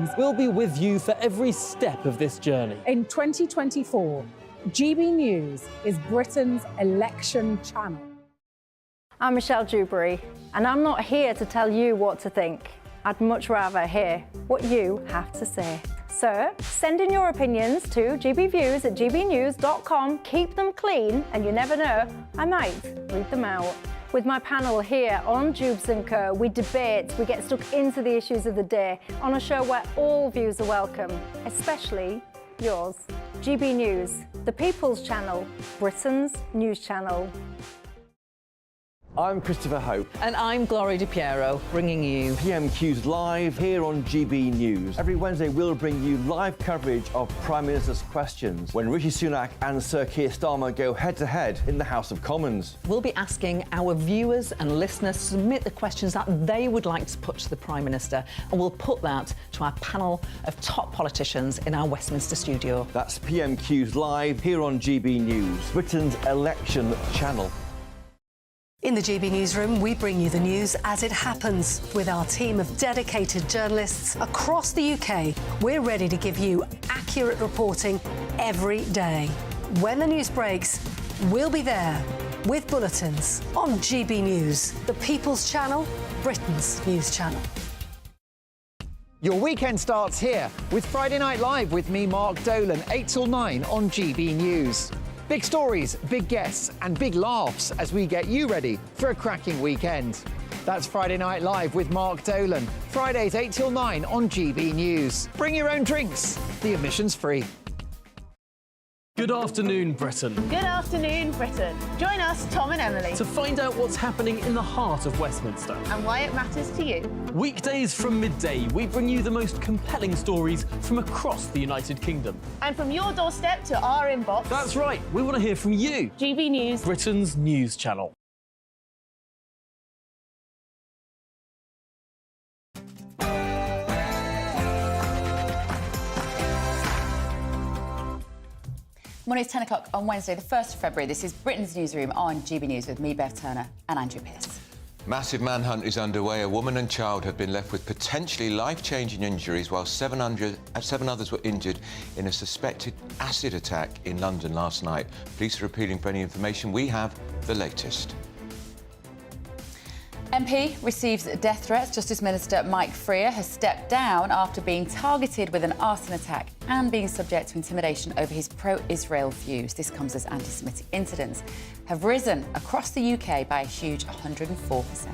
News. We'll be with you for every step of this journey. In 2024, GB News is Britain's election channel. I'm Michelle Dewberry, and I'm not here to tell you what to think. I'd much rather hear what you have to say. So, send in your opinions to gbviews@gbnews.com. Keep them clean, and you never know, I might read them out. With my panel here on Jubes & Co, we debate, we get stuck into the issues of the day on a show where all views are welcome, especially yours. GB News, the People's Channel, Britain's news channel. I'm Christopher Hope. And I'm Gloria Di Piero, bringing you PMQ's live here on GB News. Every Wednesday, we'll bring you live coverage of Prime Minister's questions when Rishi Sunak and Sir Keir Starmer go head-to-head in the House of Commons. We'll be asking our viewers and listeners to submit the questions that they would like to put to the Prime Minister, and we'll put that to our panel of top politicians in our Westminster studio. That's PMQ's live here on GB News, Britain's election channel. In the GB Newsroom, we bring you the news as it happens. With our team of dedicated journalists across the UK, we're ready to give you accurate reporting every day. When the news breaks, we'll be there with bulletins on GB News, the People's Channel, Britain's news channel. Your weekend starts here with Friday Night Live with me, Mark Dolan, 8 till 9 on GB News. Big stories, big guests and big laughs as we get you ready for a cracking weekend. That's Friday Night Live with Mark Dolan, Fridays 8 till 9 on GB News. Bring your own drinks, the admission's free. Good afternoon, Britain. Good afternoon, Britain. Join us, Tom and Emily, To find out what's happening in the heart of Westminster. and why it matters to you. Weekdays from midday, we bring you the most compelling stories from across the United Kingdom. And from your doorstep to our inbox, That's right, we want to hear from you. GB News. Britain's news channel. Morning, it's 10 o'clock on Wednesday, the 1st of February. This is Britain's Newsroom on GB News with me, Bev Turner, and Andrew Pearce. Massive manhunt is underway. A woman and child have been left with potentially life-changing injuries, while seven others were injured in a suspected acid attack in London last night. Police are appealing for any information. We have the latest. MP receives death threats. Justice Minister Mike Freer has stepped down after being targeted with an arson attack and being subject to intimidation over his pro-Israel views. This comes as anti-Semitic incidents have risen across the UK by a huge 104%.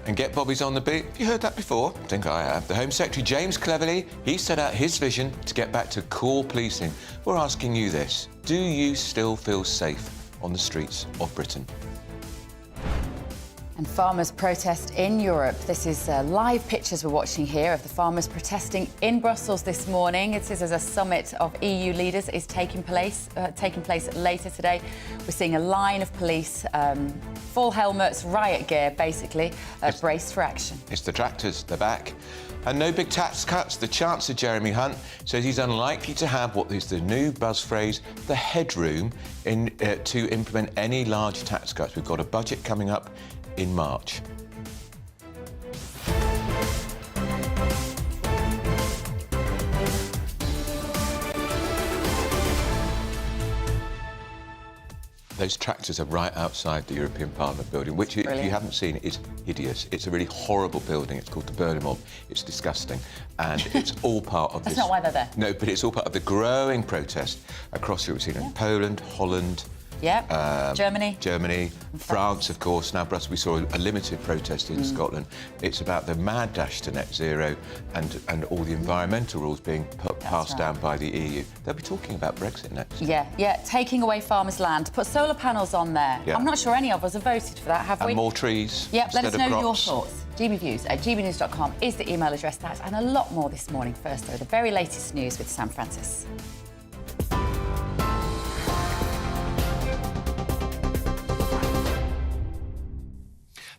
And get Bobby's on the beat. Have you heard that before? I think I have. The Home Secretary, James Cleverly, he set out his vision to get back to core policing. We're asking you this. Do you still feel safe on the streets of Britain? And farmers protest in Europe. This is live pictures we're watching here of the farmers protesting in Brussels this morning. It is as a summit of EU leaders is taking place later today. We're seeing a line of police, full helmets, riot gear, basically, braced for action. It's the tractors, they're back. And no big tax cuts. The Chancellor, Jeremy Hunt, says he's unlikely to have what is the new buzz phrase, the headroom, to implement any large tax cuts. We've got a budget coming up in March. Those tractors are right outside the European Parliament building, which, if you haven't seen, is hideous. It's a really horrible building. It's called the Burnham Mob. It's disgusting. And it's all part of That's this... not why they're there. No, but it's all part of the growing protest across Europe. We've seen it in Poland, Holland... Yeah, Germany, France, of course. Now, Brussels, we saw a limited protest in Scotland. It's about the mad dash to net zero and all the environmental rules being passed down by the EU. They'll be talking about Brexit next. Yeah, taking away farmers' land. Put solar panels on there. Yeah. I'm not sure any of us have voted for that, have we? And more trees. Yep, let us know your crops. thoughts. gbviews@gbnews.com is the email address. That and a lot more this morning. First, though, the very latest news with Sam Francis.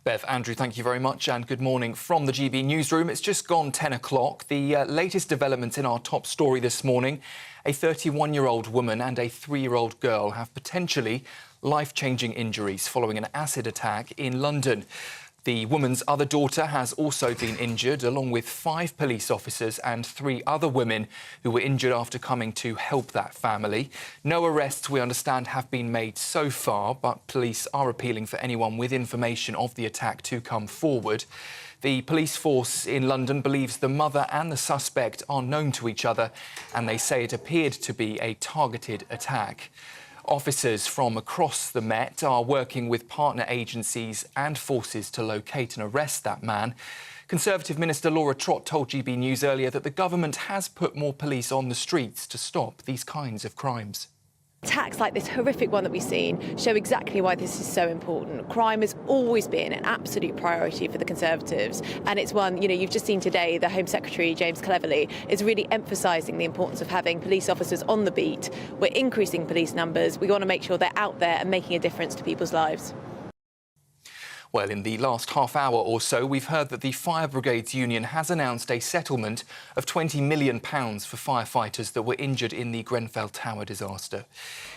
Bev, Andrew, thank you very much and good morning from the GB Newsroom. It's just gone 10 o'clock. The latest development in our top story this morning, a 31-year-old woman and a 3-year-old girl have potentially life-changing injuries following an acid attack in London. The woman's other daughter has also been injured, along with 5 police officers and 3 other women who were injured after coming to help that family. No arrests, we understand, have been made so far, but police are appealing for anyone with information of the attack to come forward. The police force in London believes the mother and the suspect are known to each other, and they say it appeared to be a targeted attack. Officers from across the Met are working with partner agencies and forces to locate and arrest that man. Conservative Minister Laura Trott told GB News earlier that the government has put more police on the streets to stop these kinds of crimes. Attacks like this horrific one that we've seen show exactly why this is so important. Crime has always been an absolute priority for the Conservatives, and it's one, you've just seen today, the Home Secretary, James Cleverly, is really emphasising the importance of having police officers on the beat. We're increasing police numbers. We want to make sure they're out there and making a difference to people's lives. Well, in the last half hour or so, we've heard that the Fire Brigades Union has announced a settlement of £20 million for firefighters that were injured in the Grenfell Tower disaster.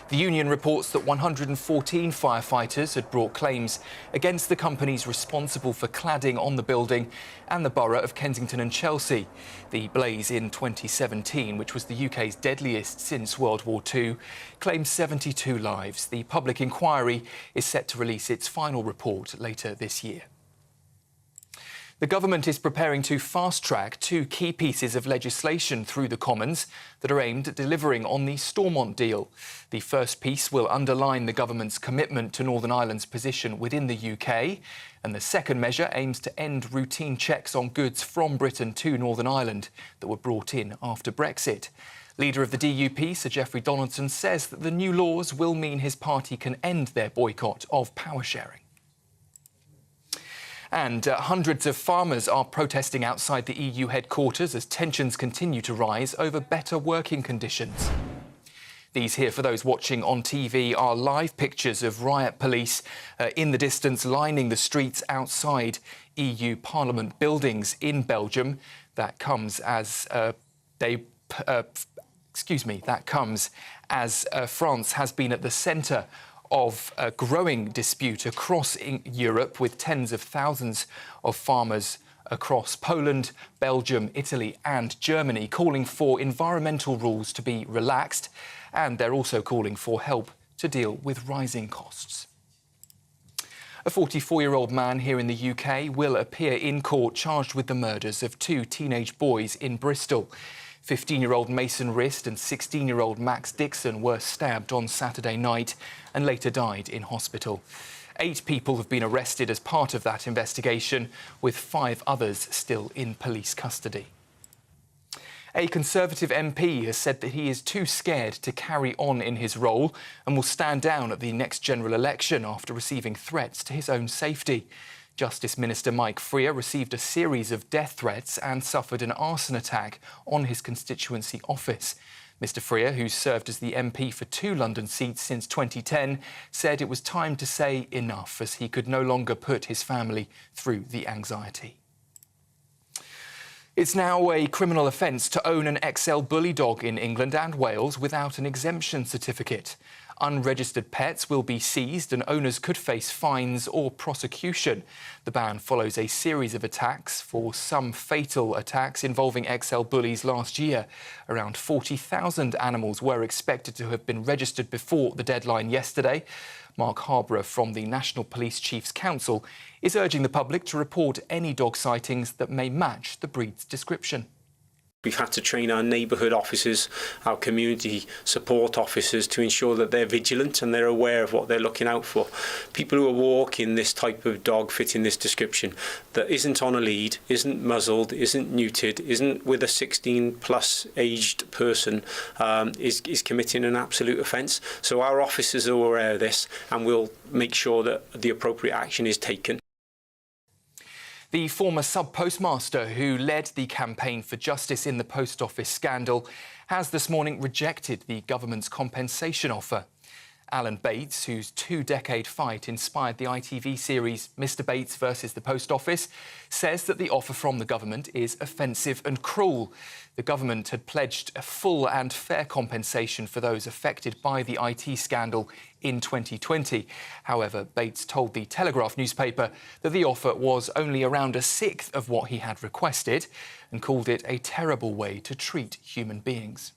The union reports that 114 firefighters had brought claims against the companies responsible for cladding on the building and the borough of Kensington and Chelsea. The blaze in 2017, which was the UK's deadliest since World War II, claimed 72 lives. The public inquiry is set to release its final report later this year. The government is preparing to fast-track 2 key pieces of legislation through the Commons that are aimed at delivering on the Stormont deal. The first piece will underline the government's commitment to Northern Ireland's position within the UK, and the second measure aims to end routine checks on goods from Britain to Northern Ireland that were brought in after Brexit. Leader of the DUP, Sir Geoffrey Donaldson, says that the new laws will mean his party can end their boycott of power sharing. And hundreds of farmers are protesting outside the EU headquarters as tensions continue to rise over better working conditions. These here, for those watching on TV, are live pictures of riot police in the distance lining the streets outside EU Parliament buildings in Belgium. That comes as France has been at the centre of a growing dispute across Europe, with tens of thousands of farmers across Poland, Belgium, Italy and Germany calling for environmental rules to be relaxed, and they're also calling for help to deal with rising costs. A 44-year-old man here in the UK will appear in court charged with the murders of 2 teenage boys in Bristol. 15-year-old Mason Rist and 16-year-old Max Dixon were stabbed on Saturday night and later died in hospital. 8 people have been arrested as part of that investigation, with 5 others still in police custody. A Conservative MP has said that he is too scared to carry on in his role and will stand down at the next general election after receiving threats to his own safety. Justice Minister Mike Freer received a series of death threats and suffered an arson attack on his constituency office. Mr Freer, who's served as the MP for 2 London seats since 2010, said it was time to say enough, as he could no longer put his family through the anxiety. It's now a criminal offence to own an XL bully dog in England and Wales without an exemption certificate. Unregistered pets will be seized and owners could face fines or prosecution. The ban follows a series of attacks, for some fatal attacks involving XL bullies last year. Around 40,000 animals were expected to have been registered before the deadline yesterday. Mark Harborough from the National Police Chiefs Council is urging the public to report any dog sightings that may match the breed's description. We've had to train our neighbourhood officers, our community support officers, to ensure that they're vigilant and they're aware of what they're looking out for. People who are walking this type of dog fitting this description, that isn't on a lead, isn't muzzled, isn't neutered, isn't with a 16-plus aged person, is committing an absolute offence. So our officers are aware of this, and we'll make sure that the appropriate action is taken. The former sub-postmaster who led the campaign for justice in the post office scandal has this morning rejected the government's compensation offer. Alan Bates, whose two-decade fight inspired the ITV series Mr Bates versus the Post Office, says that the offer from the government is offensive and cruel. The government had pledged a full and fair compensation for those affected by the IT scandal in 2020. However, Bates told the Telegraph newspaper that the offer was only around a sixth of what he had requested and called it a terrible way to treat human beings.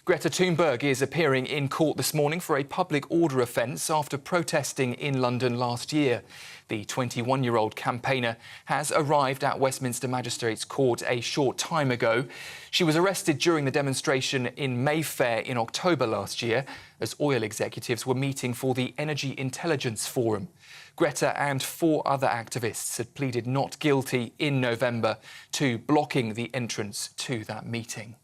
Greta Thunberg is appearing in court this morning for a public order offence after protesting in London last year. The 21-year-old campaigner has arrived at Westminster Magistrates Court a short time ago. She was arrested during the demonstration in Mayfair in October last year as oil executives were meeting for the Energy Intelligence Forum. Greta and 4 other activists had pleaded not guilty in November to blocking the entrance to that meeting.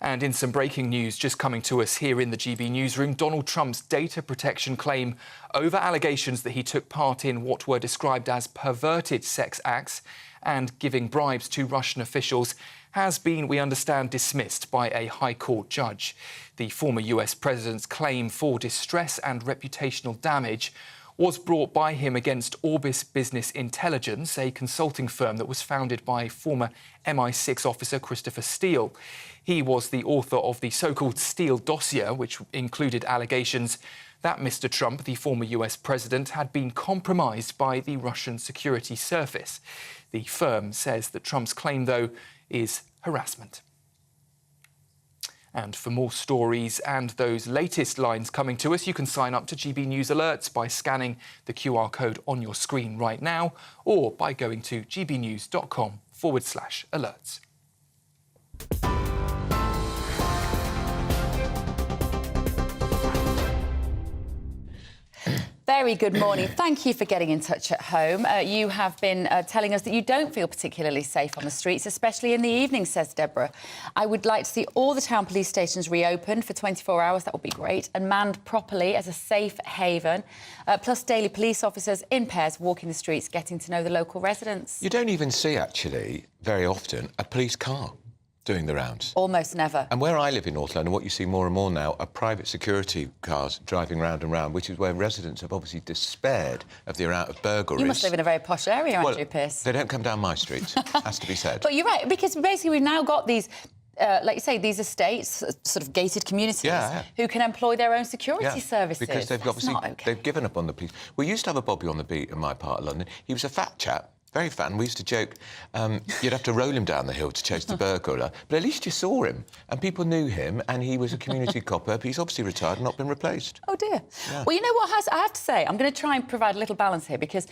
And in some breaking news just coming to us here in the GB Newsroom, Donald Trump's data protection claim over allegations that he took part in what were described as perverted sex acts and giving bribes to Russian officials has been, we understand, dismissed by a High Court judge. The former US president's claim for distress and reputational damage was brought by him against Orbis Business Intelligence, a consulting firm that was founded by former MI6 officer Christopher Steele. He was the author of the so-called Steele dossier, which included allegations that Mr. Trump, the former US president, had been compromised by the Russian security service. The firm says that Trump's claim, though, is harassment. And for more stories and those latest lines coming to us, you can sign up to GB News Alerts by scanning the QR code on your screen right now or by going to gbnews.com/alerts. Very good morning. Thank you for getting in touch at home. You have been telling us that you don't feel particularly safe on the streets, especially in the evening, says Deborah. I would like to see all the town police stations reopened for 24 hours. That would be great. And manned properly as a safe haven. Plus daily police officers in pairs walking the streets, getting to know the local residents. You don't even see, actually, very often, a police car doing the rounds. Almost never. And where I live in North London, what you see more and more now are private security cars driving round and round, which is where residents have obviously despaired of the amount of burglaries. You must live in a very posh area, Andrew Pearce. They don't come down my street, has to be said. But you're right, because basically we've now got these, like you say, these estates, sort of gated communities, who can employ their own security services. Because they've obviously they've given up on the police. We used to have a Bobby on the beat in my part of London. He was a fat chap. Very fat, and we used to joke you'd have to roll him down the hill to chase the burglar, but at least you saw him, and people knew him, and he was a community copper, but he's obviously retired and not been replaced. Oh, dear. Yeah. Well, you know what, I have to say, I'm going to try and provide a little balance here, because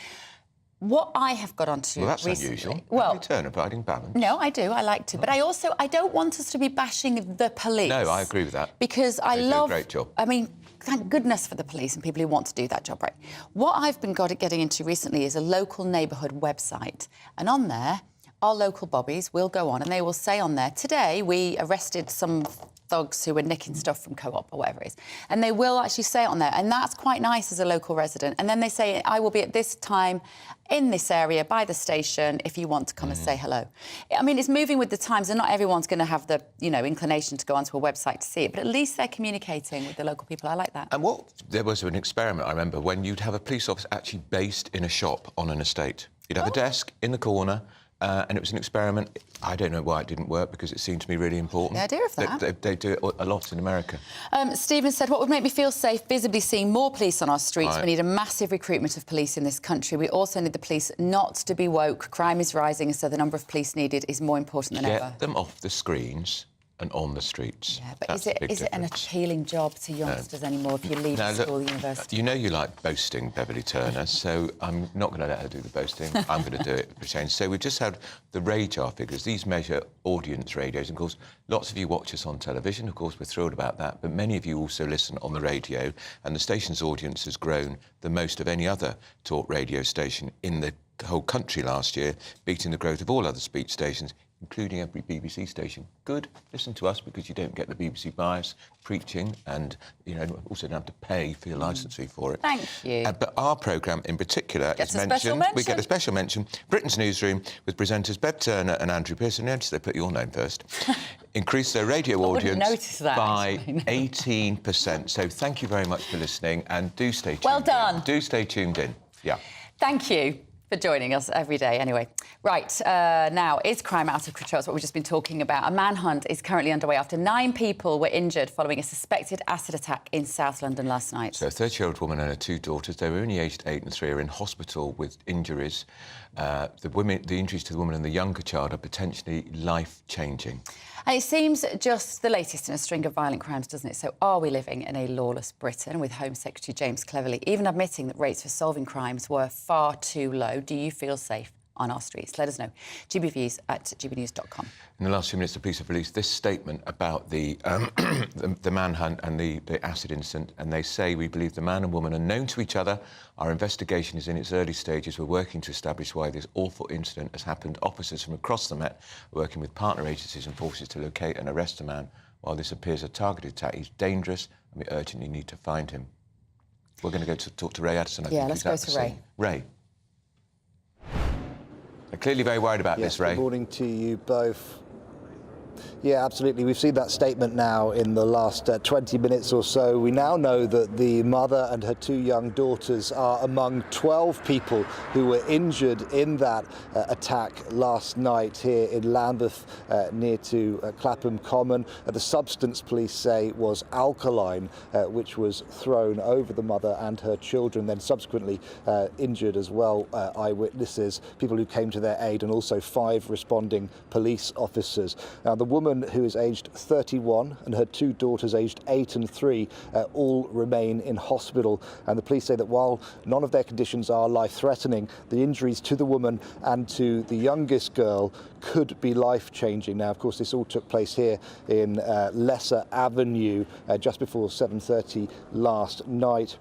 what I have got onto Well, that's recently... unusual. Well, Turner providing balance. No, I do. I like to. But I don't want us to be bashing the police. No, I agree with that. Because they do a great job. I mean, thank goodness for the police and people who want to do that job right. What I've been getting into recently is a local neighbourhood website. And on there, our local bobbies will go on and they will say on there, today we arrested some thugs who were nicking stuff from Co-op or whatever it is. And they will actually say it on there. And that's quite nice as a local resident. And then they say, I will be at this time in this area by the station if you want to come and say hello. I mean, it's moving with the times and not everyone's going to have the, inclination to go onto a website to see it, but at least they're communicating with the local people. I like that. And there was an experiment, I remember, when you'd have a police officer actually based in a shop on an estate. You'd have a desk in the corner, and it was an experiment. I don't know why it didn't work, because it seemed to me really important. The idea of that. They do it a lot in America. Stephen said, what would make me feel safe, visibly seeing more police on our streets. Right. We need a massive recruitment of police in this country. We also need the police not to be woke. Crime is rising, so the number of police needed is more important than ever. Get them off the screens and on the streets. Yeah, but is it an appealing job to youngsters anymore if you leave school, university? You know you like boasting, Beverly Turner, so I'm not going to let her do the boasting. I'm going to do it for change. So we've just had the radar figures. These measure audience radios. Of course, lots of you watch us on television. Of course, we're thrilled about that. But many of you also listen on the radio, and the station's audience has grown the most of any other talk radio station in the whole country last year, beating the growth of all other speech stations, including every BBC station. Good. Listen to us, because you don't get the BBC bias preaching, and also don't have to pay for your licence fee for it. Thank you. But our programme in particular is mentioned. We get a special mention. Britain's Newsroom with presenters Bev Turner and Andrew Pearson. Notice they put your name first. increased their radio wouldn't audience notice that, by actually. 18%. So thank you very much for listening, and do stay tuned Well done. in. Do stay tuned in. Yeah. Thank you for joining us every day. Anyway, right, now, is crime out of control? That's what we've just been talking about. A manhunt is currently underway after 9 people were injured following a suspected acid attack in South London last night. So a 30-year-old woman and her 2 daughters, they were only aged 8 and 3, are in hospital with injuries. The injuries to the woman and the younger child are potentially life-changing. And it seems just the latest in a string of violent crimes, doesn't it? So are we living in a lawless Britain? With Home Secretary James Cleverly even admitting that rates for solving crimes were far too low. Do you feel safe on our streets? Let us know. gbviews@gbnews.com. In the last few minutes, the police have released this statement about the manhunt and the acid incident, and they say, we believe the man and woman are known to each other. Our investigation is in its early stages. We're working to establish why this awful incident has happened. Officers from across the Met are working with partner agencies and forces to locate and arrest the man. While this appears a targeted attack, he's dangerous and we urgently need to find him. We're going to go to talk to Ray Addison. Yeah, let's go to Ray. Ray. They're clearly very worried about this, Ray. Good morning to you both. Yeah, absolutely. We've seen that statement now in the last 20 minutes or so. We now know that the mother and her 2 young daughters are among 12 people who were injured in that attack last night here in Lambeth, near to Clapham Common. The substance, police say, was alkaline, which was thrown over the mother and her children, then subsequently injured as well eyewitnesses, people who came to their aid, and also 5 responding police officers. Now, the woman who is aged 31 and her 2 daughters aged 8 and 3 all remain in hospital, and the police say that while none of their conditions are life-threatening, the injuries to the woman and to the youngest girl could be life-changing. Now, of course, this all took place here in Lesser Avenue just before 7:30 last night.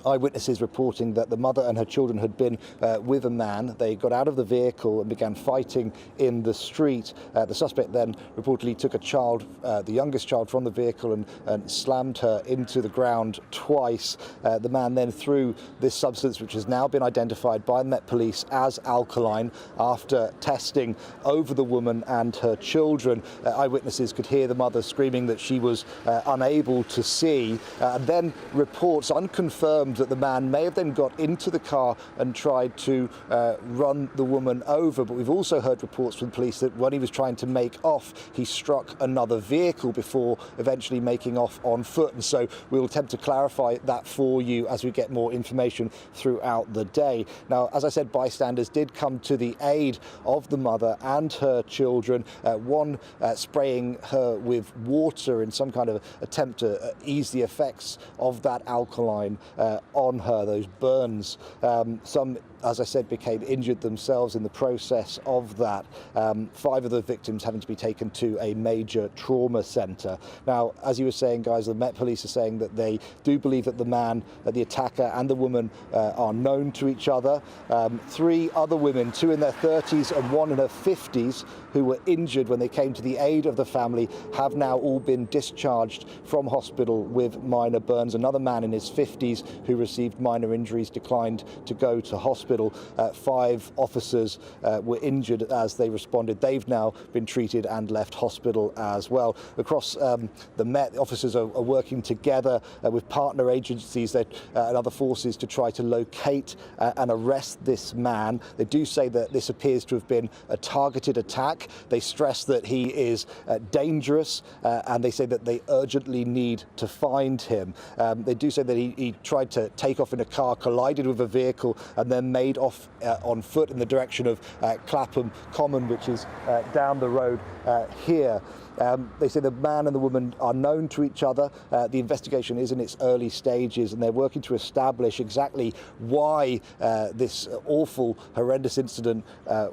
Eyewitnesses reporting that the mother and her children had been with a man. They got out of the vehicle and began fighting in the street. The suspect then reportedly took a child, the youngest child, from the vehicle and slammed her into the ground twice. The man then threw this substance, which has now been identified by the Met Police as alkaline, after testing over the woman and her children. Eyewitnesses could hear the mother screaming that she was unable to see, and then reports, unconfirmed, that the man may have then got into the car and tried to run the woman over. But we've also heard reports from the police that when he was trying to make off, he struck another vehicle before eventually making off on foot. And so we'll attempt to clarify that for you as we get more information throughout the day. Now, as I said, bystanders did come to the aid of the mother and her children, one spraying her with water in some kind of attempt to ease the effects of that alkaline on her, those burns. Some, as I said, became injured themselves in the process of that. 5 of the victims having to be taken to a major trauma centre. Now, as you were saying, guys, the Met Police are saying that they do believe that the man, the attacker, and the woman are known to each other. 3 other women, 2 in their 30s and 1 in her 50s, who were injured when they came to the aid of the family, have now all been discharged from hospital with minor burns. Another man in his 50s who received minor injuries declined to go to hospital. 5 officers were injured as they responded. They've now been treated and left hospital as well. Across the Met, the officers are working together with partner agencies and other forces to try to locate and arrest this man. They do say that this appears to have been a targeted attack. They stress that he is dangerous, and they say that they urgently need to find him. They do say that he tried to take off in a car, collided with a vehicle, and then made off on foot in the direction of Clapham Common, which is down the road here. They say the man and the woman are known to each other. The investigation is in its early stages, and they're working to establish exactly why this awful, horrendous incident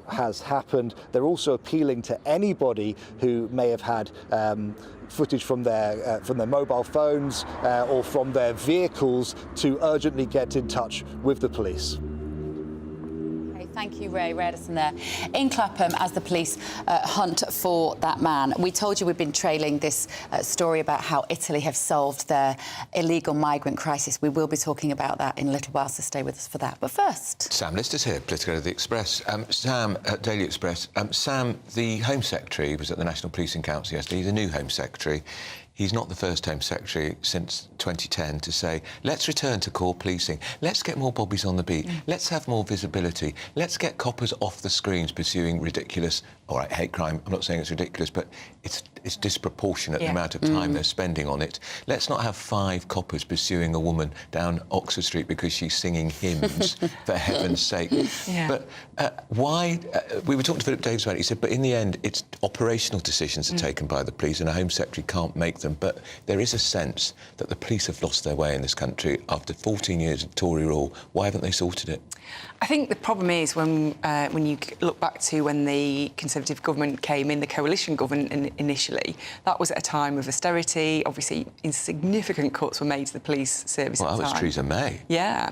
has happened. They're also appealing to anybody who may have had footage from their mobile phones or from their vehicles to urgently get in touch with the police. Thank you, Ray Redison there. In Clapham, as the police hunt for that man. We told you we've been trailing this story about how Italy have solved their illegal migrant crisis. We will be talking about that in a little while, so stay with us for that. But first... Sam Lister's here, political editor of The Express. Sam, Daily Express. Sam, the Home Secretary was at the National Policing Council yesterday. He's a new Home Secretary. He's not the first Home Secretary since 2010 to say, let's return to core policing, let's get more bobbies on the beat, let's have more visibility, let's get coppers off the screens pursuing ridiculous, all right, hate crime, I'm not saying it's ridiculous, but it's disproportionate the amount of time they're spending on it. Let's not have 5 coppers pursuing a woman down Oxford Street because she's singing hymns, for heaven's sake. But why... we were talking to Philip Davis about it, he said, but in the end, it's operational decisions are taken by the police and a Home Secretary can't make them. But there is a sense that the police have lost their way in this country after 14 years of Tory rule. Why haven't they sorted it? I think the problem is when you look back to when the Conservative government came in, the coalition government initially, that was at a time of austerity. Obviously, insignificant cuts were made to the police service at the time. Well, that was Theresa May. Yeah.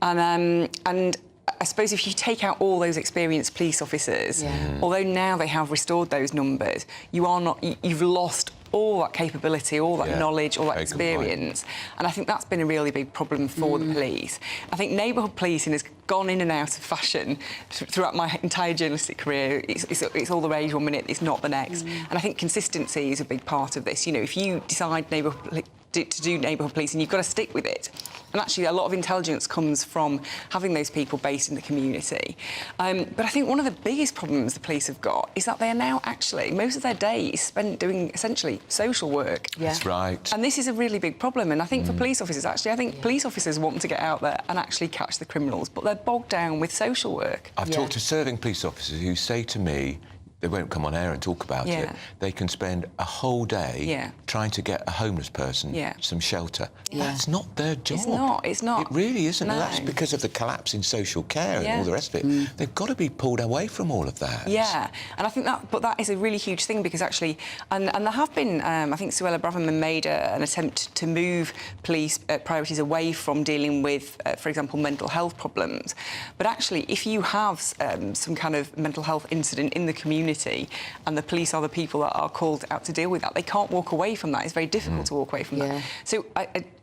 And I suppose if you take out all those experienced police officers, although now they have restored those numbers, you've lost all that capability, all that knowledge, all that experience. And I think that's been a really big problem for the police. I think neighbourhood policing has gone in and out of fashion throughout my entire journalistic career. It's all the rage one minute, it's not the next. And I think consistency is a big part of this. You know, if you decide to do neighbourhood policing, you've got to stick with it. And actually, a lot of intelligence comes from having those people based in the community. But I think one of the biggest problems the police have got is that they are now actually, most of their day is spent doing essentially social work. That's right. And this is a really big problem. And I think for police officers, actually, I think police officers want to get out there and actually catch the criminals, but they're bogged down with social work. I've talked to serving police officers who say to me, they won't come on air and talk about it. They can spend a whole day trying to get a homeless person some shelter. That's not their job. It's not. It really isn't. No. That's because of the collapse in social care and all the rest of it. They've got to be pulled away from all of that. Yeah, and I think that is a really huge thing because actually, and there have been, I think Suella Braverman made an attempt to move police priorities away from dealing with, for example, mental health problems. But actually, if you have some kind of mental health incident in the community, and the police are the people that are called out to deal with that, they can't walk away from that. It's very difficult to walk away from that. So,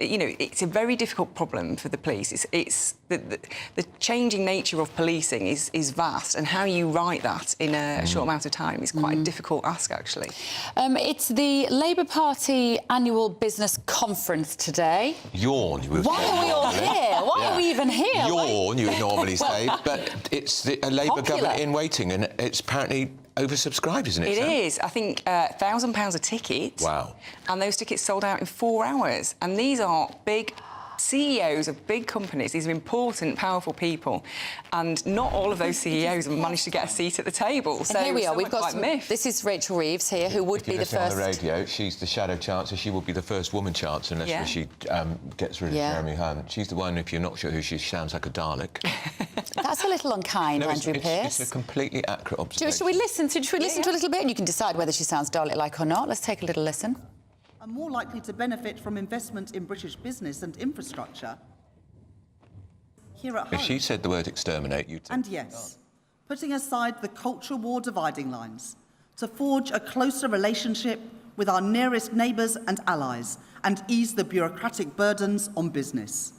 you know, it's a very difficult problem for the police. It's the changing nature of policing is vast, and how you write that in a short amount of time is quite a difficult ask, actually. It's the Labour Party annual business conference today. Yawn, you would Why say. are we all here? Why are we even here? Yawn, you would normally say, but it's a Labour government in waiting, and it's apparently oversubscribed, isn't it? It is. I think £1,000 a ticket. Wow. And those tickets sold out in 4 hours. And these are big CEOs of big companies. These are important, powerful people. And not all of those CEOs have managed to get a seat at the table. And so here we are. We've got this is Rachel Reeves here, who would be the first... on the radio, she's the shadow chancellor. She will be the first woman chancellor unless she gets rid of Jeremy Hunt. She's the one, if you're not sure who she sounds like a Dalek. That's a little unkind, Andrew Pearce. It's a completely accurate observation. Should we listen to a little bit and you can decide whether she sounds Dalek-like or not? Let's take a little listen. Are more likely to benefit from investment in British business and infrastructure here at home. If she said the word exterminate, you'd... And yes, putting aside the culture war dividing lines to forge a closer relationship with our nearest neighbours and allies and ease the bureaucratic burdens on business.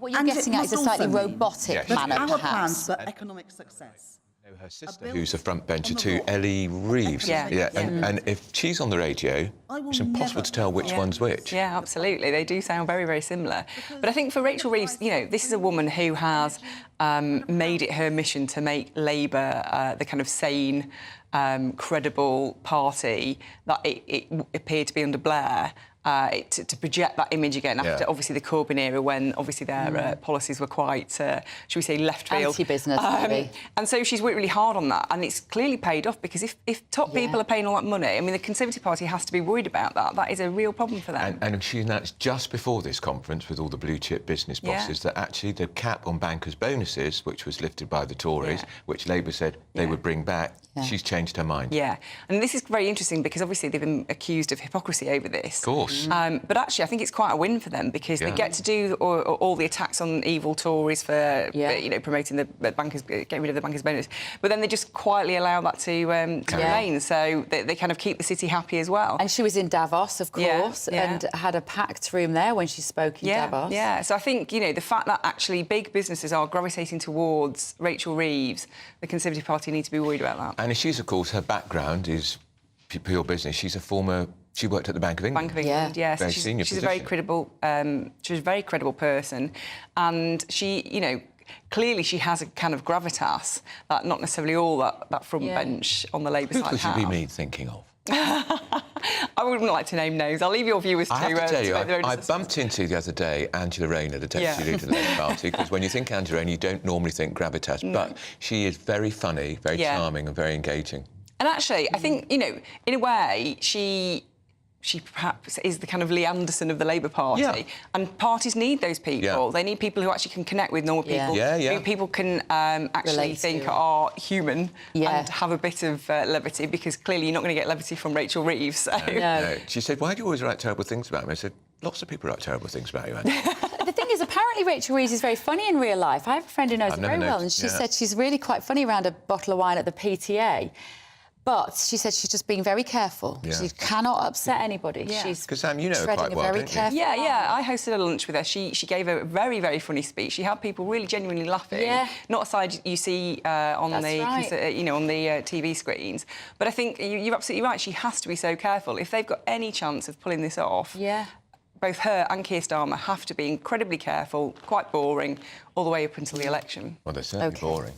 What you're getting at is a slightly robotic manner, our perhaps. plans for economic success. Her sister, who's a front bencher too, Ellie Reeves. And if she's on the radio, it's impossible to tell which one's which. Yeah, absolutely. They do sound very, very similar. But I think for Rachel Reeves, you know, this is a woman who has made it her mission to make Labour the kind of sane, credible party that it appeared to be under Blair. To project that image again after obviously the Corbyn era, when obviously their policies were quite, should we say, left field. Anti-business, maybe. And so she's worked really hard on that, and it's clearly paid off, because if top people are paying all that money, I mean, the Conservative Party has to be worried about that. That is a real problem for them. And she announced just before this conference with all the blue-chip business bosses that actually the cap on bankers' bonuses, which was lifted by the Tories, which Labour said they would bring back, she's changed her mind. Yeah, and this is very interesting because obviously they've been accused of hypocrisy over this. Of course. But actually, I think it's quite a win for them because they get to do all the attacks on evil Tories for promoting the bankers, getting rid of the bankers' bonus. But then they just quietly allow that to remain, so they kind of keep the city happy as well. And she was in Davos, of course, and had a packed room there when she spoke in Davos. Yeah, so I think, the fact that actually big businesses are gravitating towards Rachel Reeves, the Conservative Party need to be worried about that. And she's, of course, her background is pure business. She's she worked at the Bank of England. Bank of England, yeah. Very So senior she's a very credible, she's a very credible person, and she, clearly she has a kind of gravitas that not necessarily all that front bench on the Labour side Who have. could you be thinking of? I wouldn't like to name names. I'll leave your viewers to... I have to tell you, I I bumped into the other day Angela Rayner, the Deputy Leader of the Labour Party, because when you think Angela Rayner, you don't normally think gravitas, but she is very funny, very charming and very engaging. And actually, I think, in a way, she perhaps is the kind of Lee Anderson of the Labour Party. And parties need those people. They need people who actually can connect with normal people, who people can actually think are human and have a bit of levity, because clearly you're not going to get levity from Rachel Reeves. So. No. She said, why do you always write terrible things about me? I said, lots of people write terrible things about you, Andy. The thing is, apparently Rachel Reeves is very funny in real life. I have a friend who knows her very well, and she said she's really quite funny around a bottle of wine at the PTA. But she said she's just being very careful. She cannot upset anybody. She's because Sam, you know her quite well, don't you? Yeah. I hosted a lunch with her. She gave a very, very funny speech. She had people really genuinely laughing. Not aside you see on the TV screens. But I think you're absolutely right. She has to be so careful. If they've got any chance of pulling this off, both her and Keir Starmer have to be incredibly careful, quite boring, all the way up until the election. Well, they're certainly boring.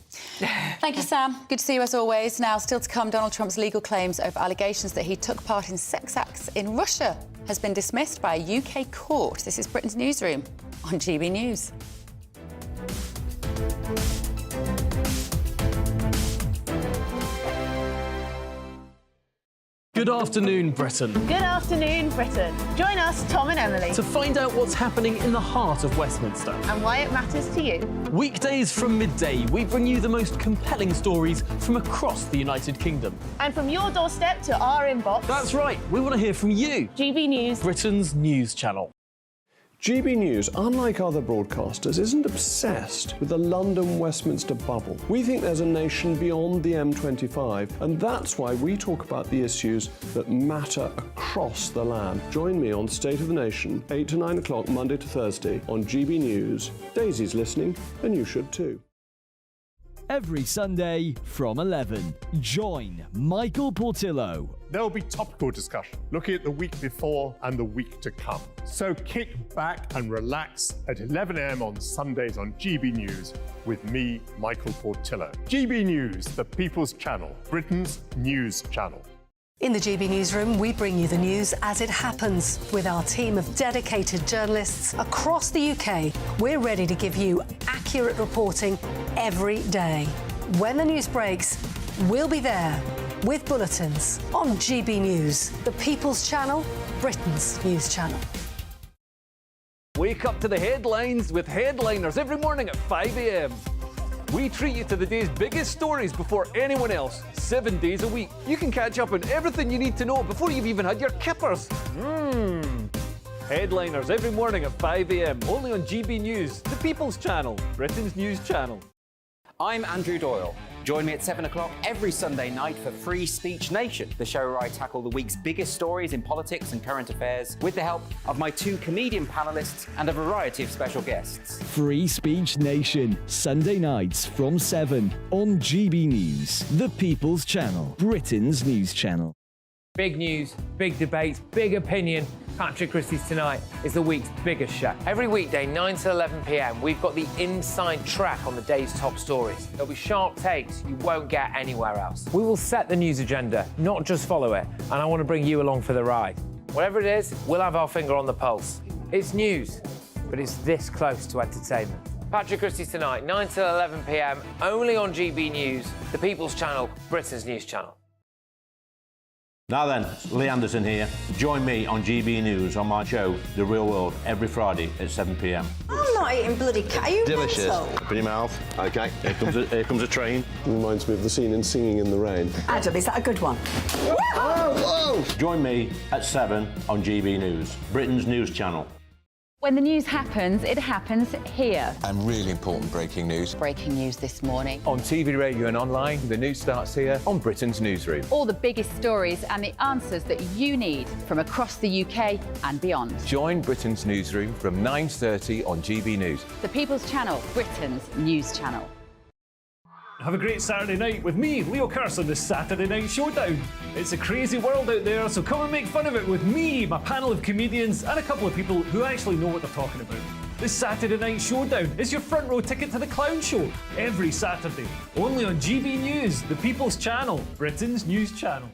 Thank you, Sam. Good to see you as always. Now, still to come, Donald Trump's legal claims over allegations that he took part in sex acts in Russia has been dismissed by a UK court. This is Britain's Newsroom on GB News. Good afternoon, Britain. Good afternoon, Britain. Join us, Tom and Emily, To find out what's happening in the heart of Westminster. and why it matters to you. Weekdays from midday, we bring you the most compelling stories from across the United Kingdom. And from your doorstep to our inbox. That's right, we want to hear from you. GB News, Britain's news channel. GB News, unlike other broadcasters, isn't obsessed with the London-Westminster bubble. We think there's a nation beyond the M25, and that's why we talk about the issues that matter across the land. Join me on State of the Nation, 8 to 9 o'clock, Monday to Thursday, on GB News. Daisy's listening, and you should too. Every Sunday from 11, join Michael Portillo. There'll be topical discussion, looking at the week before and the week to come. So kick back and relax at 11 a.m. on Sundays on GB News with me, Michael Portillo. GB News, the People's Channel, Britain's news channel. In the GB Newsroom, we bring you the news as it happens. With our team of dedicated journalists across the UK, we're ready to give you accurate reporting every day. When the news breaks, we'll be there with bulletins on GB News, the People's Channel, Britain's news channel. Wake up to the headlines with Headliners every morning at 5 a.m. We treat you to the day's biggest stories before anyone else, 7 days a week. You can catch up on everything you need to know before you've even had your kippers. Headliners every morning at 5 a.m, only on GB News, the People's Channel, Britain's news channel. I'm Andrew Doyle. Join me at 7 o'clock every Sunday night for Free Speech Nation, the show where I tackle the week's biggest stories in politics and current affairs with the help of my 2 comedian panellists and a variety of special guests. Free Speech Nation, Sunday nights from 7 on GB News, the People's Channel, Britain's news channel. Big news, big debates, big opinion. Patrick Christie's Tonight is the week's biggest show. Every weekday, 9 to 11 p.m, we've got the inside track on the day's top stories. There'll be sharp takes you won't get anywhere else. We will set the news agenda, not just follow it, and I want to bring you along for the ride. Whatever it is, we'll have our finger on the pulse. It's news, but it's this close to entertainment. Patrick Christie's Tonight, 9 to 11 p.m, only on GB News, the People's Channel, Britain's news channel. Now then, Lee Anderson here. Join me on GB News on my show, The Real World, every Friday at 7 p.m. I'm not eating bloody cat. Are you Delicious. mental? Put in your mouth. OK, here comes a train. Reminds me of the scene in Singing in the Rain. Adam, is that a good one? Whoa! Join me at 7 on GB News, Britain's news channel. When the news happens, it happens here. And really important breaking news. Breaking news this morning. On TV, radio and online, the news starts here on Britain's Newsroom. All the biggest stories and the answers that you need from across the UK and beyond. Join Britain's Newsroom from 9:30 on GB News. The People's Channel, Britain's news channel. Have a great Saturday night with me, Leo Curse, on the Saturday Night Showdown. It's a crazy world out there, so come and make fun of it with me, my panel of comedians, and a couple of people who actually know what they're talking about. The Saturday Night Showdown is your front row ticket to the clown show every Saturday, only on GB News, the People's Channel, Britain's news channel.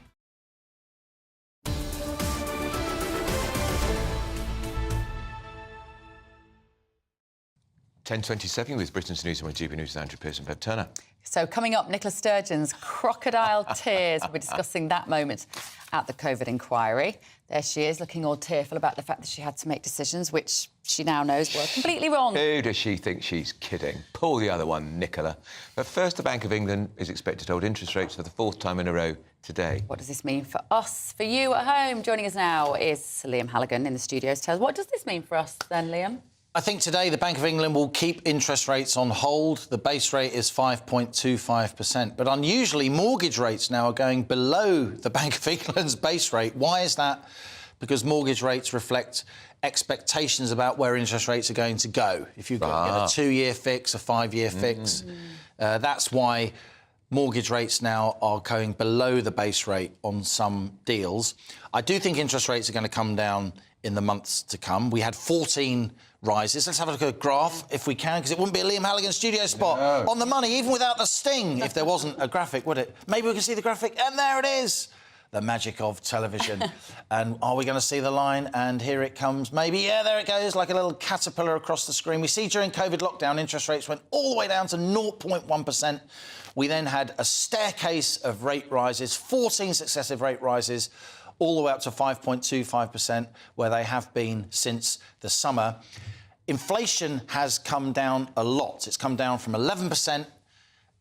10:27 with Britain's News on GB News with Andrew Pearson, Bev Turner. So coming up, Nicola Sturgeon's crocodile tears. We're discussing that moment at the COVID inquiry. There she is, looking all tearful about the fact that she had to make decisions which she now knows were completely wrong. Who does she think she's kidding? Pull the other one, Nicola. But first, the Bank of England is expected to hold interest rates for the fourth time in a row today. What does this mean for us, for you at home? Joining us now is Liam Halligan in the studios. Tell us, what does this mean for us then, Liam? I think today the Bank of England will keep interest rates on hold. The base rate is 5.25%. But unusually, mortgage rates now are going below the Bank of England's base rate. Why is that? Because mortgage rates reflect expectations about where interest rates are going to go. If you've got a 2-year fix, a 5-year fix, that's why mortgage rates now are going below the base rate on some deals. I do think interest rates are going to come down in the months to come. We had 14 rises. Let's have a look at a graph, if we can, because it wouldn't be a Liam Halligan studio spot on the money, even without the sting, if there wasn't a graphic, would it? Maybe we can see the graphic, and there it is. The magic of television. And are we going to see the line? And here it comes. Maybe, yeah, there it goes, like a little caterpillar across the screen. We see during COVID lockdown, interest rates went all the way down to 0.1%. We then had a staircase of rate rises, 14 successive rate rises, all the way up to 5.25%, where they have been since the summer. Inflation has come down a lot. It's come down from 11%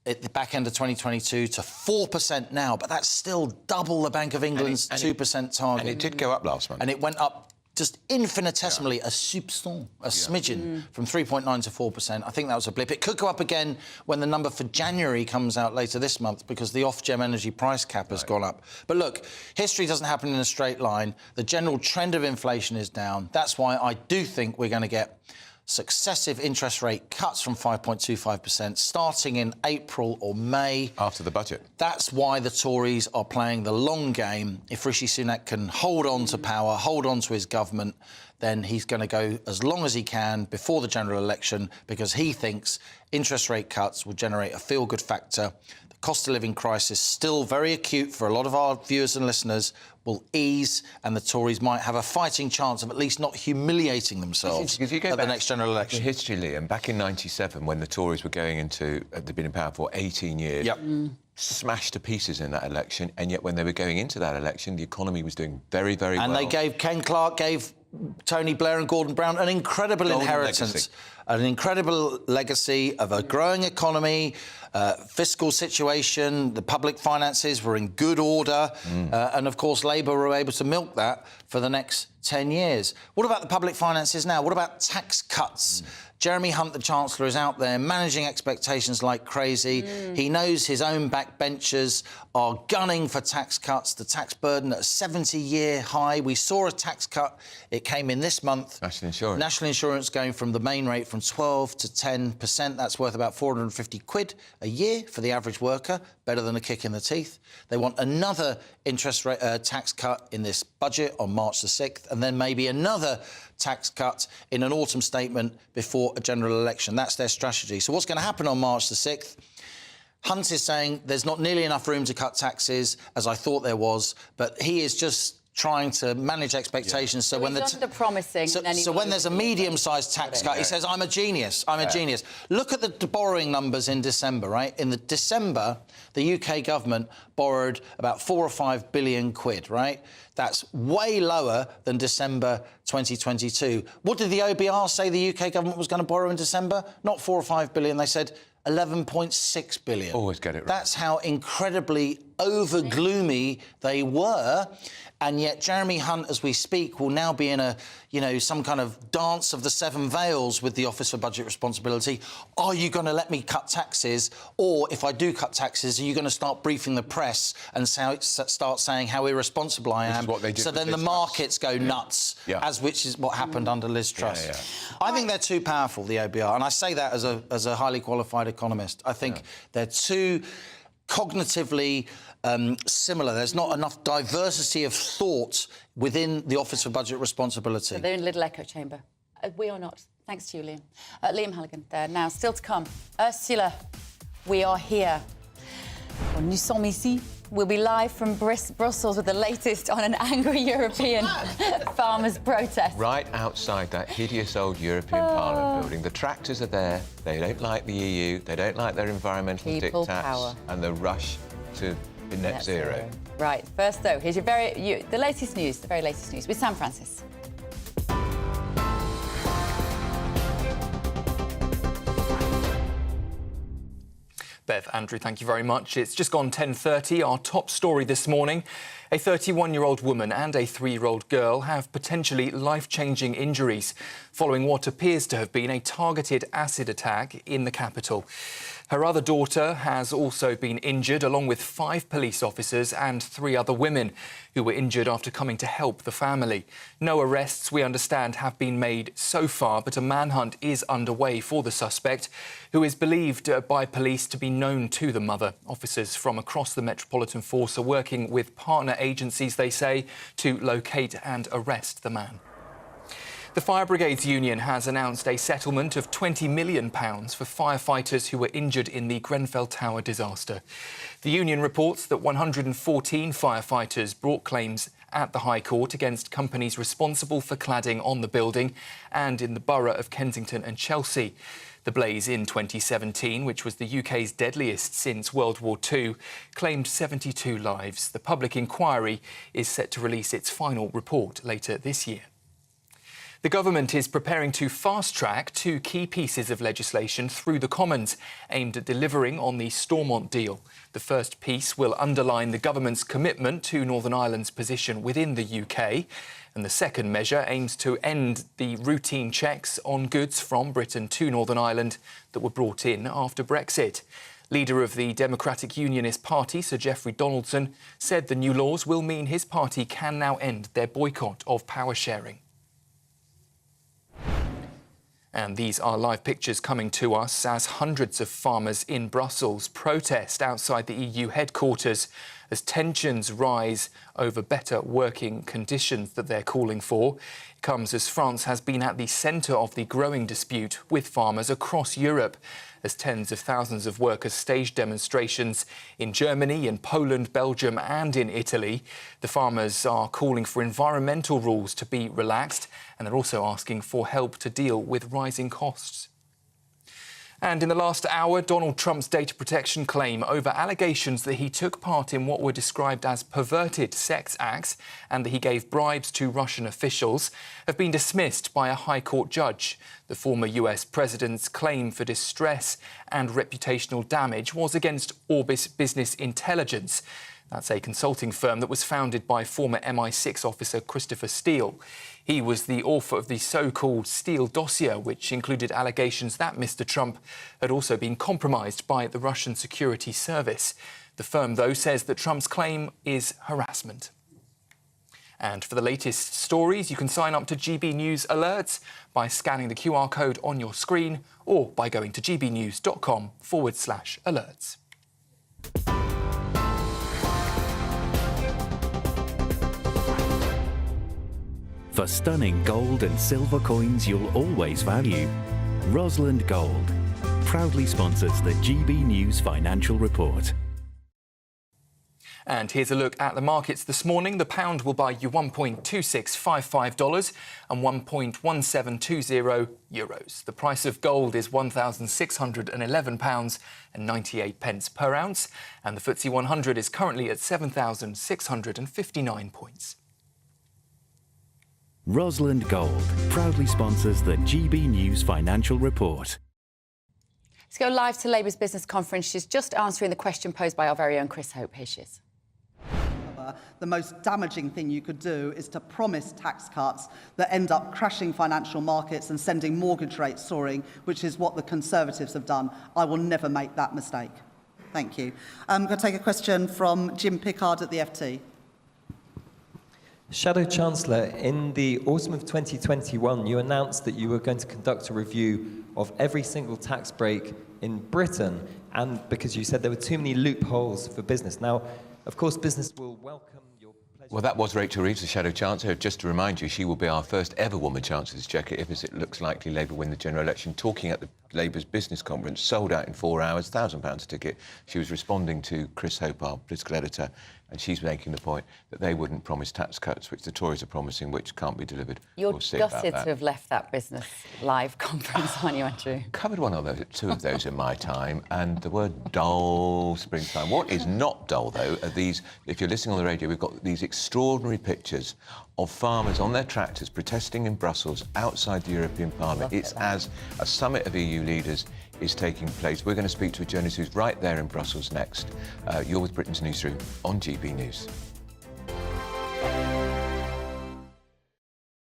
at the back end of 2022 to 4% now, but that's still double the Bank of England's 2% target. And it did go up last month. And it went up just infinitesimally, a soupçon, a smidgen, from 3.9 to 4%. I think that was a blip. It could go up again when the number for January comes out later this month, because the Ofgem energy price cap has gone up. But look, history doesn't happen in a straight line. The general trend of inflation is down. That's why I do think we're going to get successive interest rate cuts from 5.25% starting in April or May. After the budget. That's why the Tories are playing the long game. If Rishi Sunak can hold on to power, hold on to his government, then he's going to go as long as he can before the general election, because he thinks interest rate cuts will generate a feel-good factor. The cost of living crisis, still very acute for a lot of our viewers and listeners, will ease, and the Tories might have a fighting chance of at least not humiliating themselves at the next general election. The history, Liam, back in '97, when the Tories were going into, they'd been in power for 18 years, smashed to pieces in that election, and yet when they were going into that election, the economy was doing very, very well. And they gave, Ken Clarke gave Tony Blair and Gordon Brown an incredible inheritance, an incredible legacy of a growing economy, fiscal situation, the public finances were in good order, and of course Labour were able to milk that for the next 10 years. What about the public finances now? What about tax cuts? Jeremy Hunt, the Chancellor, is out there managing expectations like crazy. He knows his own backbenchers are gunning for tax cuts, the tax burden at a 70-year high. We saw a tax cut. It came in this month. National Insurance. National Insurance going from the main rate from 12 to 10%. That's worth about 450 quid a year for the average worker, better than a kick in the teeth. They want another interest rate tax cut in this budget on March the 6th, and then maybe another tax cut in an autumn statement before a general election. That's their strategy. So what's going to happen on March the 6th? Hunt is saying there's not nearly enough room to cut taxes, as I thought there was, but he is just trying to manage expectations. So when promising. So when there's a medium-sized tax cut, he says, "I'm a genius. I'm a genius." Look at the borrowing numbers in December, right? In December, the UK government borrowed about 4 or 5 billion quid, right? That's way lower than December 2022. What did the OBR say the UK government was going to borrow in December? Not 4 or 5 billion. They said 11.6 billion. Always get it right. That's how incredibly over-gloomy they were. And yet Jeremy Hunt, as we speak, will now be in a, some kind of dance of the seven veils with the Office for Budget Responsibility. Are you going to let me cut taxes? Or if I do cut taxes, are you going to start briefing the press and start saying how irresponsible I am? So then the markets go nuts, which is what happened under Liz Truss. I think they're too powerful, the OBR, and I say that as a highly qualified economist. I think they're too cognitively similar. There's not enough diversity of thought within the Office for Budget Responsibility. So they're in a little echo chamber. We are not. Thanks to you, Liam. Liam Halligan there. Now, still to come. Ursula, we are here. Nous sommes ici. We'll be live from Brussels with the latest on an angry European farmers' protest. Right outside that hideous old European Parliament building. The tractors are there. They don't like the EU. They don't like their environmental diktats and the rush to net zero. Right. First, though, here's the very latest news with Sam Francis. Bev, Andrew, thank you very much. It's just gone 10:30. Our top story this morning. A 31-year-old woman and a 3-year-old girl have potentially life-changing injuries following what appears to have been a targeted acid attack in the capital. Her other daughter has also been injured, along with 5 police officers and 3 other women who were injured after coming to help the family. No arrests, we understand, have been made so far, but a manhunt is underway for the suspect, who is believed by police to be known to the mother. Officers from across the Metropolitan Force are working with partner agencies, they say, to locate and arrest the man. The Fire Brigades Union has announced a settlement of £20 million for firefighters who were injured in the Grenfell Tower disaster. The union reports that 114 firefighters brought claims at the High Court against companies responsible for cladding on the building and in the borough of Kensington and Chelsea. The blaze in 2017, which was the UK's deadliest since World War II, claimed 72 lives. The public inquiry is set to release its final report later this year. The government is preparing to fast-track 2 key pieces of legislation through the Commons, aimed at delivering on the Stormont deal. The first piece will underline the government's commitment to Northern Ireland's position within the UK, and the second measure aims to end the routine checks on goods from Britain to Northern Ireland that were brought in after Brexit. Leader of the Democratic Unionist Party, Sir Geoffrey Donaldson, said the new laws will mean his party can now end their boycott of power sharing. And these are live pictures coming to us as hundreds of farmers in Brussels protest outside the EU headquarters as tensions rise over better working conditions that they're calling for. It comes as France has been at the centre of the growing dispute with farmers across Europe, as tens of thousands of workers staged demonstrations in Germany, in Poland, Belgium and in Italy. The farmers are calling for environmental rules to be relaxed, and they're also asking for help to deal with rising costs. And in the last hour, Donald Trump's data protection claim over allegations that he took part in what were described as perverted sex acts and that he gave bribes to Russian officials have been dismissed by a High Court judge. The former US president's claim for distress and reputational damage was against Orbis Business Intelligence. That's a consulting firm that was founded by former MI6 officer Christopher Steele. He was the author of the so-called Steele dossier, which included allegations that Mr. Trump had also been compromised by the Russian security service. The firm, though, says that Trump's claim is harassment. And for the latest stories, you can sign up to GB News Alerts by scanning the QR code on your screen or by going to gbnews.com/alerts. For stunning gold and silver coins you'll always value, Rosland Gold proudly sponsors the GB News Financial Report. And here's a look at the markets this morning. The pound will buy you $1.2655 and €1.1720. The price of gold is £1,611 and 98 pence per ounce. And the FTSE 100 is currently at 7,659 points. Rosalind Gold proudly sponsors the GB News Financial Report. Let's go live to Labour's business conference. She's just answering the question posed by our very own Chris Hope. Here she is. The most damaging thing you could do is to promise tax cuts that end up crashing financial markets and sending mortgage rates soaring, which is what the Conservatives have done. I will never make that mistake. Thank you. I'm going to take a question from Jim Pickard at the FT. Shadow Chancellor, in the autumn of 2021, you announced that you were going to conduct a review of every single tax break in Britain, and because you said there were too many loopholes for business. Now, of course, business will welcome your pledge. Well, that was Rachel Reeves, the Shadow Chancellor. Just to remind you, she will be our first ever woman Chancellor's checker if, as it looks likely, Labour win the general election. Talking at the Labour's business conference, sold out in 4 hours, £1,000 a ticket. She was responding to Chris Hope, our political editor, and she's making the point that they wouldn't promise tax cuts, which the Tories are promising, which can't be delivered. You're We'll see about gutted that. to have left that business live conference, aren't you, Andrew? Covered two of those in my time, and the word dull springs to mind. What is not dull, though, are these, if you're listening on the radio, we've got these extraordinary pictures of farmers on their tractors protesting in Brussels outside the European Parliament. It's as a summit of EU leaders is taking place. We're going to speak to a journalist who's right there in Brussels next. You're with Britain's Newsroom on GB News.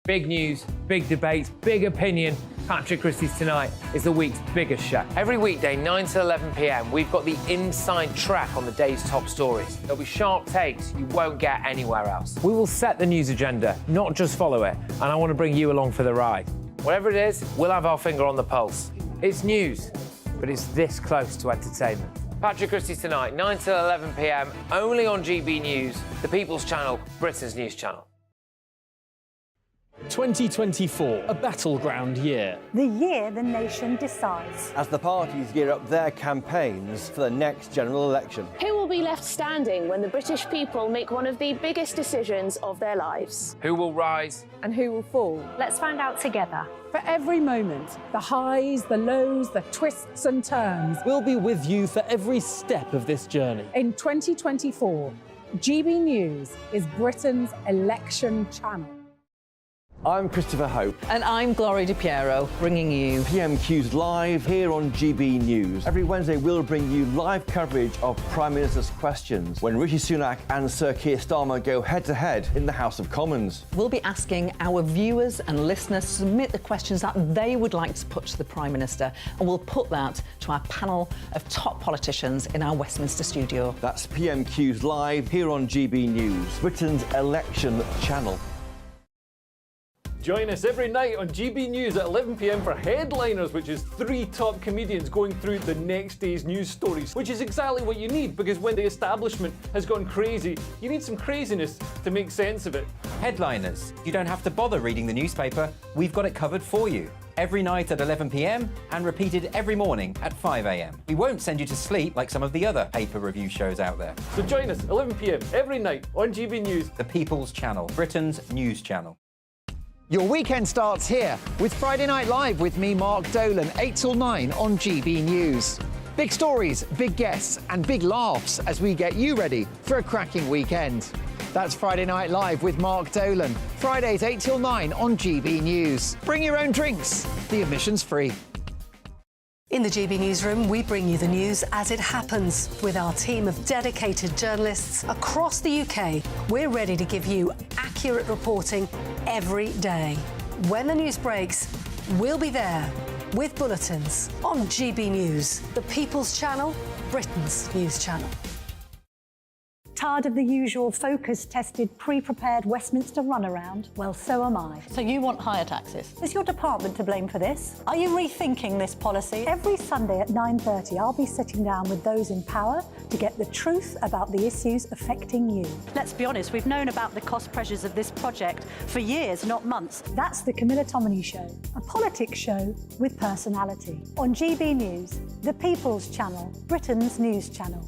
Big news, big debates, big opinion. Patrick Christie's Tonight is the week's biggest show. Every weekday, 9 to 11 p.m, we've got the inside track on the day's top stories. There'll be sharp takes you won't get anywhere else. We will set the news agenda, not just follow it, and I want to bring you along for the ride. Whatever it is, we'll have our finger on the pulse. It's news, but it's this close to entertainment. Patrick Christie's Tonight, 9 to 11 p.m, only on GB News, the People's Channel, Britain's news channel. 2024, a battleground year. The year the nation decides. As the parties gear up their campaigns for the next general election. Who will be left standing when the British people make one of the biggest decisions of their lives? Who will rise? And who will fall? Let's find out together. For every moment, the highs, the lows, the twists and turns. We'll be with you for every step of this journey. In 2024, GB News is Britain's election channel. I'm Christopher Hope. And I'm Gloria Di Piero, bringing you PMQ's Live here on GB News. Every Wednesday, we'll bring you live coverage of Prime Minister's questions when Rishi Sunak and Sir Keir Starmer go head-to-head in the House of Commons. We'll be asking our viewers and listeners to submit the questions that they would like to put to the Prime Minister, and we'll put that to our panel of top politicians in our Westminster studio. That's PMQ's Live here on GB News, Britain's election channel. Join us every night on GB News at 11 p.m. for Headliners, which is 3 top comedians going through the next day's news stories, which is exactly what you need, because when the establishment has gone crazy, you need some craziness to make sense of it. Headliners. You don't have to bother reading the newspaper. We've got it covered for you. Every night at 11 p.m. and repeated every morning at 5 a.m. We won't send you to sleep like some of the other paper review shows out there. So join us 11 p.m. every night on GB News. The People's Channel, Britain's news channel. Your weekend starts here with Friday Night Live with me, Mark Dolan, 8 till 9 on GB News. Big stories, big guests and big laughs as we get you ready for a cracking weekend. That's Friday Night Live with Mark Dolan. Fridays 8 till 9 on GB News. Bring your own drinks. The admission's free. In the GB Newsroom, we bring you the news as it happens. With our team of dedicated journalists across the UK, we're ready to give you accurate reporting every day. When the news breaks, we'll be there with bulletins on GB News, the People's Channel, Britain's news channel. Tired of the usual focus-tested, pre-prepared Westminster runaround? Well, so am I. So you want higher taxes? Is your department to blame for this? Are you rethinking this policy? Every Sunday at 9:30, I'll be sitting down with those in power to get the truth about the issues affecting you. Let's be honest, we've known about the cost pressures of this project for years, not months. That's the Camilla Tominey Show, a politics show with personality. On GB News, the People's Channel, Britain's news channel.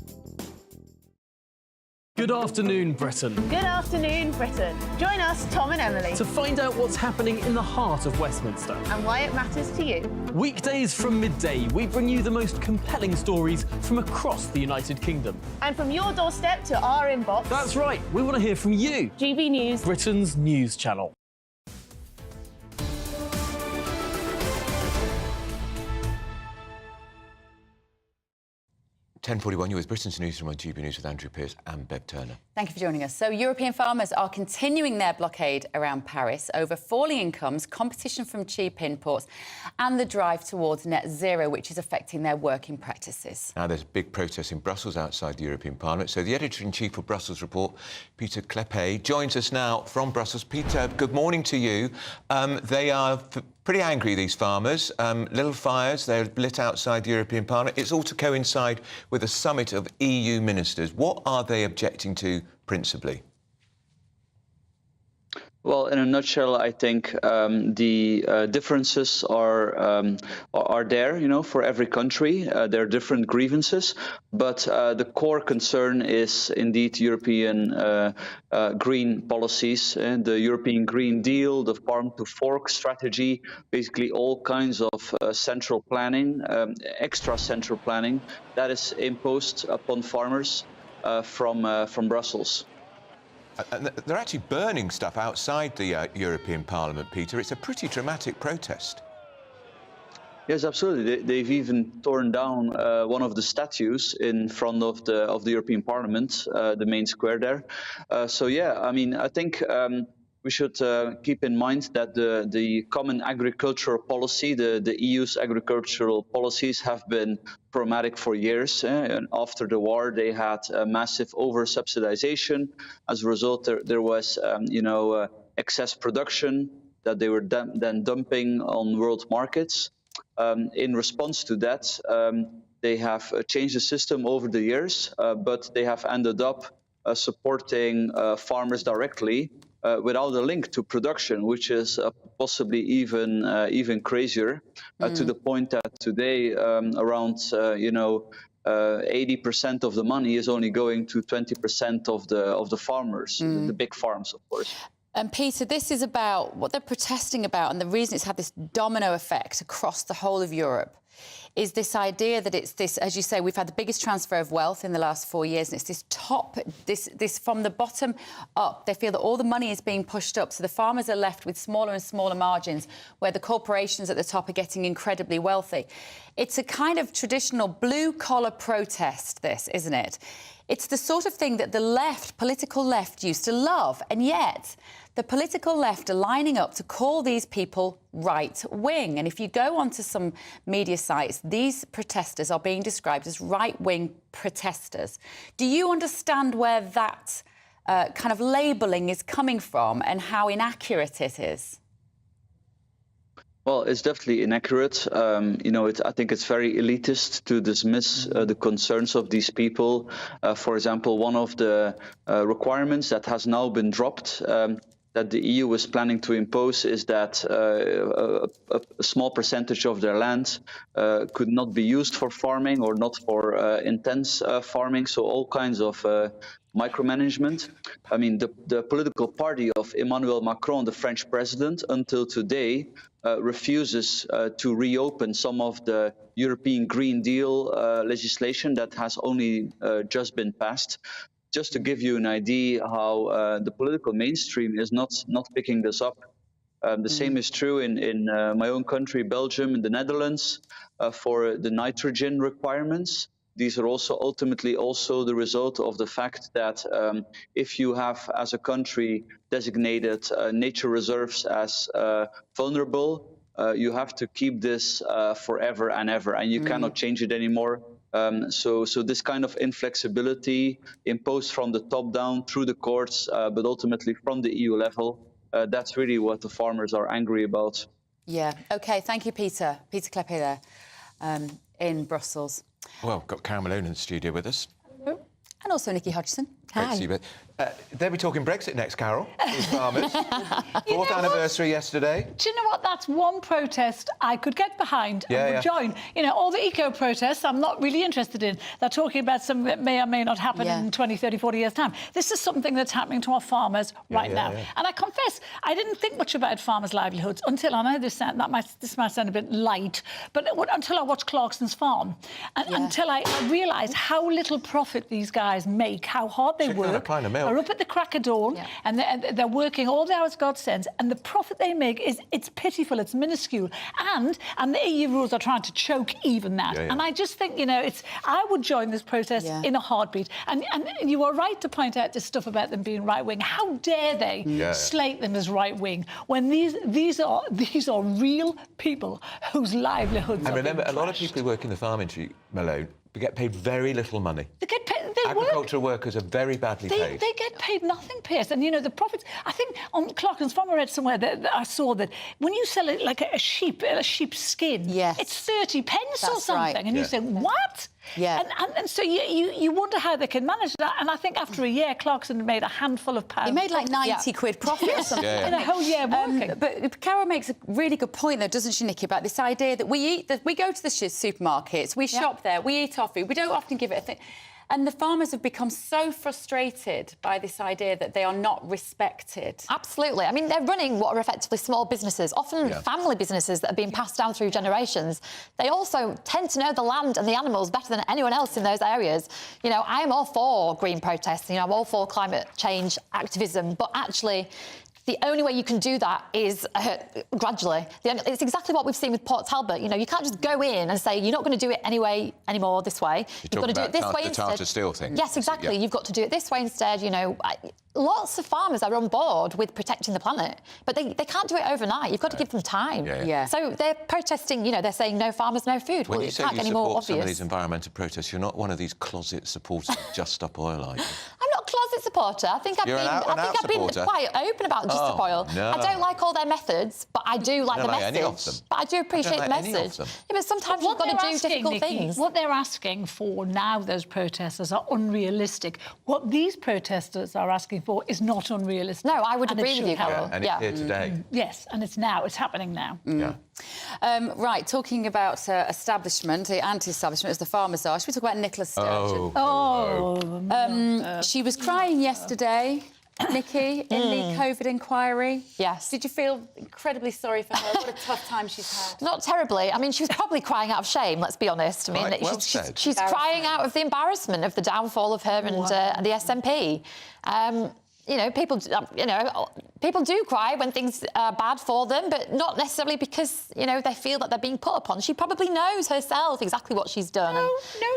Good afternoon, Britain. Good afternoon, Britain. Join us, Tom and Emily, To find out what's happening in the heart of Westminster. and why it matters to you. Weekdays from midday, we bring you the most compelling stories from across the United Kingdom. And from your doorstep to our inbox. That's right, we want to hear from you. GB News, Britain's news channel. 10:41, you're with Britain's Newsroom on GB News with Andrew Pearce and Bev Turner. Thank you for joining us. So European farmers are continuing their blockade around Paris over falling incomes, competition from cheap imports and the drive towards net zero, which is affecting their working practices. Now, there's a big protest in Brussels outside the European Parliament. So the editor-in-chief of Brussels Report, Peter Clepet, joins us now from Brussels. Peter, good morning to you. They are pretty angry, these farmers. Little fires, they're lit outside the European Parliament. It's all to coincide with a summit of EU ministers. What are they objecting to principally? Well, in a nutshell, I think the differences are there, you know, for every country. There are different grievances, but the core concern is indeed European green policies and the European Green Deal, the farm to fork strategy, basically all kinds of central planning, extra central planning that is imposed upon farmers from Brussels. And they're actually burning stuff outside the European Parliament, Peter. It's a pretty dramatic protest. Yes, absolutely. They've even torn down one of the statues in front of the European Parliament, the main square there. So yeah, I mean, I think we should keep in mind that the common agricultural policy, the EU's agricultural policies have been problematic for years. And after the war, they had a massive over-subsidization. As a result, there was, excess production that they were then dumping on world markets. In response to that, they have changed the system over the years, but they have ended up supporting farmers directly without a link to production, which is possibly even crazier, to the point that today around 80% of the money is only going to 20% of the farmers, the big farms, of course. And Peter, this is about what they're protesting about, and the reason it's had this domino effect across the whole of Europe is this idea that it's this, as you say, we've had the biggest transfer of wealth in the last 4 years, and it's this from the bottom up. They feel that all the money is being pushed up, so the farmers are left with smaller and smaller margins, where the corporations at the top are getting incredibly wealthy. It's a kind of traditional blue-collar protest, this, isn't it? It's the sort of thing that the left, political left, used to love, and yet the political left are lining up to call these people right-wing. And if you go onto some media sites, these protesters are being described as right-wing protesters. Do you understand where that kind of labelling is coming from and how inaccurate it is? Well, it's definitely inaccurate. I think it's very elitist to dismiss the concerns of these people. For example, one of the requirements that has now been dropped that the EU is planning to impose is that a small percentage of their land could not be used for farming or not for intense farming. So all kinds of micromanagement. I mean, the political party of Emmanuel Macron, the French president, until today refuses to reopen some of the European Green Deal legislation that has only just been passed. Just to give you an idea how the political mainstream is not picking this up. The same is true in my own country, Belgium, and the Netherlands, for the nitrogen requirements. These are also ultimately also the result of the fact that if you have, as a country, designated nature reserves as vulnerable, you have to keep this forever and ever, and you cannot change it anymore. So this kind of inflexibility imposed from the top down through the courts, but ultimately from the EU level, that's really what the farmers are angry about. Yeah. OK, thank you, Peter. Peter Clepet there in Brussels. Well, we've got Karen Malone in the studio with us. And also Nikki Hodgson. Great to see you. They'll be talking Brexit next, Carol, these farmers. Fourth anniversary yesterday. Do you know what? That's one protest I could get behind and would join. You know, all the eco-protests I'm not really interested in. They're talking about something that may or may not happen in 20, 30, 40 years' time. This is something that's happening to our farmers right now. And I confess, I didn't think much about farmers' livelihoods until, I know this might sound a bit light, but until I watched Clarkson's Farm. And until I realised how little profit these guys make, how hard they work. They're up at the crack of dawn and they're working all the hours God sends, and the profit they make it's pitiful, it's minuscule, and the EU rules are trying to choke even that. And I just think, you know, I would join this protest in a heartbeat. And you are right to point out this stuff about them being right wing. How dare they slate them as right wing when these are real people whose livelihoods And are remember, being a lot of people who work in the farm industry, Malone, get paid very little money. They get paid. Agricultural workers are very badly paid. They get paid nothing, Piers. And, you know, the profits... I think on Clarkson's Farm I read somewhere that I saw that when you sell it like a sheep's skin, it's 30 pence or something. Right. And you say, what? Yeah. And so you wonder how they can manage that. And I think after a year, Clarkson made a handful of pounds. He made like 90 quid profit or something. In a whole year working. But Carol makes a really good point, though, doesn't she, Nikki, about this idea that we go to the supermarkets, we shop there, we eat our food, we don't often give it a thing. And the farmers have become so frustrated by this idea that they are not respected. Absolutely. I mean, they're running what are effectively small businesses, often family businesses that have been passed down through generations. They also tend to know the land and the animals better than anyone else in those areas. You know, I am all for green protests, you know, I'm all for climate change activism, but actually... the only way you can do that is gradually. It's exactly what we've seen with Port Talbot. You know, you can't just go in and say you're not going to do it anymore this way. You've got to do it this way instead. The Tata Steel thing. Yes, exactly. You've got to do it this way instead. You know, lots of farmers are on board with protecting the planet, but they can't do it overnight. You've got to give them time. So they're protesting. You know, they're saying no farmers, no food. When well, you say can't you get any more support obvious. some of these environmental protests, you're not one of these closet supporters of Just Stop Oil, are you? I'm not a closet supporter. I think I've been quite open about Just Stop Oil. No. I don't like all their methods, but I do like the message. Any of them. But I do appreciate the message. Yeah, but sometimes you've got to do difficult things. What they're asking for now, those protesters, are unrealistic. What these protesters are asking for is not unrealistic. No, I would agree with you, Carol. And it's here today. Yes, and it's now. It's happening now. Right, talking about establishment, anti-establishment, as the farmers are, should we talk about Nicola Sturgeon? She was crying yesterday, Nikki, in the COVID inquiry. Yes. Did you feel incredibly sorry for her? What a tough time she's had. Not terribly. I mean, she was probably crying out of shame, let's be honest. I mean, she's crying out of the embarrassment of the downfall of her and the SNP. You know, people do cry when things are bad for them, but not necessarily because, you know, they feel that they're being put upon. She probably knows herself exactly what she's done. No,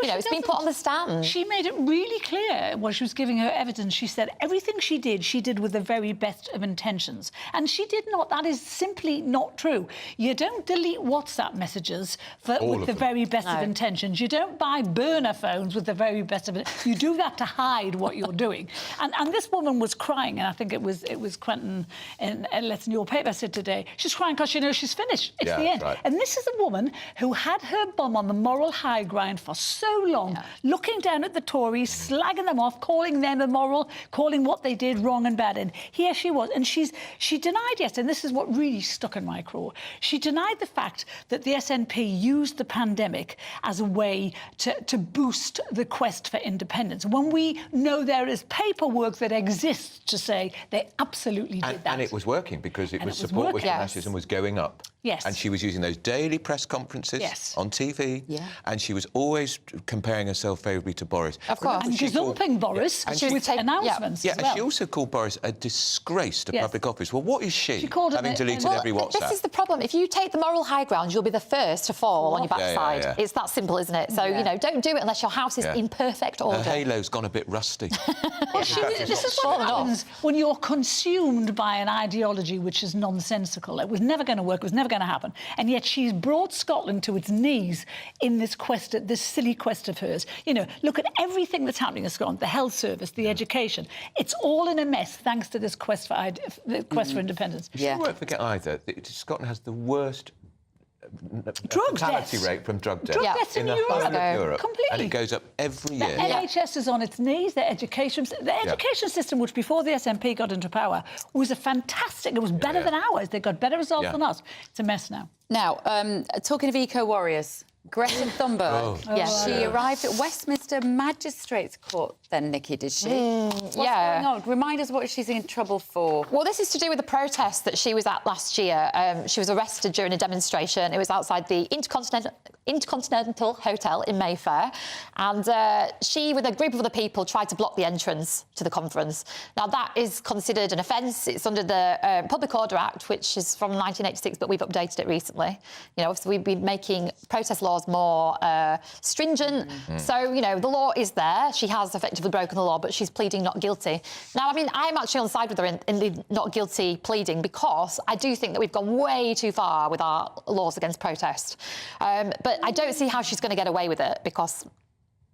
you know, it's been put on the stand. She made it really clear when she was giving her evidence. She said everything she did with the very best of intentions. And she did not. That is simply not true. You don't delete WhatsApp messages with the very best of intentions. You don't buy burner phones with the very best of it. You do that to hide what you're doing. And this woman was crying, and I think it was Quentin in your paper said today, she's crying because she knows she's finished. It's the end. Right. And this is a woman who had her bum on the moral high ground for so long, looking down at the Tories, slagging them off, calling them immoral, calling what they did wrong and bad. And here she was. And she denied yesterday, and this is what really stuck in my craw, she denied the fact that the SNP used the pandemic as a way to boost the quest for independence, when we know there is paperwork that exists to say they absolutely did that. And it was working because support with nationalism was going up. Yes. And she was using those daily press conferences on TV. Yeah. And she was always comparing herself favourably to Boris. Of course. And gazumping Boris with announcements as well. And she also called Boris a disgrace to public office. Well, what is she having deleted every WhatsApp? This is the problem. If you take the moral high ground, you'll be the first to fall on your backside. It's that simple, isn't it? So, you know, don't do it unless your house is in perfect order. Her halo's gone a bit rusty. This is what happens when you're consumed by an ideology which is nonsensical. It was never going to work. It was never going to happen. And yet she's brought Scotland to its knees in this silly quest of hers. You know, look at everything that's happening in Scotland, the health service, the education. It's all in a mess thanks to this quest for independence. You won't forget either that Scotland has the worst Drug fatality deaths. rate from drug deaths Drug deaths in the whole of Europe. Europe. Completely. And it goes up every year. The NHS is on its knees. The education system, which before the SNP got into power, was fantastic. It was better than ours. They got better results than us. It's a mess now. Now, talking of eco-warriors, Greta Thunberg. She arrived at Westminster Magistrates Court then, Nikki, did she? What's going on? Remind us what she's in trouble for. Well, this is to do with the protest that she was at last year. She was arrested during a demonstration. It was outside the Intercontinental Hotel in Mayfair. And she, with a group of other people, tried to block the entrance to the conference. Now, that is considered an offence. It's under the Public Order Act, which is from 1986, but we've updated it recently. You know, obviously, we've been making protest laws more stringent. So, you know, the law is there. She has effectively broken the law, but she's pleading not guilty. Now, I mean, I'm actually on side with her in the not guilty pleading because I do think that we've gone way too far with our laws against protest. But I don't see how she's going to get away with it because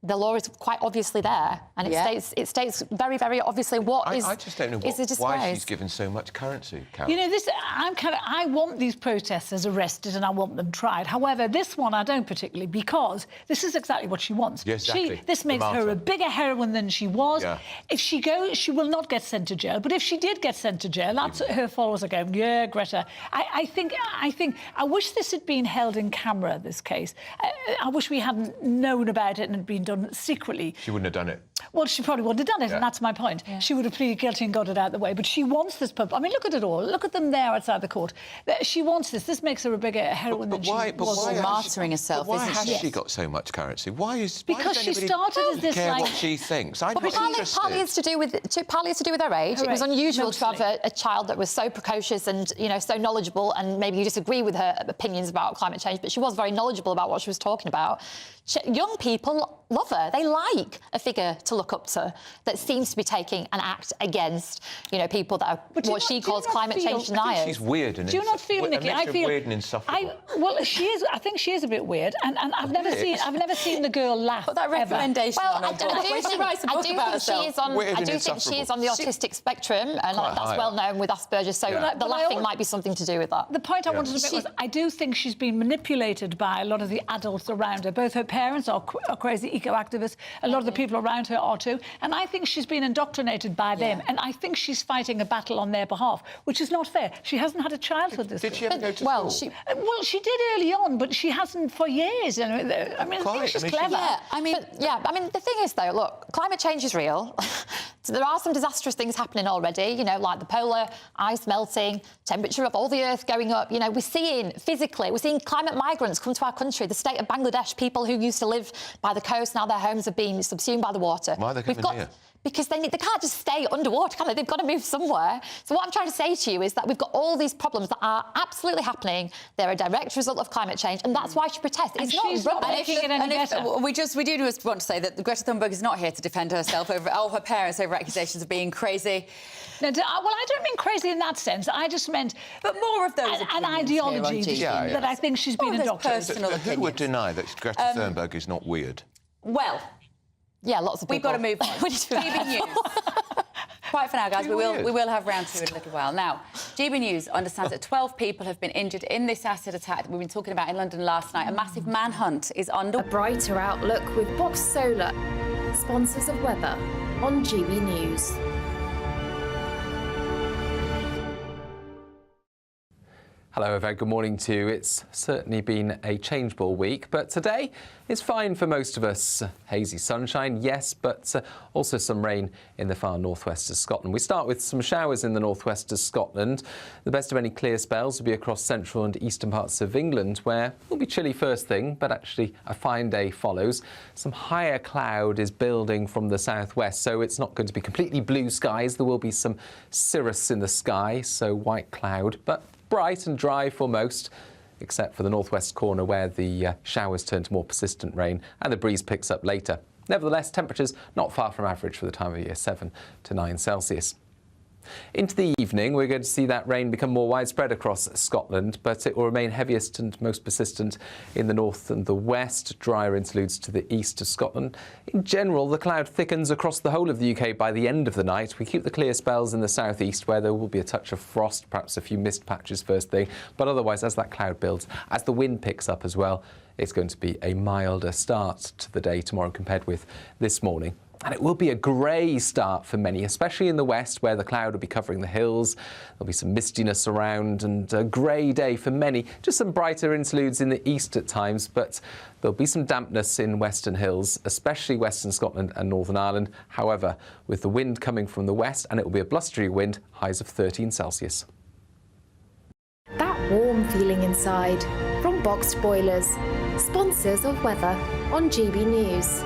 the law is quite obviously there, and it states very, very obviously what is. I just don't know why she's given so much currency, Carol. You know, I want these protesters arrested and I want them tried. However, this one I don't particularly, because this is exactly what she wants. Yes, exactly. This makes her a bigger heroine than she was. Yeah. If she goes, she will not get sent to jail. But if she did get sent to jail, that's her followers are going, yeah, Greta. I I wish this had been held in camera, this case. I wish we hadn't known about it and had been done secretly. She wouldn't have done it. Well, she probably wouldn't have done it, and that's my point. She would have pleaded guilty and got it out of the way. But she wants this pub. I mean, look at it all. Look at them there outside the court. She wants this. This makes her a bigger heroine than she was. Why martyring herself? Why has she got so much currency? Because she started as this care what she thinks. I'm not interested. Partly it's to do with her age. It was unusual to have a child that was so precocious and so knowledgeable. And maybe you disagree with her opinions about climate change, but she was very knowledgeable about what she was talking about. Young people love her. They like a figure to look up to that seems to be taking an act against, people that are what she calls climate change deniers. She's weird and do you not feel, Nikki? I feel weird and insufferable. Well, she is. I think she is a bit weird, and I've never seen the girl laugh. Put that recommendation on her. I do think she is on the autistic spectrum, and that's well known with Asperger's. So the laughing might be something to do with that. The point I wanted to make was, I do think she's been manipulated by a lot of the adults around her. Both her parents are crazy eco-activists. A lot of the people around her are too. And I think she's been indoctrinated by them. And I think she's fighting a battle on their behalf, which is not fair. She hasn't had a childhood this Did she ever go to school? She did early on, but she hasn't for years. I mean, I think she's clever. I mean, the thing is, though, look, climate change is real. So there are some disastrous things happening already, like the polar ice melting, temperature of all the Earth going up. We're seeing climate migrants come to our country. The state of Bangladesh, people who used to live by the coast, now their homes have been subsumed by the water. Why are they coming here? Because they can't just stay underwater, can they? They've got to move somewhere. So what I'm trying to say to you is that we've got all these problems that are absolutely happening. They're a direct result of climate change, and that's why she protests. It's not making it any better. We do want to say that Greta Thunberg is not here to defend herself over her parents over accusations of being crazy. No, I don't mean crazy in that sense. I just meant, but more of those an ideology that I think she's been indoctrinated. Who would deny that Greta Thunberg is not weird? Well. Yeah, lots of people. We've got to move on. GBNews. Quiet for now, guys. We will have round two in a little while. Now, GBNews understands that 12 people have been injured in this acid attack that we've been talking about in London last night. A massive manhunt is under. A brighter outlook with Box Solar, sponsors of weather on GB News. Hello, a very good morning to you. It's certainly been a changeable week, but today is fine for most of us. Hazy sunshine, yes, but also some rain in the far northwest of Scotland. We start with some showers in the northwest of Scotland. The best of any clear spells will be across central and eastern parts of England, where it will be chilly first thing, but actually a fine day follows. Some higher cloud is building from the southwest, so it's not going to be completely blue skies. There will be some cirrus in the sky, so white cloud, but bright and dry for most, except for the northwest corner where the showers turn to more persistent rain and the breeze picks up later. Nevertheless, temperatures not far from average for the time of year, 7 to 9 Celsius. Into the evening, we're going to see that rain become more widespread across Scotland, but it will remain heaviest and most persistent in the north and the west, drier interludes to the east of Scotland. In general, the cloud thickens across the whole of the UK by the end of the night. We keep the clear spells in the southeast, where there will be a touch of frost, perhaps a few mist patches first thing, but otherwise, as that cloud builds, as the wind picks up as well, it's going to be a milder start to the day tomorrow compared with this morning. And it will be a grey start for many, especially in the west, where the cloud will be covering the hills. There'll be some mistiness around and a grey day for many. Just some brighter interludes in the east at times, but there'll be some dampness in western hills, especially western Scotland and Northern Ireland. However, with the wind coming from the west, and it will be a blustery wind, highs of 13 Celsius. That warm feeling inside from Boxed Boilers, sponsors of weather on GB News.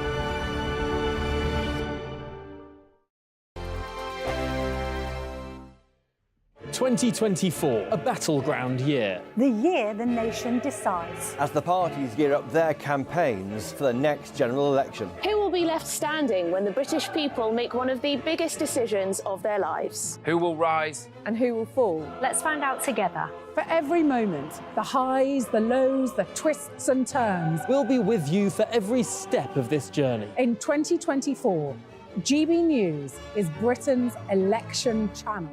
"2024, a battleground year." The year the nation decides. As the parties gear up their campaigns for the next general election. Who will be left standing when the British people make one of the biggest decisions of their lives? Who will rise? And who will fall? Let's find out together. For every moment, the highs, the lows, the twists and turns. We'll be with you for every step of this journey. In 2024, GB News is Britain's election channel.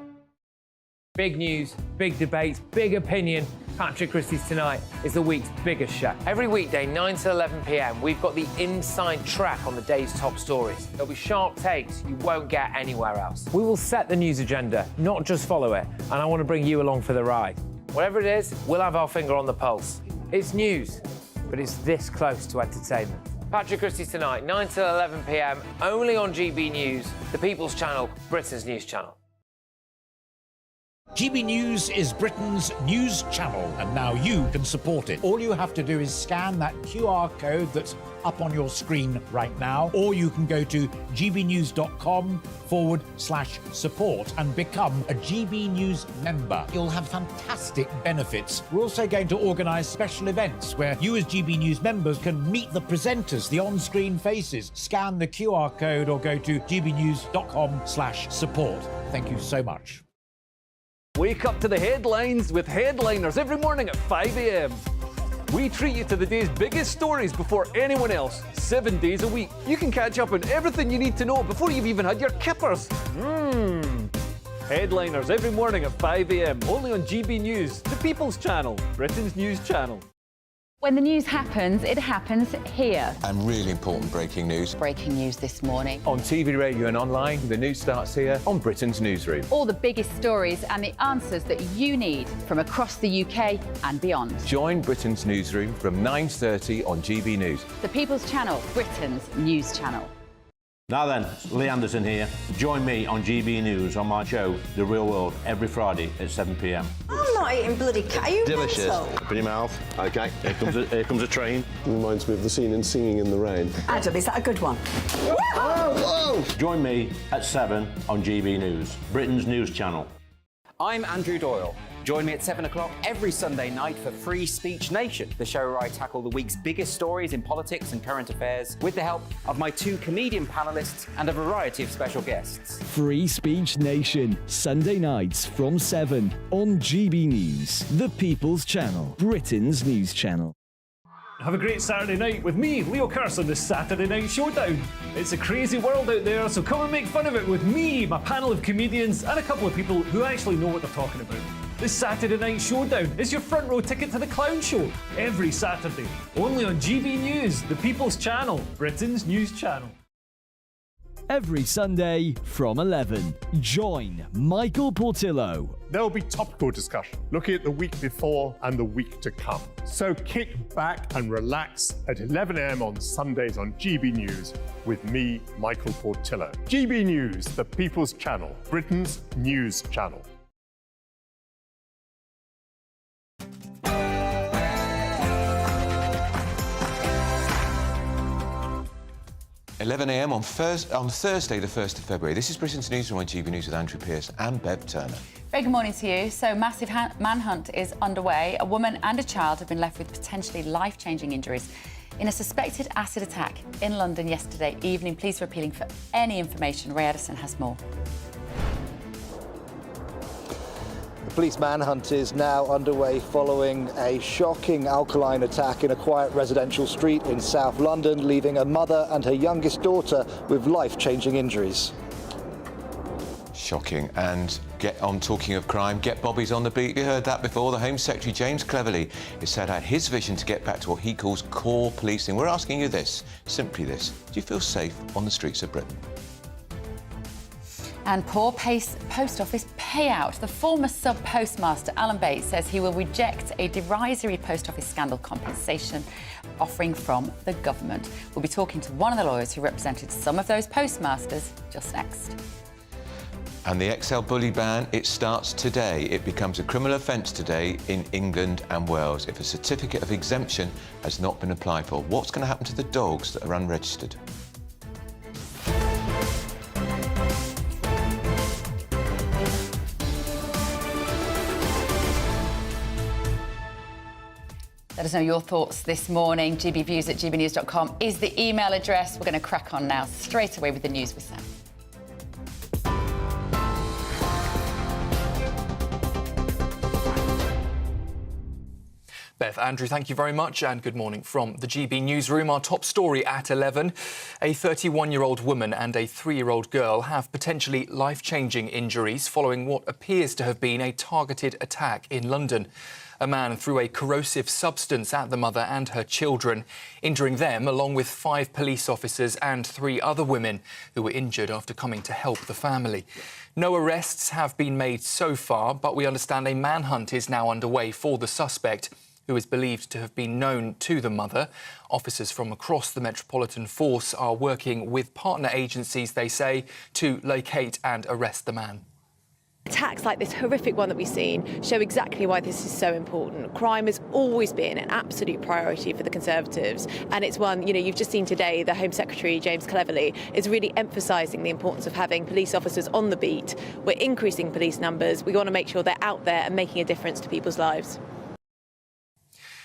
Big news, big debates, big opinion. Patrick Christie's Tonight is the week's biggest show. Every weekday, 9 to 11 p.m, we've got the inside track on the day's top stories. There'll be sharp takes you won't get anywhere else. We will set the news agenda, not just follow it, and I want to bring you along for the ride. Whatever it is, we'll have our finger on the pulse. It's news, but it's this close to entertainment. Patrick Christie's Tonight, 9 to 11 p.m, only on GB News, the People's Channel, Britain's news channel. GB News is Britain's news channel, and now you can support it. All you have to do is scan that QR code that's up on your screen right now, or you can go to gbnews.com/support and become a GB News member. You'll have fantastic benefits. We're also going to organise special events where you as GB News members can meet the presenters, the on-screen faces. Scan the QR code or go to gbnews.com/support. Thank you so much. Wake up to the headlines with headliners every morning at 5 a.m. We treat you to the day's biggest stories before anyone else, 7 days a week. You can catch up on everything you need to know before you've even had your kippers. Headliners every morning at 5 a.m, only on GB News, the People's Channel, Britain's news channel. When the news happens, it happens here. And really important breaking news. Breaking news this morning. On TV, radio and online, the news starts here on Britain's Newsroom. All the biggest stories and the answers that you need from across the UK and beyond. Join Britain's Newsroom from 9:30 on GB News. The People's Channel, Britain's news channel. Now then, Lee Anderson here. Join me on GB News on my show, The Real World, every Friday at 7 p.m. I'm not eating bloody cat. Are you Delicious. mental? Open your mouth. OK, here comes a train. Reminds me of the scene in Singing in the Rain. Adam, is that a good one? Whoa! Join me at 7 on GB News, Britain's news channel. I'm Andrew Doyle. Join me at 7 o'clock every Sunday night for Free Speech Nation, the show where I tackle the week's biggest stories in politics and current affairs with the help of my two comedian panellists and a variety of special guests. Free Speech Nation, Sunday nights from 7 on GB News, the People's Channel, Britain's news channel. Have a great Saturday night with me, Leo Curse, on the Saturday Night Showdown. It's a crazy world out there, so come and make fun of it with me, my panel of comedians, and a couple of people who actually know what they're talking about. The Saturday Night Showdown is your front row ticket to the clown show every Saturday, only on GB News, the People's Channel, Britain's news channel. Every Sunday from 11, join Michael Portillo. There will be topical discussion, looking at the week before and the week to come. So kick back and relax at 11 a.m. on Sundays on GB News with me, Michael Portillo. GB News, the People's Channel, Britain's news channel. 11 a.m. on Thursday, the 1st of February. This is Britain's Newsroom on GB News with Andrew Pearce and Bev Turner. Very good morning to you. So, massive manhunt is underway. A woman and a child have been left with potentially life-changing injuries in a suspected acid attack in London yesterday evening. Police are appealing for any information. Ray Edison has more. Police manhunt is now underway following a shocking alkaline attack in a quiet residential street in South London, leaving a mother and her youngest daughter with life-changing injuries. Shocking. And get on talking of crime, get Bobby's on the beat. You heard that before. The Home Secretary, James Cleverly, has set out his vision to get back to what he calls core policing. We're asking you this, simply this. Do you feel safe on the streets of Britain? And poor post office payout. The former sub-postmaster, Alan Bates, says he will reject a derisory post office scandal compensation offering from the government. We'll be talking to one of the lawyers who represented some of those postmasters just next. And the XL bully ban, it starts today. It becomes a criminal offence today in England and Wales if a certificate of exemption has not been applied for. What's going to happen to the dogs that are unregistered? Let us know your thoughts this morning. gbviews@gbnews.com is the email address. We're going to crack on now straight away with the news with Sam. Beth, Andrew, thank you very much and good morning from the GB Newsroom. Our top story at 11. A 31-year-old woman and a 3-year-old girl have potentially life-changing injuries following what appears to have been a targeted attack in London. A man threw a corrosive substance at the mother and her children, injuring them along with 5 police officers and 3 other women who were injured after coming to help the family. No arrests have been made so far, but we understand a manhunt is now underway for the suspect, who is believed to have been known to the mother. Officers from across the Metropolitan Force are working with partner agencies, they say, to locate and arrest the man. Attacks like this horrific one that we've seen show exactly why this is so important. Crime has always been an absolute priority for the Conservatives, and it's one, you've just seen today, the Home Secretary, James Cleverly, is really emphasising the importance of having police officers on the beat. We're increasing police numbers. We want to make sure they're out there and making a difference to people's lives.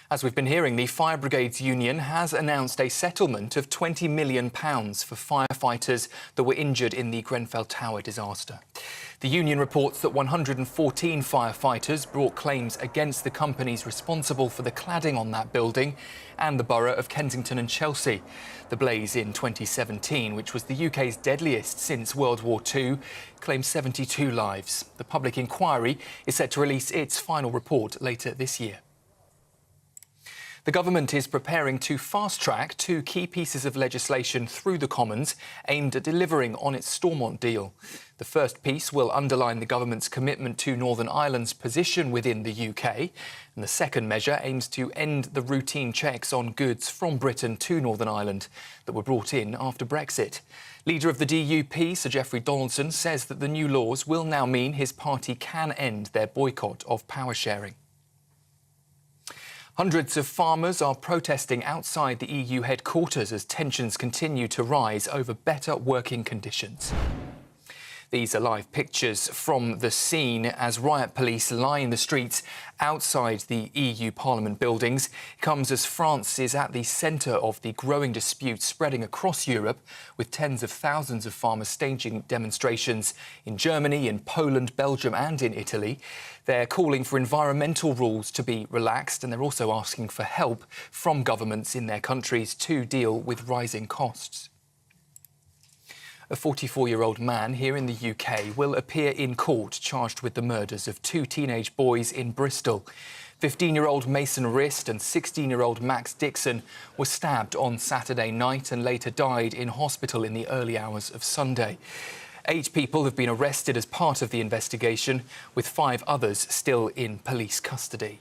As we've been hearing, the Fire Brigades Union has announced a settlement of £20 million for firefighters that were injured in the Grenfell Tower disaster. The union reports that 114 firefighters brought claims against the companies responsible for the cladding on that building and the borough of Kensington and Chelsea. The blaze in 2017, which was the UK's deadliest since World War II, claimed 72 lives. The public inquiry is set to release its final report later this year. The government is preparing to fast-track 2 key pieces of legislation through the Commons aimed at delivering on its Stormont deal. The first piece will underline the government's commitment to Northern Ireland's position within the UK, and the second measure aims to end the routine checks on goods from Britain to Northern Ireland that were brought in after Brexit. Leader of the DUP, Sir Geoffrey Donaldson, says that the new laws will now mean his party can end their boycott of power sharing. Hundreds of farmers are protesting outside the EU headquarters as tensions continue to rise over better working conditions. These are live pictures from the scene as riot police line the streets outside the EU Parliament buildings. It comes as France is at the centre of the growing dispute spreading across Europe, with tens of thousands of farmers staging demonstrations in Germany, in Poland, Belgium and in Italy. They're calling for environmental rules to be relaxed, and they're also asking for help from governments in their countries to deal with rising costs. A 44-year-old man here in the UK will appear in court charged with the murders of 2 teenage boys in Bristol. 15-year-old Mason Wrist and 16-year-old Max Dixon were stabbed on Saturday night and later died in hospital in the early hours of Sunday. 8 people have been arrested as part of the investigation, with 5 others still in police custody.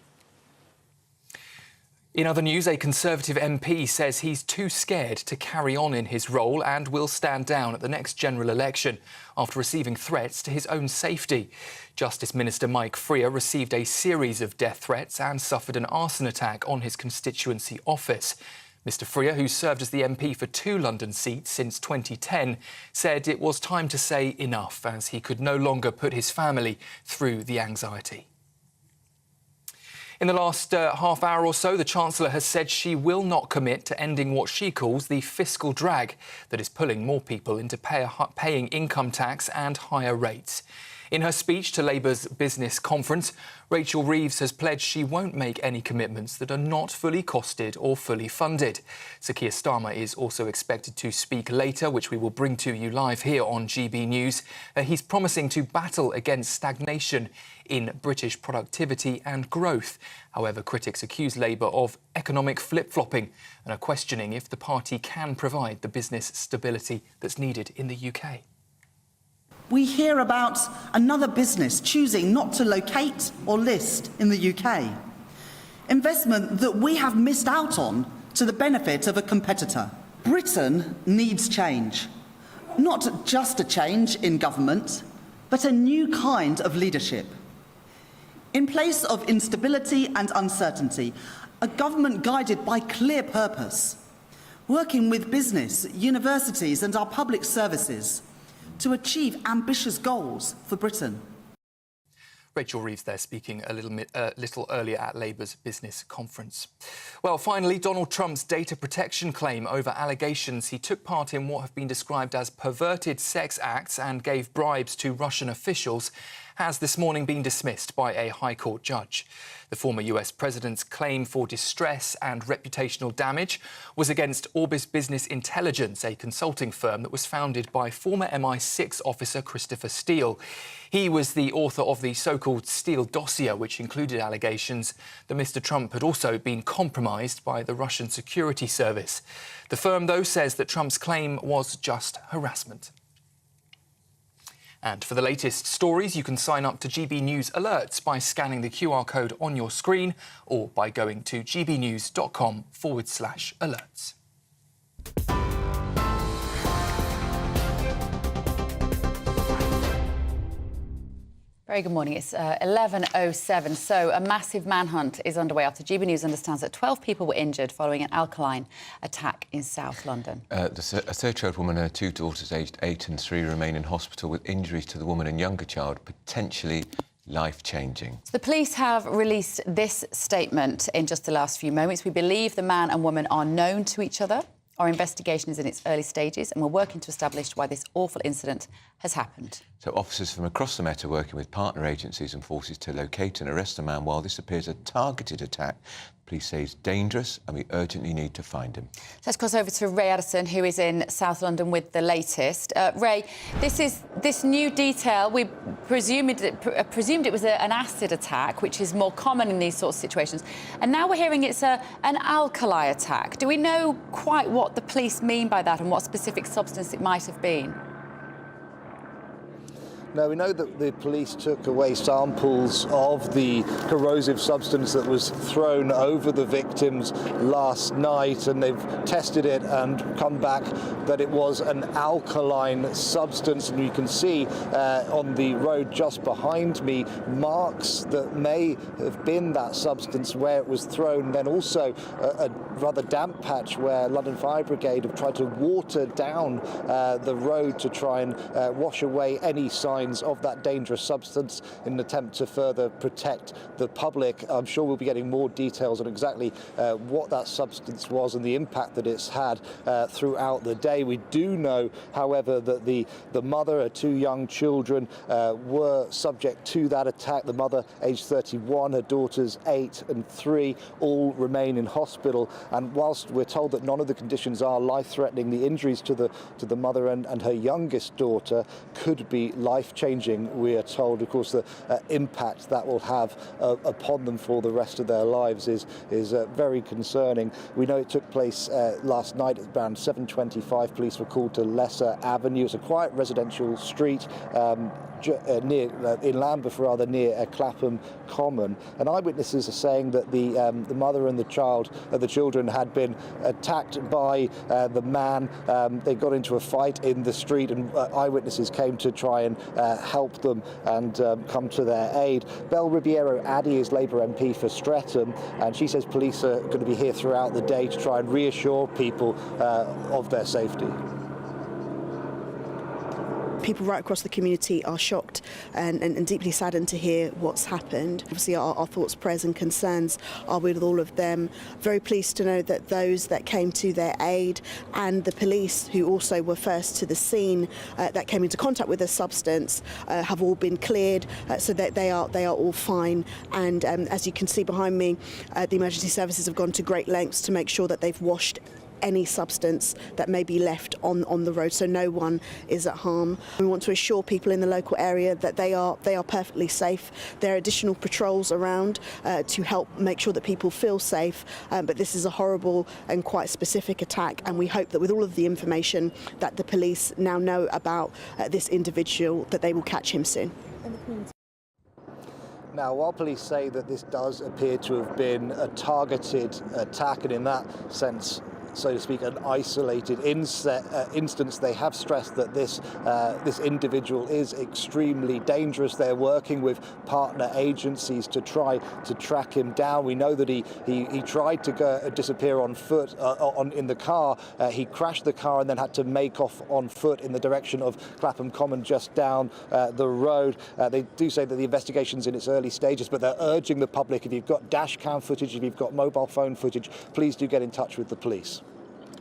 In other news, a Conservative MP says he's too scared to carry on in his role and will stand down at the next general election after receiving threats to his own safety. Justice Minister Mike Freer received a series of death threats and suffered an arson attack on his constituency office. Mr Freer, who served as the MP for 2 London seats since 2010, said it was time to say enough as he could no longer put his family through the anxiety. In the last half hour or so, the Chancellor has said she will not commit to ending what she calls the fiscal drag that is pulling more people into paying income tax and higher rates. In her speech to Labour's business conference, Rachel Reeves has pledged she won't make any commitments that are not fully costed or fully funded. Sir Keir Starmer is also expected to speak later, which we will bring to you live here on GB News. He's promising to battle against stagnation in British productivity and growth. However, critics accuse Labour of economic flip-flopping and are questioning if the party can provide the business stability that's needed in the UK. We hear about another business choosing not to locate or list in the UK. Investment that we have missed out on to the benefit of a competitor. Britain needs change. Not just a change in government, but a new kind of leadership. In place of instability and uncertainty, a government guided by clear purpose, working with business, universities and our public services to achieve ambitious goals for Britain. Rachel Reeves there speaking a little earlier at Labour's business conference. Well, finally, Donald Trump's data protection claim over allegations he took part in what have been described as perverted sex acts and gave bribes to Russian officials has this morning been dismissed by a High Court judge. The former US president's claim for distress and reputational damage was against Orbis Business Intelligence, a consulting firm that was founded by former MI6 officer Christopher Steele. He was the author of the so-called Steele dossier, which included allegations that Mr. Trump had also been compromised by the Russian security service. The firm, though, says that Trump's claim was just harassment. And for the latest stories, you can sign up to GB News Alerts by scanning the QR code on your screen or by going to gbnews.com/alerts. Very good morning. It's 11:07. So a massive manhunt is underway after GB News understands that 12 people were injured following an alkaline attack in South London. A 30-year-old woman and her two daughters aged 8 and 3 remain in hospital with injuries to the woman and younger child, potentially life-changing. So the police have released this statement in just the last few moments. We believe the man and woman are known to each other. Our investigation is in its early stages and we're working to establish why this awful incident has happened. So officers from across the Met are working with partner agencies and forces to locate and arrest the man. While this appears a targeted attack, police say he's dangerous and we urgently need to find him. Let's cross over to Ray Addison, who is in South London with the latest. Ray, this new detail, we presumed it was an acid attack, which is more common in these sorts of situations. And now we're hearing it's an alkali attack. Do we know quite what the police mean by that and what specific substance it might have been? No, we know that the police took away samples of the corrosive substance that was thrown over the victims last night, and they've tested it and come back that it was an alkaline substance. And you can see on the road just behind me marks that may have been that substance where it was thrown. Then also a rather damp patch where London Fire Brigade have tried to water down the road to try and wash away any signs of that dangerous substance in an attempt to further protect the public. I'm sure we'll be getting more details on exactly what that substance was and the impact that it's had throughout the day. We do know, however, that the mother, her 2 young children, were subject to that attack. The mother, aged 31, her daughters, 8 and 3, all remain in hospital. And whilst we're told that none of the conditions are life-threatening, the injuries to the mother and her youngest daughter could be life-changing, we are told. Of course, the impact that will have upon them for the rest of their lives is very concerning. We know it took place last night at around 7:25. Police were called to Lesser Avenue. It's a quiet residential street in Lambeth, rather, near Clapham Common. And eyewitnesses are saying that the mother and the children had been attacked by the man. They got into a fight in the street, and eyewitnesses came to try and help them and come to their aid. Belle Ribeiro Addy is Labour MP for Streatham, and she says police are going to be here throughout the day to try and reassure people of their safety. people right across the community are shocked and deeply saddened to hear what's happened. Obviously, our thoughts, prayers and concerns are with all of them. Very pleased to know that those that came to their aid and the police, who also were first to the scene that came into contact with the substance, have all been cleared, so that they are all fine. And as you can see behind me, the emergency services have gone to great lengths to make sure that they've washed any substance that may be left on the road, so no one is at harm. We want to assure people in the local area that they are perfectly safe. There are additional patrols around to help make sure that people feel safe, but this is a horrible and quite specific attack, and we hope that with all of the information that the police now know about this individual, that they will catch him soon. Now, while police say that this does appear to have been a targeted attack, and in that sense, so to speak, an isolated instance, they have stressed that this individual is extremely dangerous. They're working with partner agencies to try to track him down. We know that he tried to disappear on foot in the car. He crashed the car and then had to make off on foot in the direction of Clapham Common, just down the road. They do say that the investigation's in its early stages, but they're urging the public, if you've got dash cam footage, if you've got mobile phone footage, please do get in touch with the police.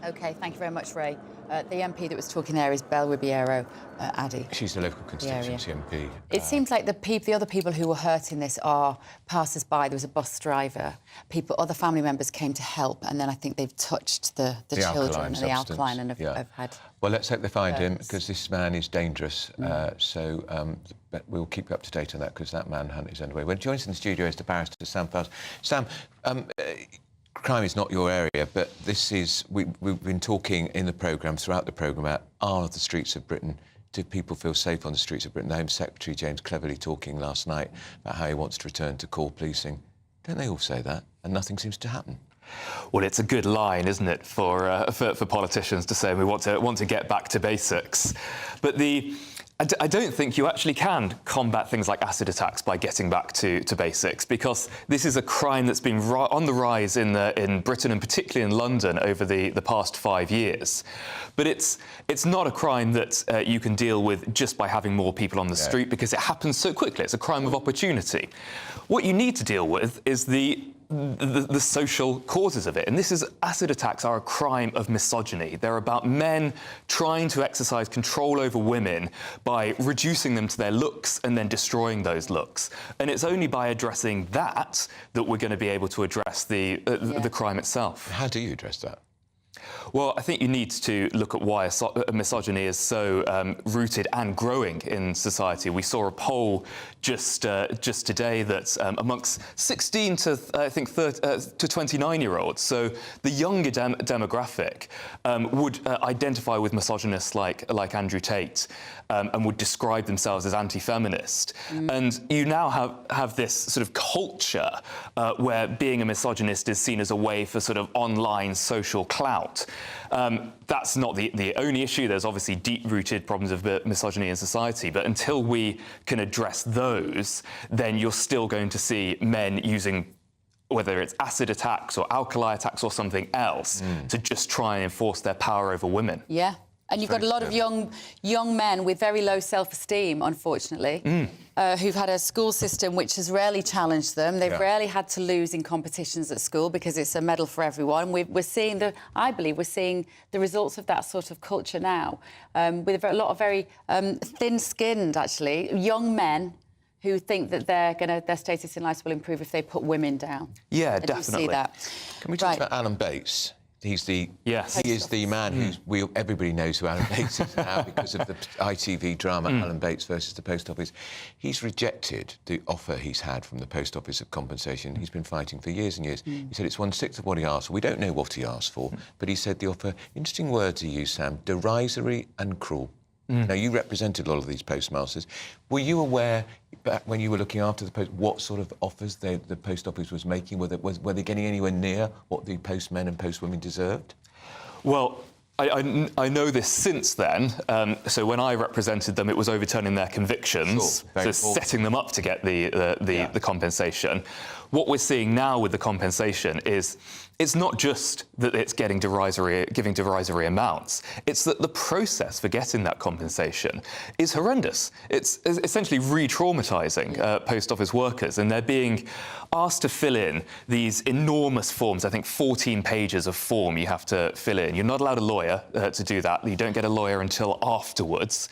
OK, thank you very much, Ray. The MP that was talking there is Belle Ribeiro, Addy. She's the local constituency MP. It seems like the other people who were hurt in this are passers-by. There was a bus driver. Other family members came to help, and then I think they've touched the children and the alkaline and have had... Well, let's hope they find him, because this man is dangerous. But we'll keep you up to date on that, because that manhunt is underway. Well, joins in the studio is the barrister Sam Fowles. Sam, crime is not your area, but this is... We've been talking in the programme, throughout the programme, about are the streets of Britain... Do people feel safe on the streets of Britain? The Home Secretary, James Cleverly, talking last night about how he wants to return to core policing. Don't they all say that? And nothing seems to happen. Well, it's a good line, isn't it, for politicians to say we want to get back to basics. But I don't think you actually can combat things like acid attacks by getting back to basics, because this is a crime that's been on the rise in Britain, and particularly in London, over the past 5 years. But it's not a crime that you can deal with just by having more people on the street, because it happens so quickly. It's a crime of opportunity. What you need to deal with is the social causes of it. And acid attacks are a crime of misogyny. They're about men trying to exercise control over women by reducing them to their looks and then destroying those looks. And it's only by addressing that we're going to be able to address the crime itself. How do you address that? Well, I think you need to look at why misogyny is so rooted and growing in society. We saw a poll just today that amongst 16 to I think 29-year-olds, so the younger demographic, would identify with misogynists like Andrew Tate and would describe themselves as anti-feminist. And you now have this sort of culture where being a misogynist is seen as a way for sort of online social clout. That's not the only issue. There's obviously deep-rooted problems of misogyny in society, but until we can address those, then you're still going to see men using, whether it's acid attacks or alkali attacks or something else, to just try and enforce their power over women. Yeah. And you've got a lot of young men with very low self-esteem, unfortunately, who've had a school system which has rarely challenged them. They've rarely had to lose in competitions at school because it's a medal for everyone. We're seeing I believe we're seeing the results of that sort of culture now, with a lot of very thin-skinned, actually, young men who think that their status in life will improve if they put women down. Yeah, and definitely. You see that. Can we talk about Alan Bates? He is the man everybody knows who Alan Bates is now because of the ITV drama Alan Bates versus the Post Office. He's rejected the offer he's had from the Post Office of compensation. He's been fighting for years and years. He said it's 1/6 of what he asked for. We don't know what he asked for, but he said the offer, interesting words he used, Sam, derisory and cruel. Now, you represented a lot of these postmasters. Were you aware, back when you were looking after the post, what sort of offers the Post Office was making? Were they getting anywhere near what the postmen and postwomen deserved? Well, I know this since then. So when I represented them, it was overturning their convictions, so setting them up to get the compensation. What we're seeing now with the compensation is it's not just that it's giving derisory amounts. It's that the process for getting that compensation is horrendous. It's essentially re-traumatising post office workers, and they're being asked to fill in these enormous forms. I think 14 pages of form you have to fill in. You're not allowed a lawyer to do that. You don't get a lawyer until afterwards.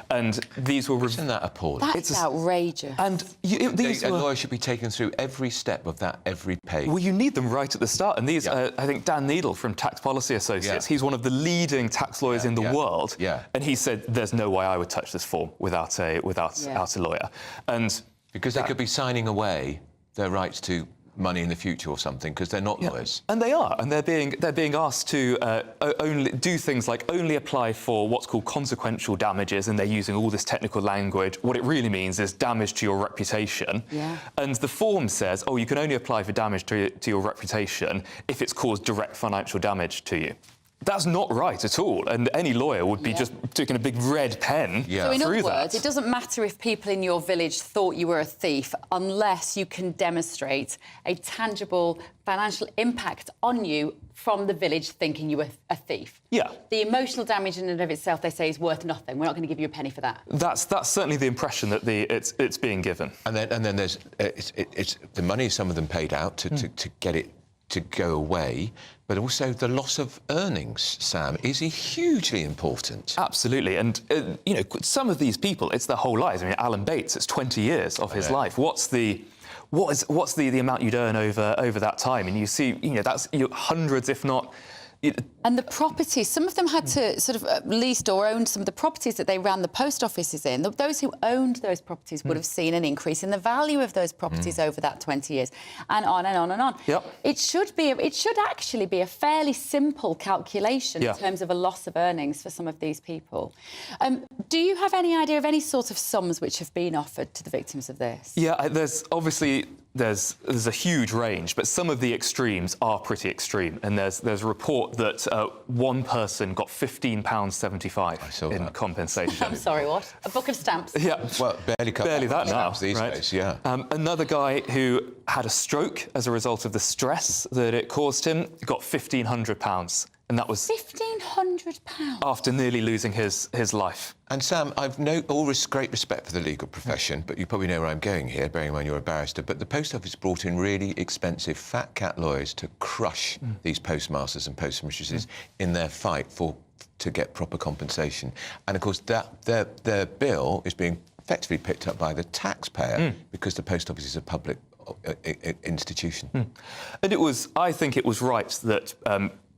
And these were... Isn't that appalling? That's outrageous. And a lawyer should be taken through every step of that, every page. Well, you need them right at the start. And these, I think Dan Needle from Tax Policy Associates, he's one of the leading tax lawyers in the world. And he said, there's no way I would touch this form without a lawyer. And because they could be signing away their rights to money in the future or something, because they're not lawyers. And they are, and they're being asked to only do things like only apply for what's called consequential damages, and they're using all this technical language. What it really means is damage to your reputation. And the form says, oh, you can only apply for damage to your reputation if it's caused direct financial damage to you. That's not right at all, and any lawyer would be just taking a big red pen through that. So in other words, it doesn't matter if people in your village thought you were a thief unless you can demonstrate a tangible financial impact on you from the village thinking you were a thief. The emotional damage in and of itself, they say, is worth nothing. We're not going to give you a penny for that. That's certainly the impression that it's being given. And then there's it's the money some of them paid out to get it to go away, but also the loss of earnings, Sam, is hugely important. Absolutely, and you know, some of these people, it's their whole lives. I mean, Alan Bates, it's 20 years of his life. What's the amount you'd earn over that time? And you see, you know, that's hundreds, if not. And the properties, some of them had to sort of leased or owned some of the properties that they ran the post offices in. Those who owned those properties would have seen an increase in the value of those properties over that 20 years, and on and on and on. It should actually be a fairly simple calculation in terms of a loss of earnings for some of these people. Do you have any idea of any sort of sums which have been offered to the victims of this? Yeah, there's obviously there's a huge range, but some of the extremes are pretty extreme. And there's a report that one person got £15.75 in compensation. I'm sorry, what? A book of stamps? Well, barely that now these days. Another guy who had a stroke as a result of the stress that it caused him got £1,500. And that was £1,500 after nearly losing his life. And Sam, I've great respect for the legal profession, but you probably know where I'm going here, bearing in mind you're a barrister. But the Post Office brought in really expensive fat cat lawyers to crush these postmasters and postmistresses in their fight to get proper compensation. And of course, their bill is being effectively picked up by the taxpayer because the Post Office is a public institution. And I think it was right that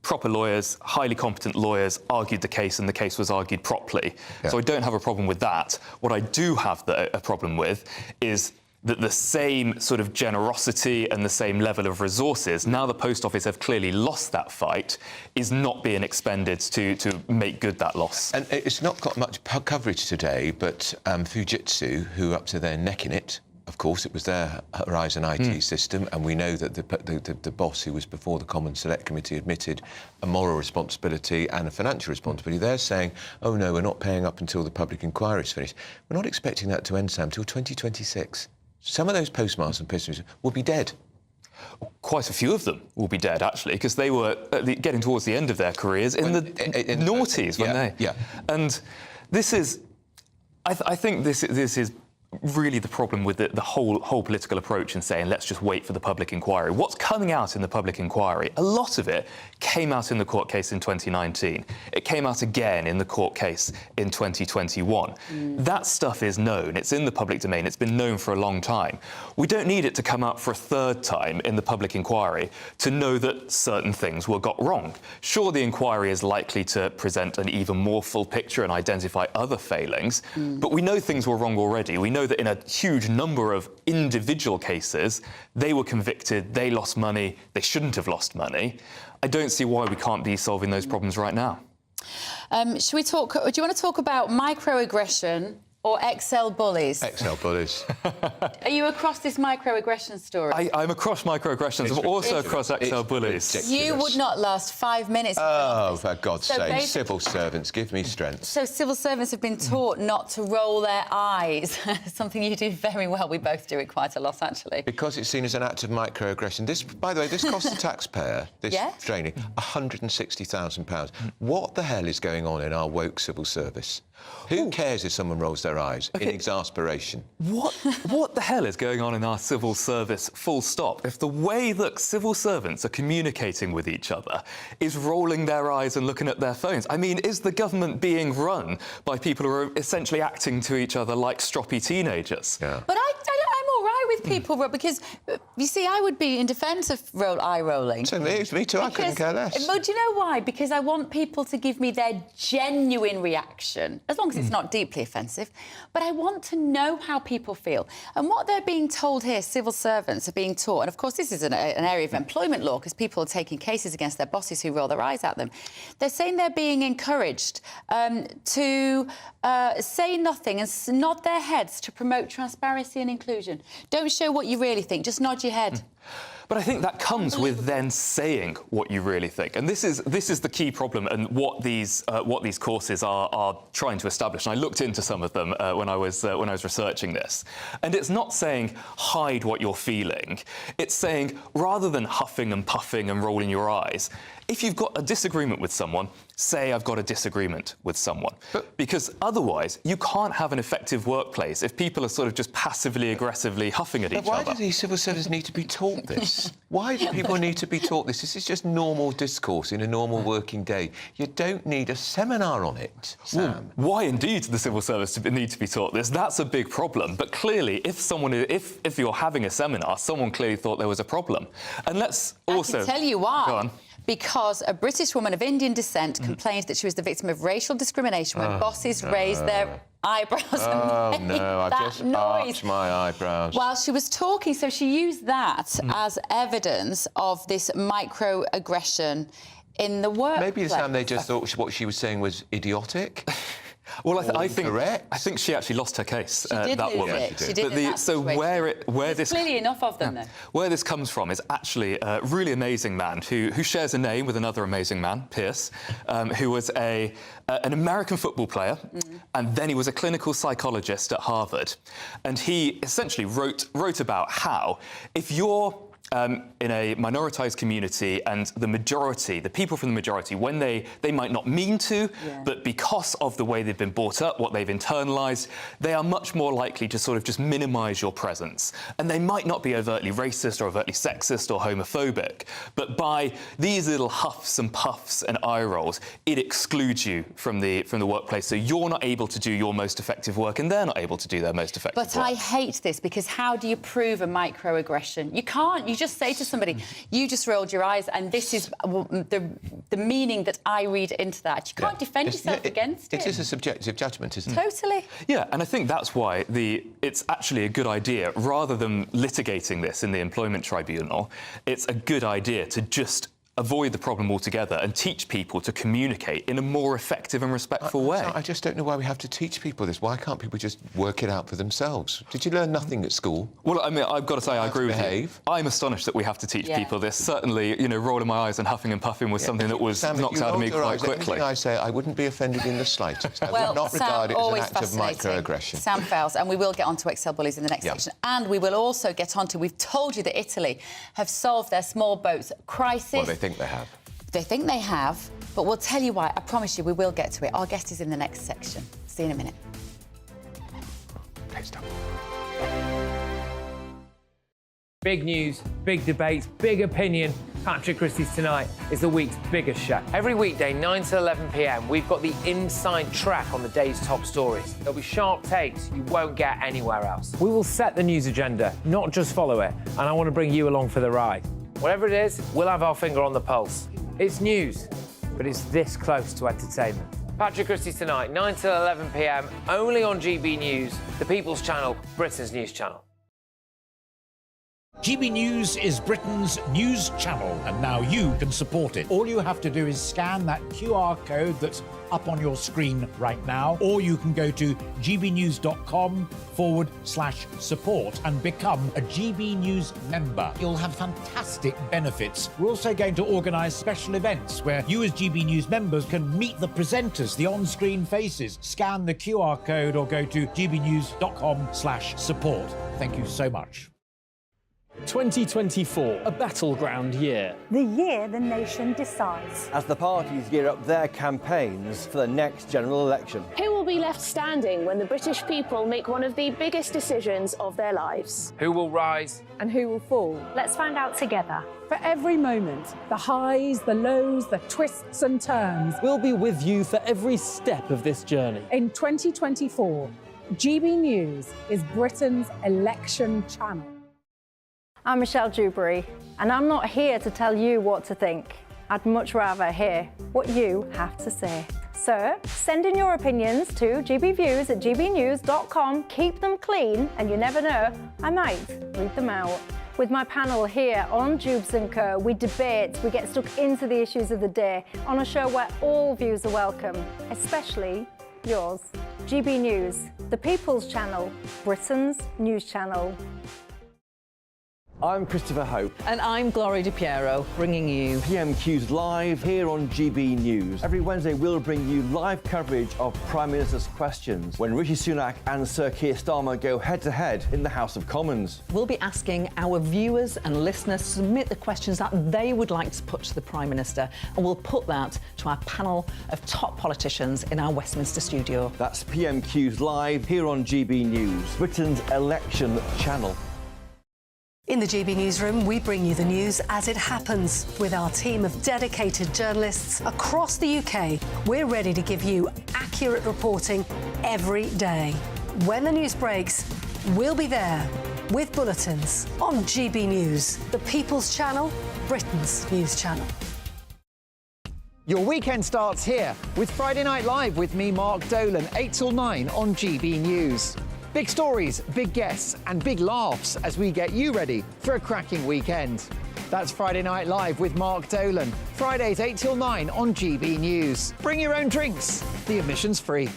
proper lawyers, highly competent lawyers, argued the case, and the case was argued properly. So I don't have a problem with that. What I do have a problem with is that the same sort of generosity and the same level of resources, now the Post Office have clearly lost that fight, is not being expended to make good that loss. And it's not got much coverage today, but Fujitsu, who are up to their neck in it, of course, it was their Horizon IT system, and we know that the boss who was before the Common Select Committee admitted a moral responsibility and a financial responsibility. They're saying, oh no, we're not paying up until the public inquiry is finished. We're not expecting that to end, Sam, till 2026. Some of those postmasters and postmasters will be dead. Quite a few of them will be dead, actually, because they were getting towards the end of their careers in the noughties, weren't they? And this is... I think this is really the problem with the whole political approach in saying, let's just wait for the public inquiry. What's coming out in the public inquiry, a lot of it came out in the court case in 2019. It came out again in the court case in 2021. That stuff is known. It's in the public domain. It's been known for a long time. We don't need it to come out for a third time in the public inquiry to know that certain things were got wrong. Sure, the inquiry is likely to present an even more full picture and identify other failings, but we know things were wrong already. We know that in a huge number of individual cases, they were convicted, they lost money, they shouldn't have lost money. I don't see why we can't be solving those problems right now. Should we talk? Do you want to talk about microaggression Or XL bullies? XL bullies. Are you across this microaggression story? I'm across microaggressions. I'm also across XL bullies. Ridiculous. You would not last 5 minutes. Oh, for God's So sake, civil servants, give me strength. So civil servants have been taught not to roll their eyes. Something you do very well. We both do it quite a lot, actually. Because it's seen as an act of microaggression. This, by the way, this costs the taxpayer, this Yes. training, £160,000. What the hell is going on in our woke civil service? Who cares if someone rolls their eyes in exasperation? What the hell is going on in our civil service, full stop, if the way that civil servants are communicating with each other is rolling their eyes and looking at their phones? I mean, is the government being run by people who are essentially acting to each other like stroppy teenagers? Yeah. But I'm all right with people, because, you see, I would be in defence of eye rolling. So me too, I couldn't care less. But do you know why? Because I want people to give me their genuine reaction, as long as it's not deeply offensive. But I want to know how people feel. And what they're being told here, civil servants are being taught, and of course this is an area of employment law, because people are taking cases against their bosses who roll their eyes at them. They're saying they're being encouraged to say nothing and nod their heads to promote transparency and inclusion. Don't show what you really think, just nod your head. But I think that comes with then saying what you really think, and this is the key problem, and what these courses are trying to establish. And I looked into some of them when I was researching this, and it's not saying hide what you're feeling. It's saying, rather than huffing and puffing and rolling your eyes, if you've got a disagreement with someone, say I've got a disagreement with someone. Because otherwise, you can't have an effective workplace if people are sort of just passively, aggressively huffing at each other. Why do these civil servants need to be taught this? Why do people need to be taught this? This is just normal discourse in a normal working day. You don't need a seminar on it, Sam. Well, why indeed the civil service need to be taught this? That's a big problem. But clearly, if you're having a seminar, someone clearly thought there was a problem. And let's also... I can tell you why. Go on. Because a British woman of Indian descent complained that she was the victim of racial discrimination when bosses raised their eyebrows and made I've that just noise arched my eyebrows. while she was talking. So she used that as evidence of this microaggression in the workplace. Maybe, Sam, they just thought what she was saying was idiotic. Well, I think she actually lost her case. She did that lose woman. it. She did in that so situation. There's clearly enough of them, though. Where this comes from is actually a really amazing man who shares a name with another amazing man, Pierce, who was an American football player, and then he was a clinical psychologist at Harvard, and he essentially wrote about how if you're in a minoritized community and the people from the majority, when they might not mean to, but because of the way they've been brought up, what they've internalized, they are much more likely to sort of just minimize your presence. And they might not be overtly racist or overtly sexist or homophobic, but by these little huffs and puffs and eye rolls, it excludes you from the workplace. So you're not able to do your most effective work and they're not able to do their most effective work. But I hate this, because how do you prove a microaggression? You can't. You just say to somebody, you just rolled your eyes, and this is the meaning that I read into that. You can't defend yourself against it. It is a subjective judgment, isn't it? Totally. Yeah, and I think that's why it's actually a good idea, rather than litigating this in the employment tribunal, it's a good idea to just avoid the problem altogether and teach people to communicate in a more effective and respectful way. I just don't know why we have to teach people this. Why can't people just work it out for themselves? Did you learn nothing at school? Well, I mean, I've got to say, I agree with you. I'm astonished that we have to teach people this. Certainly, rolling my eyes and huffing and puffing was something that was knocked out of me quite quickly. I say, I wouldn't be offended in the slightest. I would not regard it as an act of microaggression. Sam fails, and we will get on to XL bullies in the next section. And we will also get on to, we've told you that Italy have solved their small boats crisis. Well, they think they have. They think they have, but we'll tell you why. I promise you we will get to it. Our guest is in the next section. See you in a minute. Next up. Big news, big debates, big opinion. Patrick Christie's Tonight is the week's biggest show. Every weekday, 9 to 11 p.m, we've got the inside track on the day's top stories. There'll be sharp takes you won't get anywhere else. We will set the news agenda, not just follow it, and I want to bring you along for the ride. Whatever it is, we'll have our finger on the pulse. It's news, but it's this close to entertainment. Patrick Christie's Tonight, 9 to 11 p.m, only on GB News, the People's Channel, Britain's news channel. GB News is Britain's news channel, and now you can support it. All you have to do is scan that QR code that's up on your screen right now, or you can go to gbnews.com/support and become a GB News member. You'll have fantastic benefits. We're also going to organise special events where you as GB News members can meet the presenters, the on-screen faces. Scan the QR code or go to gbnews.com/support. Thank you so much. 2024, a battleground year. The year the nation decides. As the parties gear up their campaigns for the next general election. Who will be left standing when the British people make one of the biggest decisions of their lives? Who will rise? And who will fall? Let's find out together. For every moment, the highs, the lows, the twists and turns. We'll be with you for every step of this journey. In 2024, GB News is Britain's election channel. I'm Michelle Dewberry, and I'm not here to tell you what to think. I'd much rather hear what you have to say. So, send in your opinions to gbviews@gbnews.com. Keep them clean, and you never know, I might read them out. With my panel here on Jubes & Co, we debate, we get stuck into the issues of the day on a show where all views are welcome, especially yours. GB News, the People's Channel, Britain's news channel. I'm Christopher Hope. And I'm Gloria DiPiero, bringing you PMQ's live here on GB News. Every Wednesday, we'll bring you live coverage of Prime Minister's questions when Rishi Sunak and Sir Keir Starmer go head-to-head in the House of Commons. We'll be asking our viewers and listeners to submit the questions that they would like to put to the Prime Minister, and we'll put that to our panel of top politicians in our Westminster studio. That's PMQ's live here on GB News, Britain's election channel. In the GB Newsroom, we bring you the news as it happens. With our team of dedicated journalists across the UK, we're ready to give you accurate reporting every day. When the news breaks, we'll be there with bulletins on GB News, the People's Channel, Britain's news channel. Your weekend starts here with Friday Night Live with me, Mark Dolan, 8 till 9 on GB News. Big stories, big guests and big laughs as we get you ready for a cracking weekend. That's Friday Night Live with Mark Dolan. Fridays 8 till 9 on GB News. Bring your own drinks. The admission's free.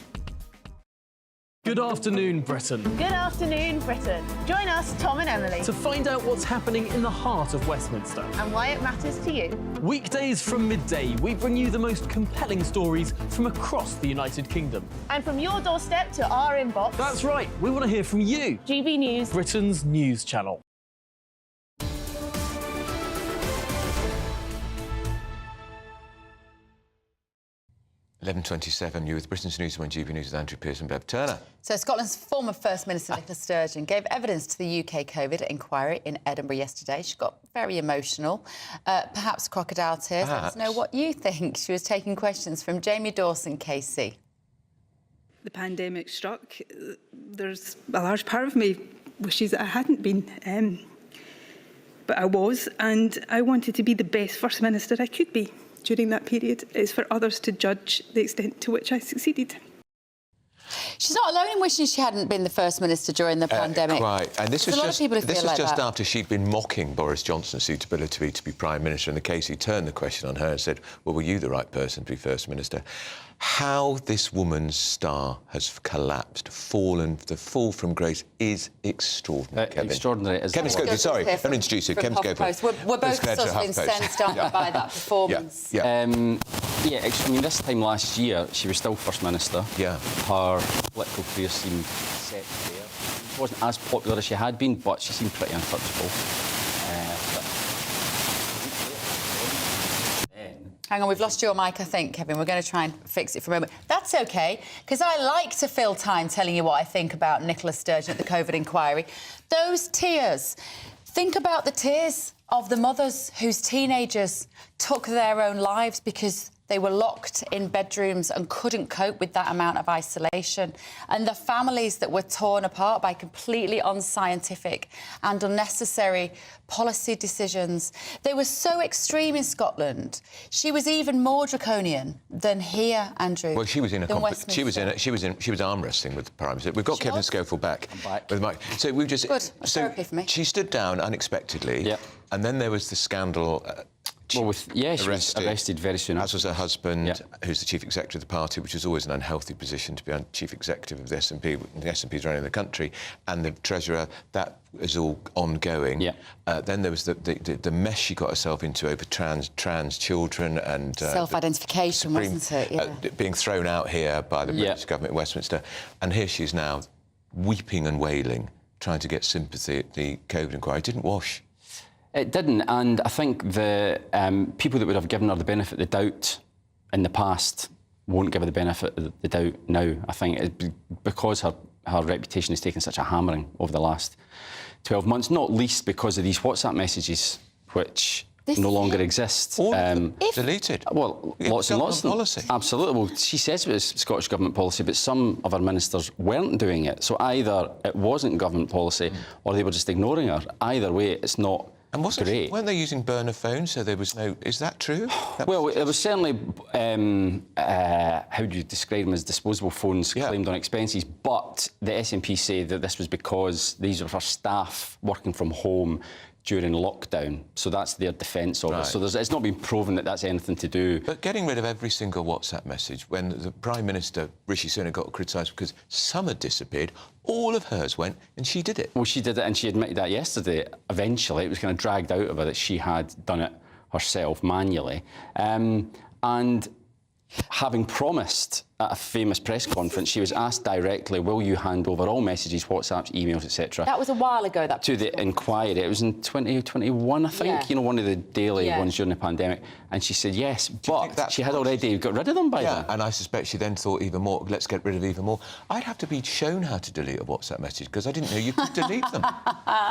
Good afternoon, Britain. Good afternoon, Britain. Join us, Tom and Emily, To find out what's happening in the heart of Westminster. and why it matters to you. Weekdays from midday, we bring you the most compelling stories from across the United Kingdom. And from your doorstep to our inbox. That's right, we want to hear from you. GB News, Britain's news channel. (11:27). You're with Britain's News on GB News with Andrew Pearce and Bev Turner. So Scotland's former First Minister Nicola Sturgeon gave evidence to the UK COVID inquiry in Edinburgh yesterday. She got very emotional, perhaps crocodile tears. Let us know what you think. She was taking questions from Jamie Dawson, KC. The pandemic struck. There's a large part of me wishes that I hadn't been, but I was, and I wanted to be the best First Minister I could be during that period. It's for others to judge the extent to which I succeeded. She's not alone in wishing she hadn't been the First Minister during the pandemic. Right, and this There's was a lot just, of people who this feel was like just that. after she'd been mocking Boris Johnson's suitability to be Prime Minister, and the Casey turned the question on her and said, well, were you the right person to be First Minister? How this woman's star has collapsed, fallen, the fall from grace is extraordinary, Kevin. Extraordinary. Kevin Scobie, sorry, let me introduce you. Kevin Scobie. We're both sort of incensed, aren't we, by that performance? I mean, this time last year, she was still First Minister. Yeah. Her political career seemed set there. She wasn't as popular as she had been, but she seemed pretty untouchable. Hang on, we've lost your mic, I think, Kevin. We're going to try and fix it for a moment. That's OK, because I like to fill time telling you what I think about Nicola Sturgeon at the COVID inquiry. Those tears. Think about the tears of the mothers whose teenagers took their own lives because They were locked in bedrooms and couldn't cope with that amount of isolation. And the families that were torn apart by completely unscientific and unnecessary policy decisions. They were so extreme in Scotland. She was even more draconian than here, Andrew. Well, she was in a she was arm wrestling with the Prime Minister. We've got Kevin Schofield back. With Mike. So we've just good. Therapy for me. She stood down unexpectedly. And then there was the scandal. She was arrested very soon. As was her husband, who's the chief executive of the party, which is always an unhealthy position to be chief executive of the SNP. The SNP's running the country, and the treasurer. That is all ongoing. Then there was the mess she got herself into over trans children and self-identification, wasn't it? Being thrown out here by the British government in Westminster, and here she is now, weeping and wailing, trying to get sympathy at the COVID inquiry. It didn't wash. It didn't, and I think the people that would have given her the benefit of the doubt in the past won't give her the benefit of the doubt now. I think because her reputation has taken such a hammering over the last 12 months, not least because of these WhatsApp messages, which no longer exist. Deleted. Well, lots and lots of them. Policy. Absolutely. Well, she says it was Scottish Government policy, but some of our ministers weren't doing it. So either it wasn't government policy or they were just ignoring her. Either way, it's not great. Weren't they using burner phones, so there was no... Is that true? Well, it was certainly, how do you describe them, as disposable phones claimed on expenses, but the SNP say that this was because these were for staff working from home during lockdown. So that's their defence of it. So it's not been proven that that's anything to do. But getting rid of every single WhatsApp message, when the Prime Minister, Rishi Sunak, got criticised because some had disappeared, all of hers went, and she did it. Well, she did it, and she admitted that yesterday. Eventually, it was kind of dragged out of her that she had done it herself, manually. And having promised at a famous press conference, she was asked directly, will you hand over all messages, WhatsApps, emails, etc. That was a while ago, that to the inquiry. It was in 2021, I think, you know, one of the daily ones during the pandemic. And she said yes, but she had already got rid of them by then. And I suspect she then thought even more, let's get rid of even more. I'd have to be shown how to delete a WhatsApp message, because I didn't know you could delete them.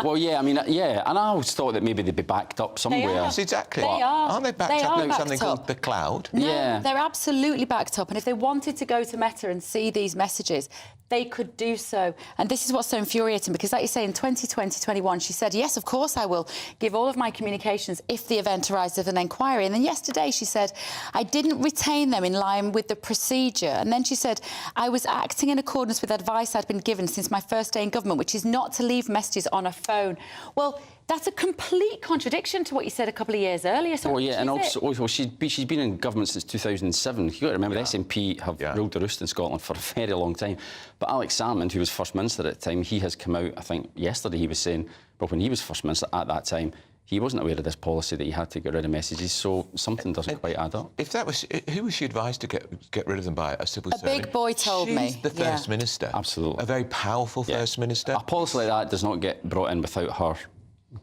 Well, yeah, I mean, and I always thought that maybe they'd be backed up somewhere. Yes, exactly. They are. Aren't they backed up in something called the cloud? No, they're absolutely backed up. And if they wanted to go to Meta and see these messages, they could do so. And this is what's so infuriating, because like you say, in 2020-21, she said, yes, of course I will give all of my communications if the event arises of an inquiry. And then yesterday she said, I didn't retain them in line with the procedure. And then she said, I was acting in accordance with advice I'd been given since my first day in government, which is not to leave messages on a phone. Well, that's a complete contradiction to what you said a couple of years earlier. So and also she's been in government since 2007. You've got to remember, the SNP have ruled the roost in Scotland for a very long time. But Alex Salmond, who was First Minister at the time, he has come out, I think yesterday he was saying, but when he was First Minister at that time, he wasn't aware of this policy that he had to get rid of messages, so something doesn't quite add up. If that was... Who was she advised to get rid of them by? A civil servant? A big boy told me. She's the First Minister. Absolutely. A very powerful First Minister. A policy like that does not get brought in without her.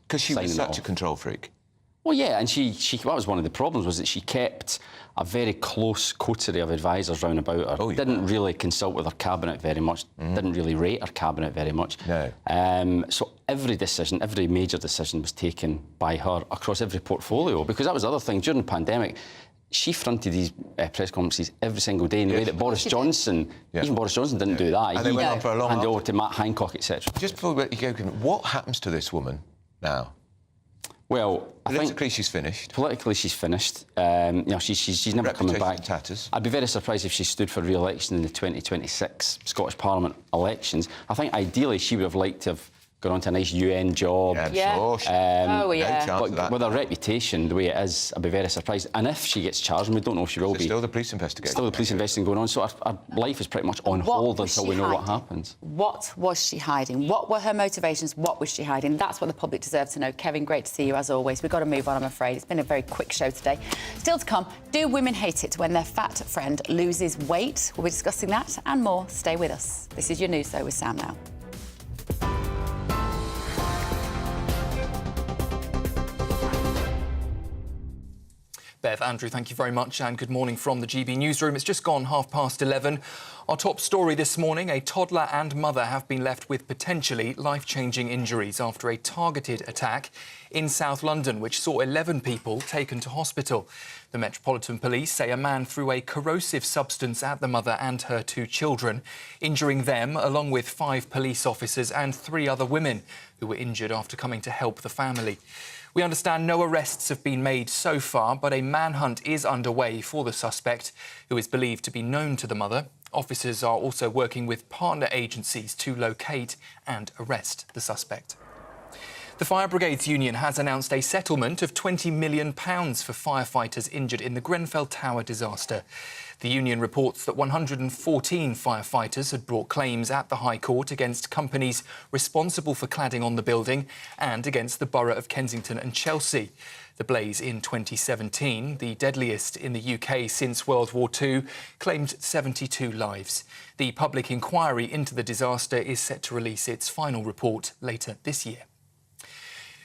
Because she was such a control freak. Well, yeah, and that was one of the problems, was that she kept a very close coterie of advisors round about her. Didn't really consult with her cabinet very much, didn't really rate her cabinet very much. No. So every decision, every major decision was taken by her across every portfolio, because that was the other thing. During the pandemic, she fronted these press conferences every single day in the way that Boris Johnson, even Boris Johnson didn't do that. And they went on for a long time. Handed over to Matt Hancock, etc. Just before we go, what happens to this woman now? Well, politically, she's finished. Politically, she's finished. You know, she's never coming back. Tatters. I'd be very surprised if she stood for re-election in the 2026 Scottish Parliament elections. I think ideally she would have liked to have gone on to a nice UN job. But with her reputation the way it is, I'd be very surprised. And if she gets charged, and we don't know if she will be. Still the police investigation. Still the police investigation going on. So our life is pretty much on hold until we know what happens. What was she hiding? What were her motivations? What was she hiding? That's what the public deserve to know. Kevin, great to see you as always. We've got to move on, I'm afraid. It's been a very quick show today. Still to come, do women hate it when their fat friend loses weight? We'll be discussing that and more. Stay with us. This is your news, though, with Sam now. Bev, Andrew, thank you very much, and good morning from the GB Newsroom. It's just gone 11:30. Our top story this morning, a toddler and mother have been left with potentially life-changing injuries after a targeted attack in South London, which saw 11 people taken to hospital. The Metropolitan Police say a man threw a corrosive substance at the mother and her 2 children, injuring them along with 5 police officers and 3 other women who were injured after coming to help the family. We understand no arrests have been made so far, but a manhunt is underway for the suspect, who is believed to be known to the mother. Officers are also working with partner agencies to locate and arrest the suspect. The Fire Brigades Union has announced a settlement of £20 million for firefighters injured in the Grenfell Tower disaster. The union reports that 114 firefighters had brought claims at the High Court against companies responsible for cladding on the building and against the Borough of Kensington and Chelsea. The blaze in 2017, the deadliest in the UK since World War II, claimed 72 lives. The public inquiry into the disaster is set to release its final report later this year.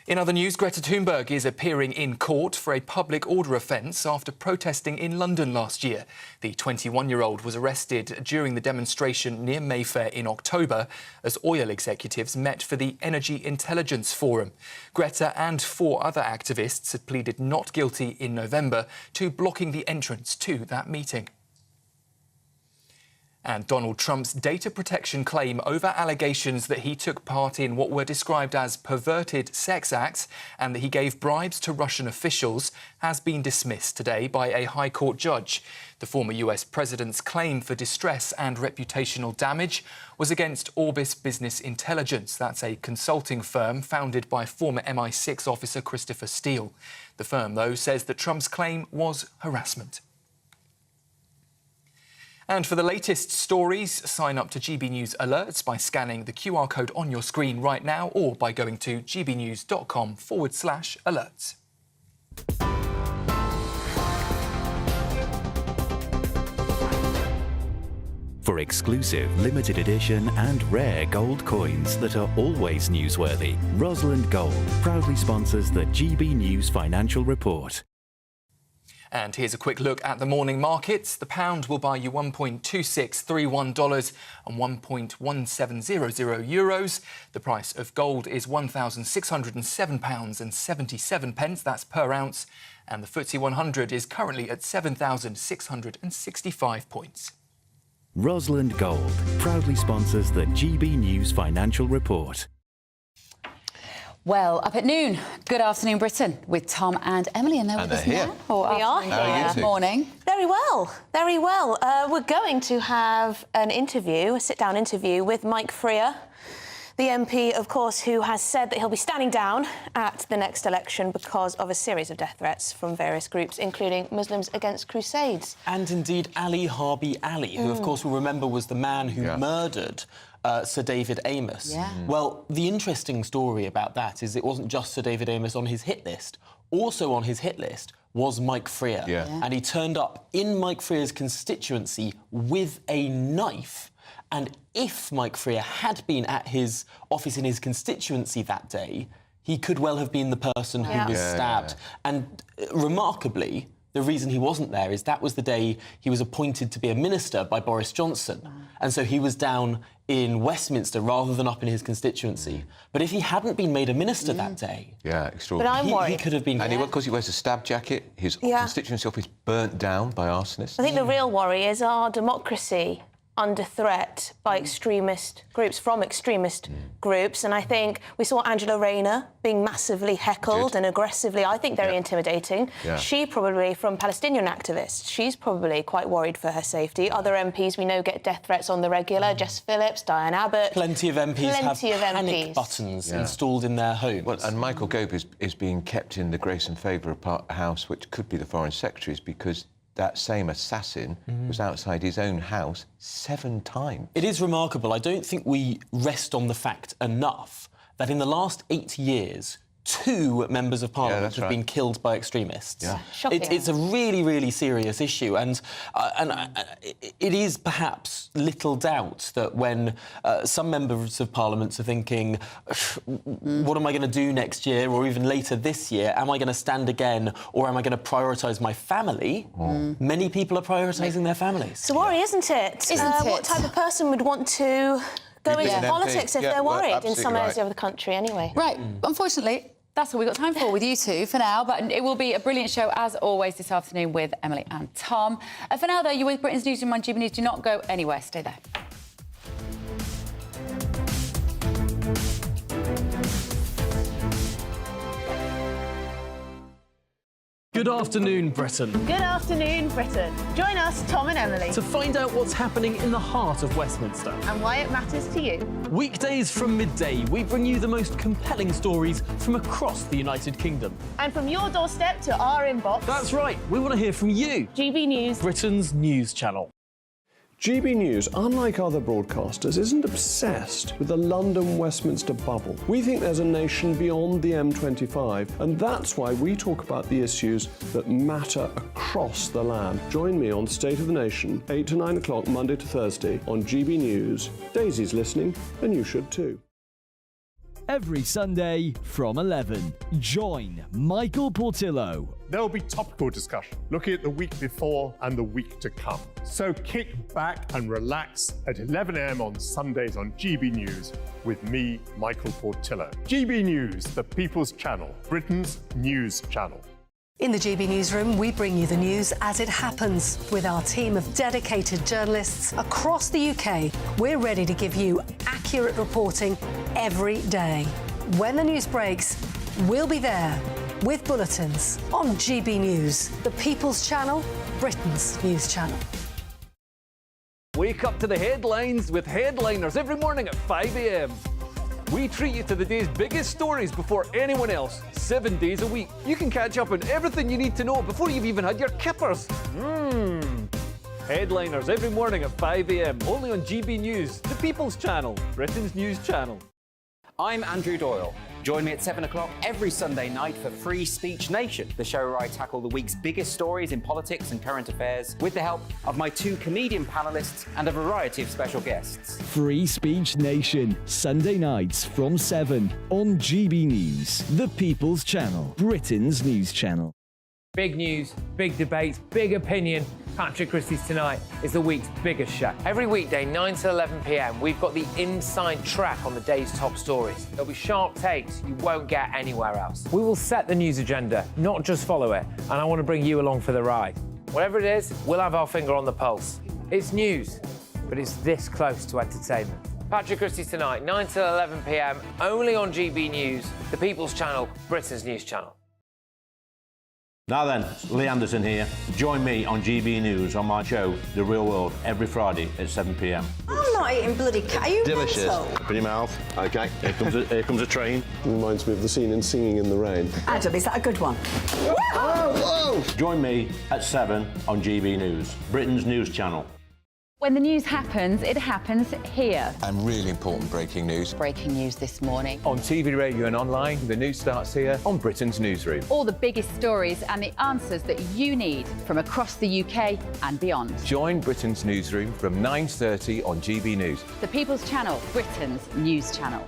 In other news, Greta Thunberg is appearing in court for a public order offence after protesting in London last year. The 21-year-old was arrested during the demonstration near Mayfair in October as oil executives met for the Energy Intelligence Forum. Greta and 4 other activists had pleaded not guilty in November to blocking the entrance to that meeting. And Donald Trump's data protection claim over allegations that he took part in what were described as perverted sex acts and that he gave bribes to Russian officials has been dismissed today by a High Court judge. The former US president's claim for distress and reputational damage was against Orbis Business Intelligence. That's a consulting firm founded by former MI6 officer Christopher Steele. The firm, though, says that Trump's claim was harassment. And for the latest stories, sign up to GB News Alerts by scanning the QR code on your screen right now or by going to gbnews.com/alerts. For exclusive, limited edition and rare gold coins that are always newsworthy, Rosalind Gold proudly sponsors the GB News Financial Report. And here's a quick look at the morning markets. The pound will buy you $1.2631 and €1.1700. The price of gold is £1,607.77. That's per ounce. And the FTSE 100 is currently at 7,665 points. Rosalind Gold proudly sponsors the GB News Financial Report. Well, up at noon, Good Afternoon Britain with Tom and Emily, and they're with us here. now. We are here. How are you two? Morning. Very well, very well. We're going to have an interview, a sit-down interview with Mike Freer, the MP, of course, who has said that he'll be standing down at the next election because of a series of death threats from various groups, including Muslims Against Crusades. And indeed Ali Harbi Ali, who, of course, we'll remember was the man who murdered Sir David Amess. Well, the interesting story about that is it wasn't just Sir David Amess on his hit list. Also on his hit list was Mike Freer. And he turned up in Mike Freer's constituency with a knife. And if Mike Freer had been at his office in his constituency that day, he could well have been the person who was stabbed. And remarkably, the reason he wasn't there is that was the day he was appointed to be a minister by Boris Johnson. And so he was down in Westminster rather than up in his constituency. But if he hadn't been made a minister that day... extraordinary. But I'm worried. He could have been... And because he wears a stab jacket, his constituency office burnt down by arsonists. I think the real worry is our democracy under threat by extremist groups, from extremist groups. And I think we saw Angela Rayner being massively heckled and aggressively, I think, very intimidating. She probably, from Palestinian activists, she's probably quite worried for her safety. Other MPs we know get death threats on the regular, Jess Phillips, Diane Abbott. Plenty of MPs have panic buttons installed in their homes. Well, and Michael Gove is being kept in the grace and favour of house, which could be the Foreign Secretary's, because that same assassin was outside his own house 7 times. It is remarkable. I don't think we rest on the fact enough that in the last 8 years, 2 members of Parliament have been killed by extremists. It's a really, really serious issue, and it is perhaps little doubt that when some members of Parliament are thinking, what am I going to do next year, or even later this year? Am I going to stand again, or am I going to prioritise my family? Many people are prioritising their families. It's a worry, isn't it? What type of person would want to go into politics if they're worried in some areas of the country anyway? Right. Unfortunately, That's all we've got time for with you two for now, but it will be a brilliant show, as always, this afternoon with Emily and Tom. For now, though, you're with Britain's Newsroom on GB News. Do not go anywhere. Stay there. Good afternoon, Britain. Good afternoon, Britain. Join us, Tom and Emily, To find out what's happening in the heart of Westminster. and why it matters to you. Weekdays from midday, we bring you the most compelling stories from across the United Kingdom. And from your doorstep to our inbox. That's right, we want to hear from you. GB News, Britain's news channel. GB News, unlike other broadcasters, isn't obsessed with the London-Westminster bubble. We think there's a nation beyond the M25, and that's why we talk about the issues that matter across the land. Join me on State of the Nation, 8 to 9 o'clock, Monday to Thursday, on GB News. Daisy's listening, and you should too. Every Sunday from 11, join Michael Portillo. There will be topical discussion, looking at the week before and the week to come. So kick back and relax at 11 a.m. on Sundays on GB News with me, Michael Portillo. GB News, the People's Channel, Britain's news channel. In the GB Newsroom, we bring you the news as it happens. With our team of dedicated journalists across the UK, we're ready to give you accurate reporting every day. When the news breaks, we'll be there with bulletins on GB News, the People's Channel, Britain's news channel. Wake up to the headlines with Headliners every morning at 5 a.m. We treat you to the day's biggest stories before anyone else, 7 days a week. You can catch up on everything you need to know before you've even had your kippers. Headliners every morning at 5 a.m, only on GB News, the People's Channel, Britain's news channel. I'm Andrew Doyle. Join me at 7 o'clock every Sunday night for Free Speech Nation, the show where I tackle the week's biggest stories in politics and current affairs with the help of my two comedian panellists and a variety of special guests. Free Speech Nation, Sunday nights from 7 on GB News, the People's Channel, Britain's news channel. Big news, big debate, big opinion. Patrick Christie's Tonight is the week's biggest show. Every weekday, 9 to 11 p.m, we've got the inside track on the day's top stories. There'll be sharp takes you won't get anywhere else. We will set the news agenda, not just follow it, and I want to bring you along for the ride. Whatever it is, we'll have our finger on the pulse. It's news, but it's this close to entertainment. Patrick Christie's Tonight, 9 to 11 p.m, only on GB News, the People's Channel, Britain's news channel. Now then, Lee Anderson here. Join me on GB News on my show, The Real World, every Friday at 7 p.m. I'm not eating bloody cat. Are you Delicious. mental? Open your mouth. OK, here comes a train. Reminds me of the scene in Singing in the Rain. Adam, is that a good one? Whoa! Join me at 7 on GB News, Britain's news channel. When the news happens, it happens here. And really important breaking news. Breaking news this morning. On TV, radio and online, the news starts here on Britain's Newsroom. All the biggest stories and the answers that you need from across the UK and beyond. Join Britain's Newsroom from 9:30 on GB News. The People's Channel, Britain's news channel.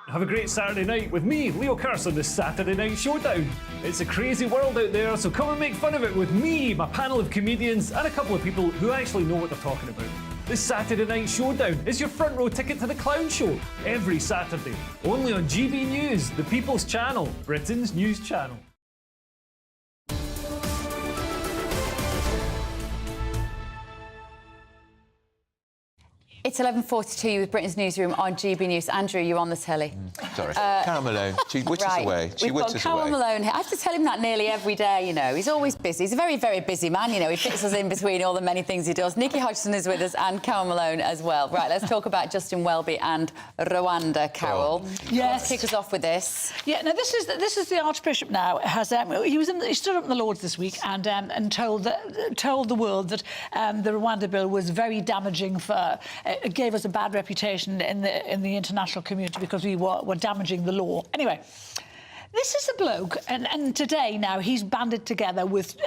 Have a great Saturday night with me, Leo Curse, on the Saturday Night Showdown. It's a crazy world out there, so come and make fun of it with me, my panel of comedians, and a couple of people who actually know what they're talking about. This Saturday Night Showdown is your front row ticket to the clown show, every Saturday, only on GB News, the People's Channel, Britain's news channel. It's 11:42 with Britain's Newsroom on GB News. Andrew, you're on the telly. Sorry. Carol Malone. She whittles right. away. She We've whittles got Carol away. Malone here. I have to tell him that nearly every day, you know. He's always busy. He's a very, very busy man, you know. He fits us in between all the many things he does. Nikki Hodgson is with us and Carol Malone as well. Right, let's talk about Justin Welby and Rwanda, Carol. Yes. Kick us off with this. Yeah, now this is the Archbishop now has he stood up in the Lords this week and told the world that the Rwanda bill was very damaging for it gave us a bad reputation in the international community because we were damaging the law. Anyway, this is a bloke, and today now he's banded together with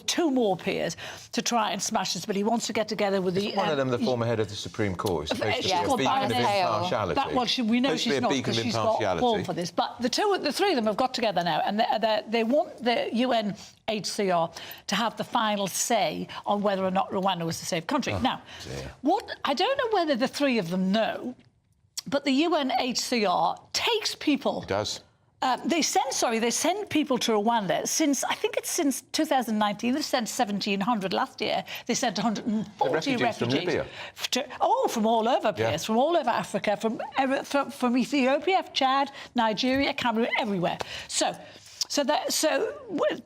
two more peers to try and smash this. But he wants to get together with One of them, the former head of the Supreme Court, is supposed to be a beacon of impartiality. We know she's not because she's got called for this. But the three of them have got together now, and they want the UNHCR to have the final say on whether or not Rwanda was a safe country. Now, I don't know whether the three of them know, but the UNHCR takes people. It does. They send people to Rwanda since, I think it's since 2019. They've sent 1,700 last year. They sent 140 refugees. From Libya? From all over, Piers, from all over Africa, from Ethiopia, Chad, Nigeria, Cameroon, everywhere. So it's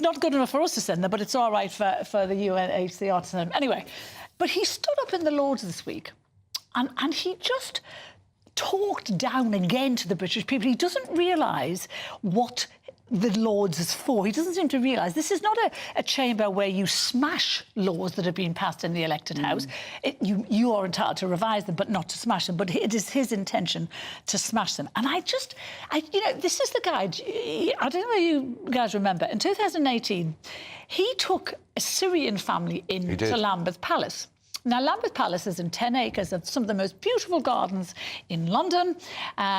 not good enough for us to send them, but it's all right for the UNHCR to send them. Anyway, but he stood up in the Lords this week and he just talked down again to the British people. He doesn't realise what the Lords is for. He doesn't seem to realise this is not a chamber where you smash laws that have been passed in the elected house. You are entitled to revise them, but not to smash them. But it is his intention to smash them. And this is the guy. I don't know if you guys remember. In 2018, he took a Syrian family into Lambeth Palace. Now, Lambeth Palace is in 10 acres of some of the most beautiful gardens in London.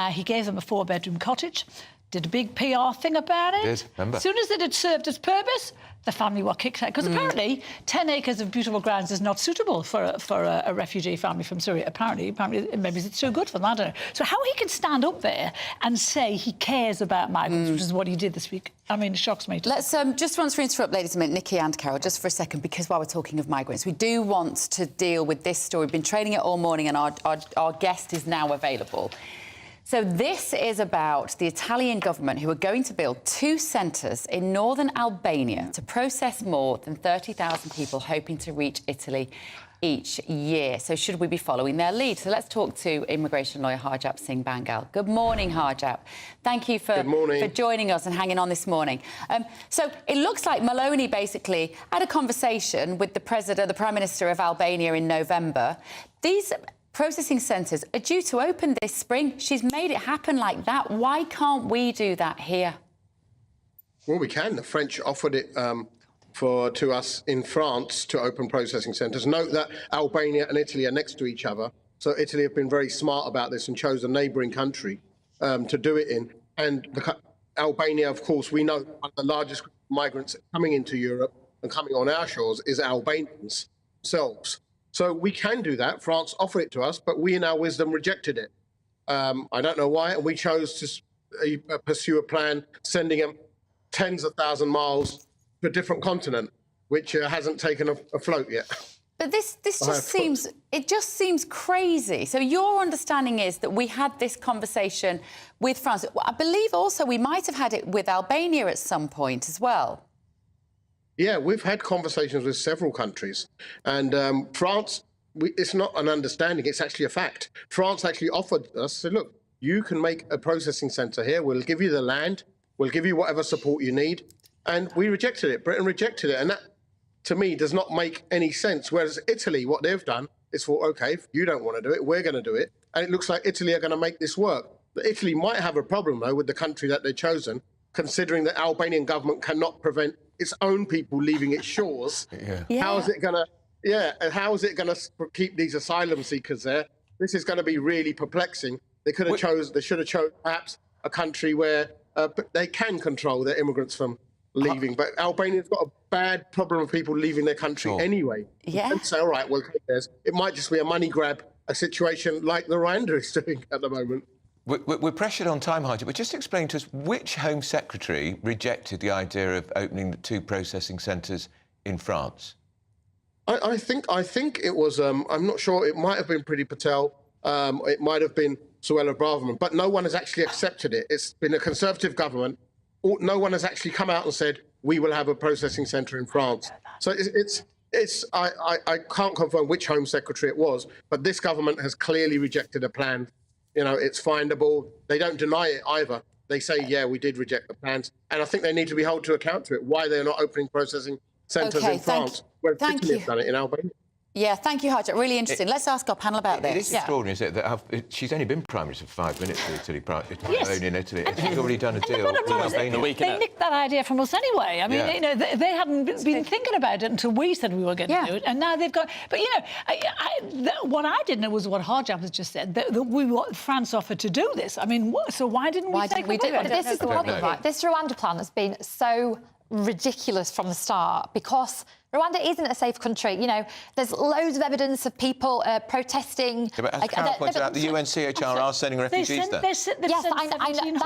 He gave them a 4-bedroom cottage, did a big PR thing about it. Did, remember. As soon as it had served its purpose, the family were kicked out. Because apparently 10 acres of beautiful grounds is not suitable for a refugee family from Syria. Apparently, maybe it's too good for them, I don't know. So how he can stand up there and say he cares about migrants, which is what he did this week, I mean, it shocks me. Let's just want to interrupt, ladies, a minute, Nikki and Carol, just for a second, because while we're talking of migrants, we do want to deal with this story. We've been training it all morning and our guest is now available. So this is about the Italian government who are going to build 2 centres in northern Albania to process more than 30,000 people hoping to reach Italy each year. So should we be following their lead? So let's talk to immigration lawyer Harjap Singh Bangal. Good morning, Harjap. Thank you for joining us and hanging on this morning. So it looks like Maloney basically had a conversation with the Prime Minister of Albania in November. These processing centres are due to open this spring. She's made it happen like that. Why can't we do that here? Well, we can. The French offered it to us in France to open processing centres. Note that Albania and Italy are next to each other. So Italy have been very smart about this and chose a neighbouring country to do it in. And Albania, of course, we know one of the largest migrants coming into Europe and coming on our shores is Albanians themselves. So we can do that. France offered it to us, but we in our wisdom rejected it. I don't know why, and we chose to pursue a plan sending them tens of thousands of miles to a different continent, which hasn't taken a float yet. But this just seems crazy. So your understanding is that we had this conversation with France. I believe also we might have had it with Albania at some point as well. Yeah, we've had conversations with several countries. And France, it's not an understanding, it's actually a fact. France actually offered us, said, look, you can make a processing centre here. We'll give you the land. We'll give you whatever support you need. And we rejected it. Britain rejected it. And that, to me, does not make any sense. Whereas Italy, what they've done is thought, OK, if you don't want to do it, we're going to do it. And it looks like Italy are going to make this work. But Italy might have a problem, though, with the country that they've chosen, considering the Albanian government cannot prevent its own people leaving its shores. How is it going to... and how is it going to keep these asylum seekers there? This is going to be really perplexing. They should have chosen perhaps a country where they can control their immigrants from leaving. But Albania's got a bad problem of people leaving their country anyway. And so, all right, well, it might just be a money grab, a situation like the Rwanda is doing at the moment. We're pressured on time, Harjap, but just explain to us which Home Secretary rejected the idea of opening the 2 processing centres in France? I think it was, I'm not sure, it might have been Priti Patel, it might have been Suella Braverman, but no one has actually accepted it. It's been a Conservative government. No one has actually come out and said, we will have a processing centre in France. So I can't confirm which Home Secretary it was, but this government has clearly rejected a plan. You know, it's findable. They don't deny it either. They say, yeah, we did reject the plans. And I think they need to be held to account to it, why they're not opening processing centres in France, where Italy have done it in Albania. Yeah, thank you, Harjap. Really interesting. Let's ask our panel about this. It is extraordinary, isn't it, that she's only been Prime Minister for 5 minutes in Italy, in Italy, and she's already done a deal with Albania. They nicked that idea from us anyway. I mean, you know, they hadn't been thinking about it until we said we were going to do it, and now they've got... But, you know, what I didn't know was what Harjap has just said, that France offered to do this. I mean, so why didn't we take it? But this is the problem, right? This Rwanda plan has been so ridiculous from the start because Rwanda isn't a safe country. You know, there's loads of evidence of people protesting. Yeah, but as Carol pointed out, the UNCHR are sending refugees there. Yes, I know.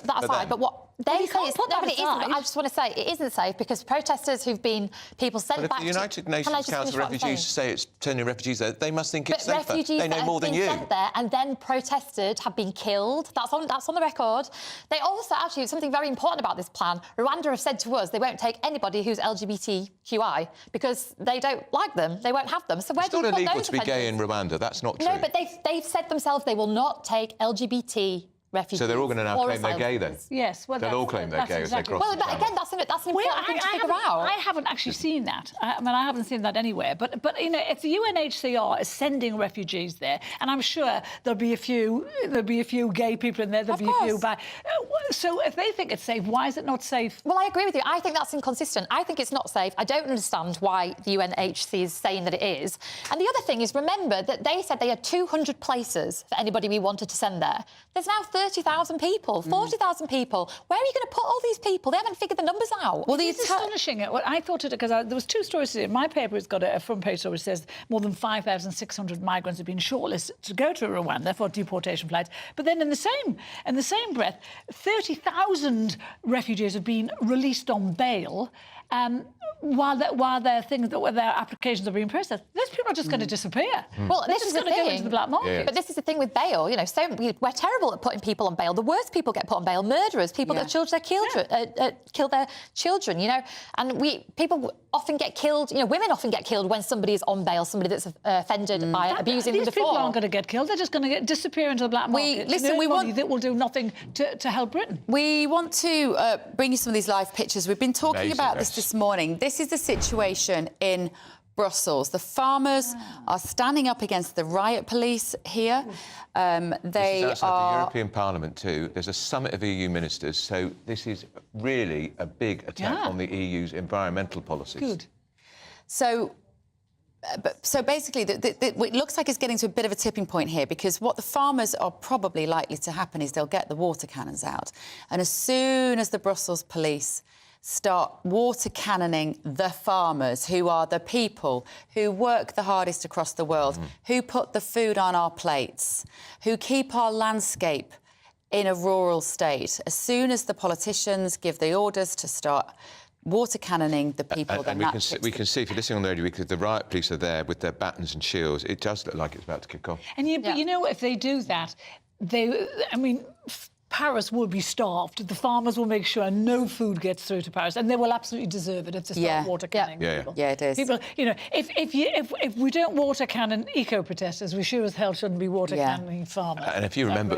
That aside, but what they say is no, but it isn't. I just want to say it isn't safe because protesters who've been people sent back. But if the United Nations Council of Refugees say it's turning refugees there, they must think it's safer. They know more than you. Sent there and then protested have been killed. That's on the record. They also actually something very important about this plan. Rwanda have said to us they won't take anybody who's LGBTQI because they don't like them. They won't have them. So where do you put those illegal to be gay in Rwanda. That's not true. No, but they've said themselves they will not take LGBT refugees. So they're all going to now claim they're gay then? Yes. Well, they'll all claim they're gay as they cross the channel. Again, that's an important thing to figure out. I haven't actually seen that. I mean, I haven't seen that anywhere. But you know, if the UNHCR is sending refugees there, and I'm sure there'll be a few gay people in there. There'll be a few bi. So if they think it's safe, why is it not safe? Well, I agree with you. I think that's inconsistent. I think it's not safe. I don't understand why the UNHCR is saying that it is. And the other thing is, remember that they said they had 200 places for anybody we wanted to send there. There's now 30,000 people, 40,000 people. Where are you going to put all these people? They haven't figured the numbers out. Well, it's astonishing. Well, I thought it because there was two stories today. My paper has got a front page story which says more than 5,600 migrants have been shortlisted to go to Rwanda for deportation flights. But then in the same breath, 30,000 refugees have been released on bail. While their applications are being processed, those people are just going to disappear. Well, they're this is just going to go into the black market. But this is the thing with bail. You know, we're terrible at putting people on bail. The worst people get put on bail: murderers, people that kill their children. You know, and people often get killed. You know, women often get killed when somebody is on bail, somebody that's offended by abusing them before. These people aren't going to get killed. They're just going to disappear into the black market. We want that will do nothing to help Britain. We want to bring you some of these live pictures. We've been talking about this morning. This is the situation in Brussels. The farmers are standing up against the riot police here. This is outside the European Parliament too. There's a summit of EU ministers, so this is really a big attack on the EU's environmental policies. Good. So basically, it looks like it's getting to a bit of a tipping point here because what the farmers are probably likely to happen is they'll get the water cannons out. And as soon as the Brussels police start water cannoning the farmers, who are the people who work the hardest across the world, who put the food on our plates, who keep our landscape in a rural state. As soon as the politicians give the orders to start water cannoning the people, we can see, if you're listening on the radio, because the riot police are there with their batons and shields. It does look like it's about to kick off. And you know, if they do that, Paris will be starved. The farmers will make sure no food gets through to Paris, and they will absolutely deserve it if they start water canning people. Yeah, it is. People, you know, if we don't water cannon eco-protesters, we sure as hell shouldn't be water cannoning farmers. And if you remember,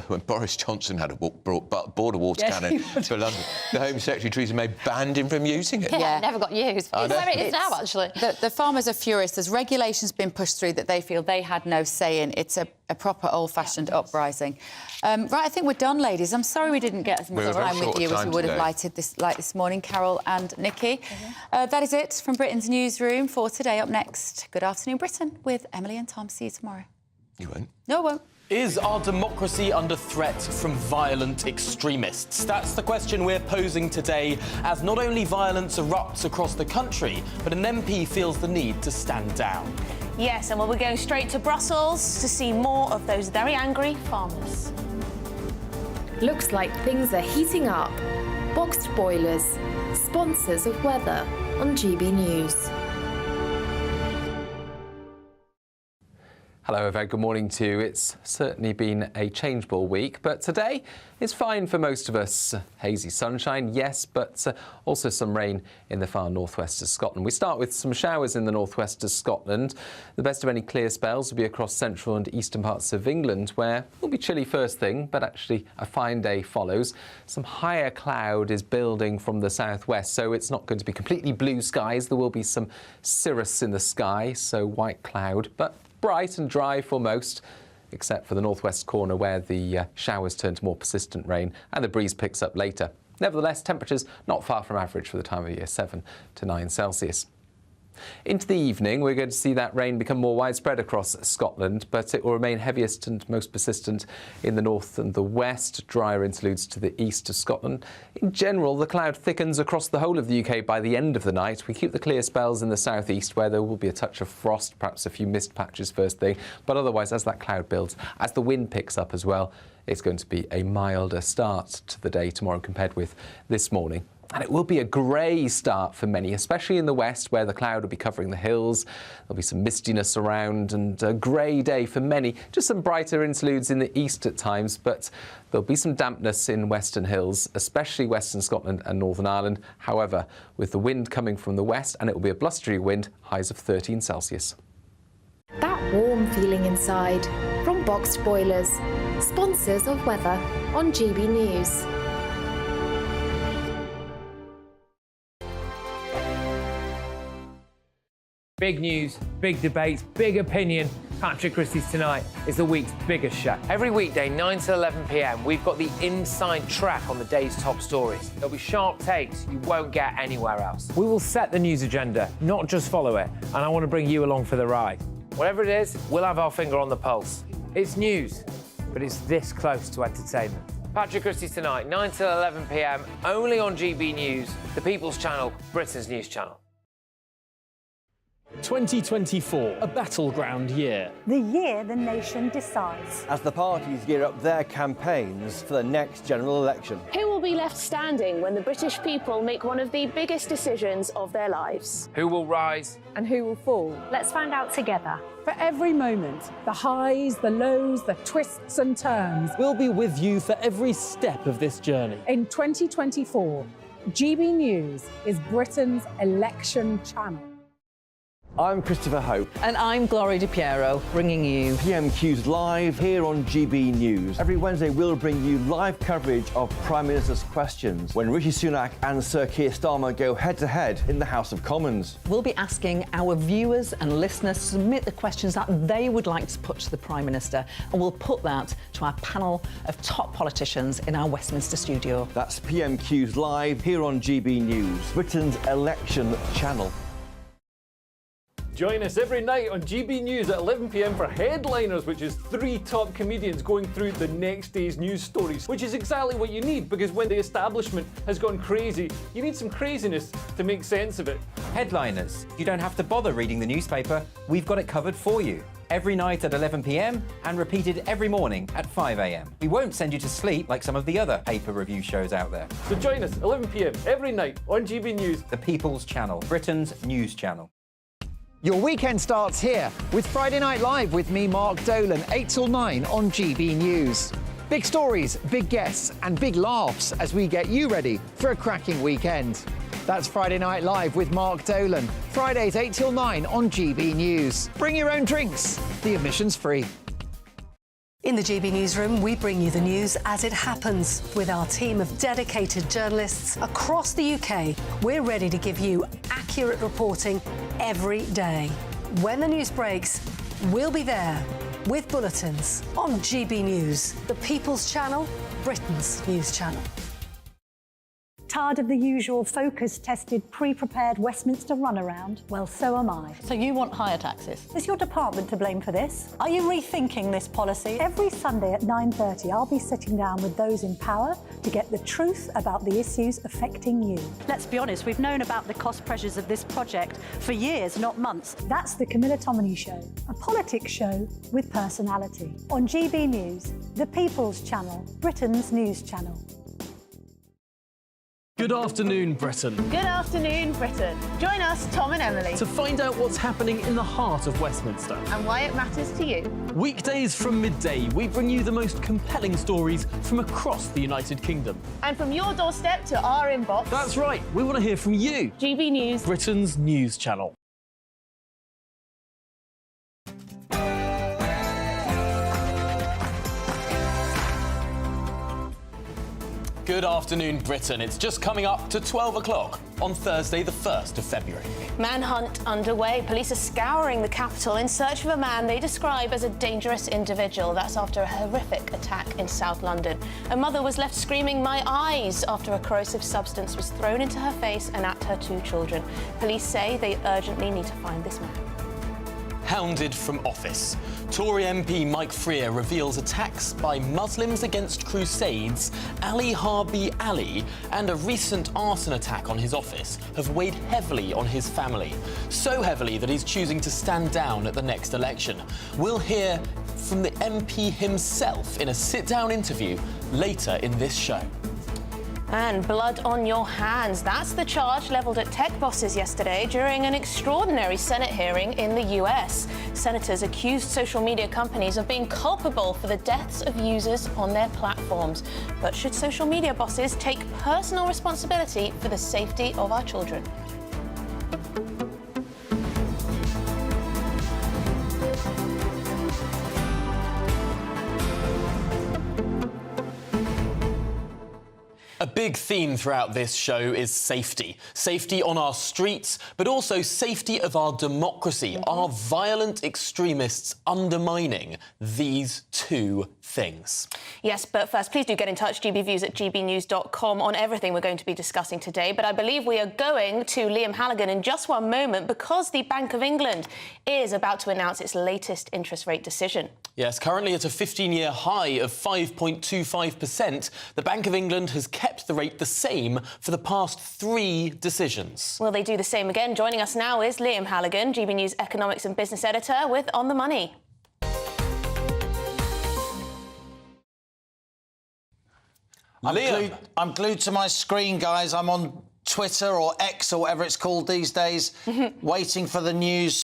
when Boris Johnson had a border water cannon for London, the Home Secretary Theresa May banned him from using it. Yeah, it never got used. It's where it is now, actually. The farmers are furious. There's regulations been pushed through that they feel they had no say in. It's a proper old-fashioned uprising. Right, I think we're done, ladies. I'm sorry we didn't get as much time with you as we would have liked this morning, Carol and Nikki. That is it from Britain's Newsroom for today. Up next, Good Afternoon Britain with Emily and Tom. See you tomorrow. You won't? No, I won't. Is our democracy under threat from violent extremists? That's the question we're posing today, as not only violence erupts across the country, but an MP feels the need to stand down. Yes, and we're going straight to Brussels to see more of those very angry farmers. Looks like things are heating up. Boxed boilers, sponsors of weather on GB News. Hello, a very good morning to you. It's certainly been a changeable week, but today is fine for most of us. Hazy sunshine, yes, but also some rain in the far northwest of Scotland. We start with some showers in the northwest of Scotland. The best of any clear spells will be across central and eastern parts of England, where it will be chilly first thing, but actually a fine day follows. Some higher cloud is building from the southwest, so it's not going to be completely blue skies. There will be some cirrus in the sky, so white cloud, but bright and dry for most, except for the northwest corner where the showers turn to more persistent rain and the breeze picks up later. Nevertheless, temperatures not far from average for the time of year, 7 to 9 Celsius. Into the evening, we're going to see that rain become more widespread across Scotland, but it will remain heaviest and most persistent in the north and the west. Drier interludes to the east of Scotland. In general, the cloud thickens across the whole of the UK by the end of the night. We keep the clear spells in the southeast, where there will be a touch of frost, perhaps a few mist patches first thing. But otherwise, as that cloud builds, as the wind picks up as well, it's going to be a milder start to the day tomorrow compared with this morning. And it will be a grey start for many, especially in the west, where the cloud will be covering the hills. There'll be some mistiness around and a grey day for many. Just some brighter interludes in the east at times, but there'll be some dampness in western hills, especially western Scotland and Northern Ireland. However, with the wind coming from the west, and it will be a blustery wind, highs of 13 Celsius. That warm feeling inside from Boxed Boilers, sponsors of weather on GB News. Big news, big debates, big opinion. Patrick Christie's Tonight is the week's biggest show. Every weekday, 9 to 11 p.m, we've got the inside track on the day's top stories. There'll be sharp takes you won't get anywhere else. We will set the news agenda, not just follow it, and I want to bring you along for the ride. Whatever it is, we'll have our finger on the pulse. It's news, but it's this close to entertainment. Patrick Christie's Tonight, 9 to 11 p.m, only on GB News, the People's Channel, Britain's news channel. 2024, a battleground year. The year the nation decides. As the parties gear up their campaigns for the next general election. Who will be left standing when the British people make one of the biggest decisions of their lives? Who will rise? And who will fall? Let's find out together. For every moment, the highs, the lows, the twists and turns. We'll be with you for every step of this journey. In 2024, GB News is Britain's election channel. I'm Christopher Hope. And I'm Gloria Di Piero, bringing you PMQ's Live here on GB News. Every Wednesday, we'll bring you live coverage of Prime Minister's questions when Rishi Sunak and Sir Keir Starmer go head-to-head in the House of Commons. We'll be asking our viewers and listeners to submit the questions that they would like to put to the Prime Minister, and we'll put that to our panel of top politicians in our Westminster studio. That's PMQ's Live here on GB News, Britain's election channel. Join us every night on GB News at 11 p.m. for Headliners, which is 3 top comedians going through the next day's news stories, which is exactly what you need, because when the establishment has gone crazy, you need some craziness to make sense of it. Headliners. You don't have to bother reading the newspaper. We've got it covered for you. Every night at 11 p.m. and repeated every morning at 5 a.m. We won't send you to sleep like some of the other paper review shows out there. So join us 11 p.m. every night on GB News, the People's Channel, Britain's news channel. Your weekend starts here with Friday Night Live with me, Mark Dolan, 8 till 9 on GB News. Big stories, big guests and big laughs as we get you ready for a cracking weekend. That's Friday Night Live with Mark Dolan. Fridays 8 till 9 on GB News. Bring your own drinks. The admission's free. In the GB Newsroom, we bring you the news as it happens. With our team of dedicated journalists across the UK, we're ready to give you accurate reporting every day. When the news breaks, we'll be there with bulletins on GB News, the People's Channel, Britain's news channel. Tired of the usual focus-tested, pre-prepared Westminster runaround? Well, so am I. So you want higher taxes? Is your department to blame for this? Are you rethinking this policy? Every Sunday at 9:30, I'll be sitting down with those in power to get the truth about the issues affecting you. Let's be honest, we've known about the cost pressures of this project for years, not months. That's the Camilla Tominey Show, a politics show with personality. On GB News, the People's Channel, Britain's news channel. Good afternoon, Britain. Good afternoon, Britain. Join us, Tom and Emily, To find out what's happening in the heart of Westminster. and why it matters to you. Weekdays from midday, we bring you the most compelling stories from across the United Kingdom. And from your doorstep to our inbox. That's right, we want to hear from you. GB News, Britain's news channel. Good afternoon, Britain. It's just coming up to 12 o'clock on Thursday, the 1st of February. Manhunt underway. Police are scouring the capital in search of a man they describe as a dangerous individual. That's after a horrific attack in South London. A mother was left screaming, "My eyes," after a corrosive substance was thrown into her face and at her 2 children. Police say they urgently need to find this man. Hounded from office. Tory MP Mike Freer reveals attacks by Muslims against Crusades, Ali Harbi Ali, and a recent arson attack on his office have weighed heavily on his family. So heavily that he's choosing to stand down at the next election. We'll hear from the MP himself in a sit-down interview later in this show. And blood on your hands. That's the charge levelled at tech bosses yesterday during an extraordinary Senate hearing in the US. Senators accused social media companies of being culpable for the deaths of users on their platforms. But should social media bosses take personal responsibility for the safety of our children? A big theme throughout this show is safety. Safety on our streets, but also safety of our democracy. Are violent extremists undermining these 2 things? Yes, but first, please do get in touch, gbviews@gbnews.com, on everything we're going to be discussing today. But I believe we are going to Liam Halligan in just one moment because the Bank of England is about to announce its latest interest rate decision. Yes, currently at a 15-year high of 5.25%, the Bank of England has kept the rate the same for the past 3 decisions. Will they do the same again? Joining us now is Liam Halligan, GB News economics and business editor, with On the Money. I'm glued to my screen, guys. I'm on Twitter or X or whatever it's called these days, waiting for the news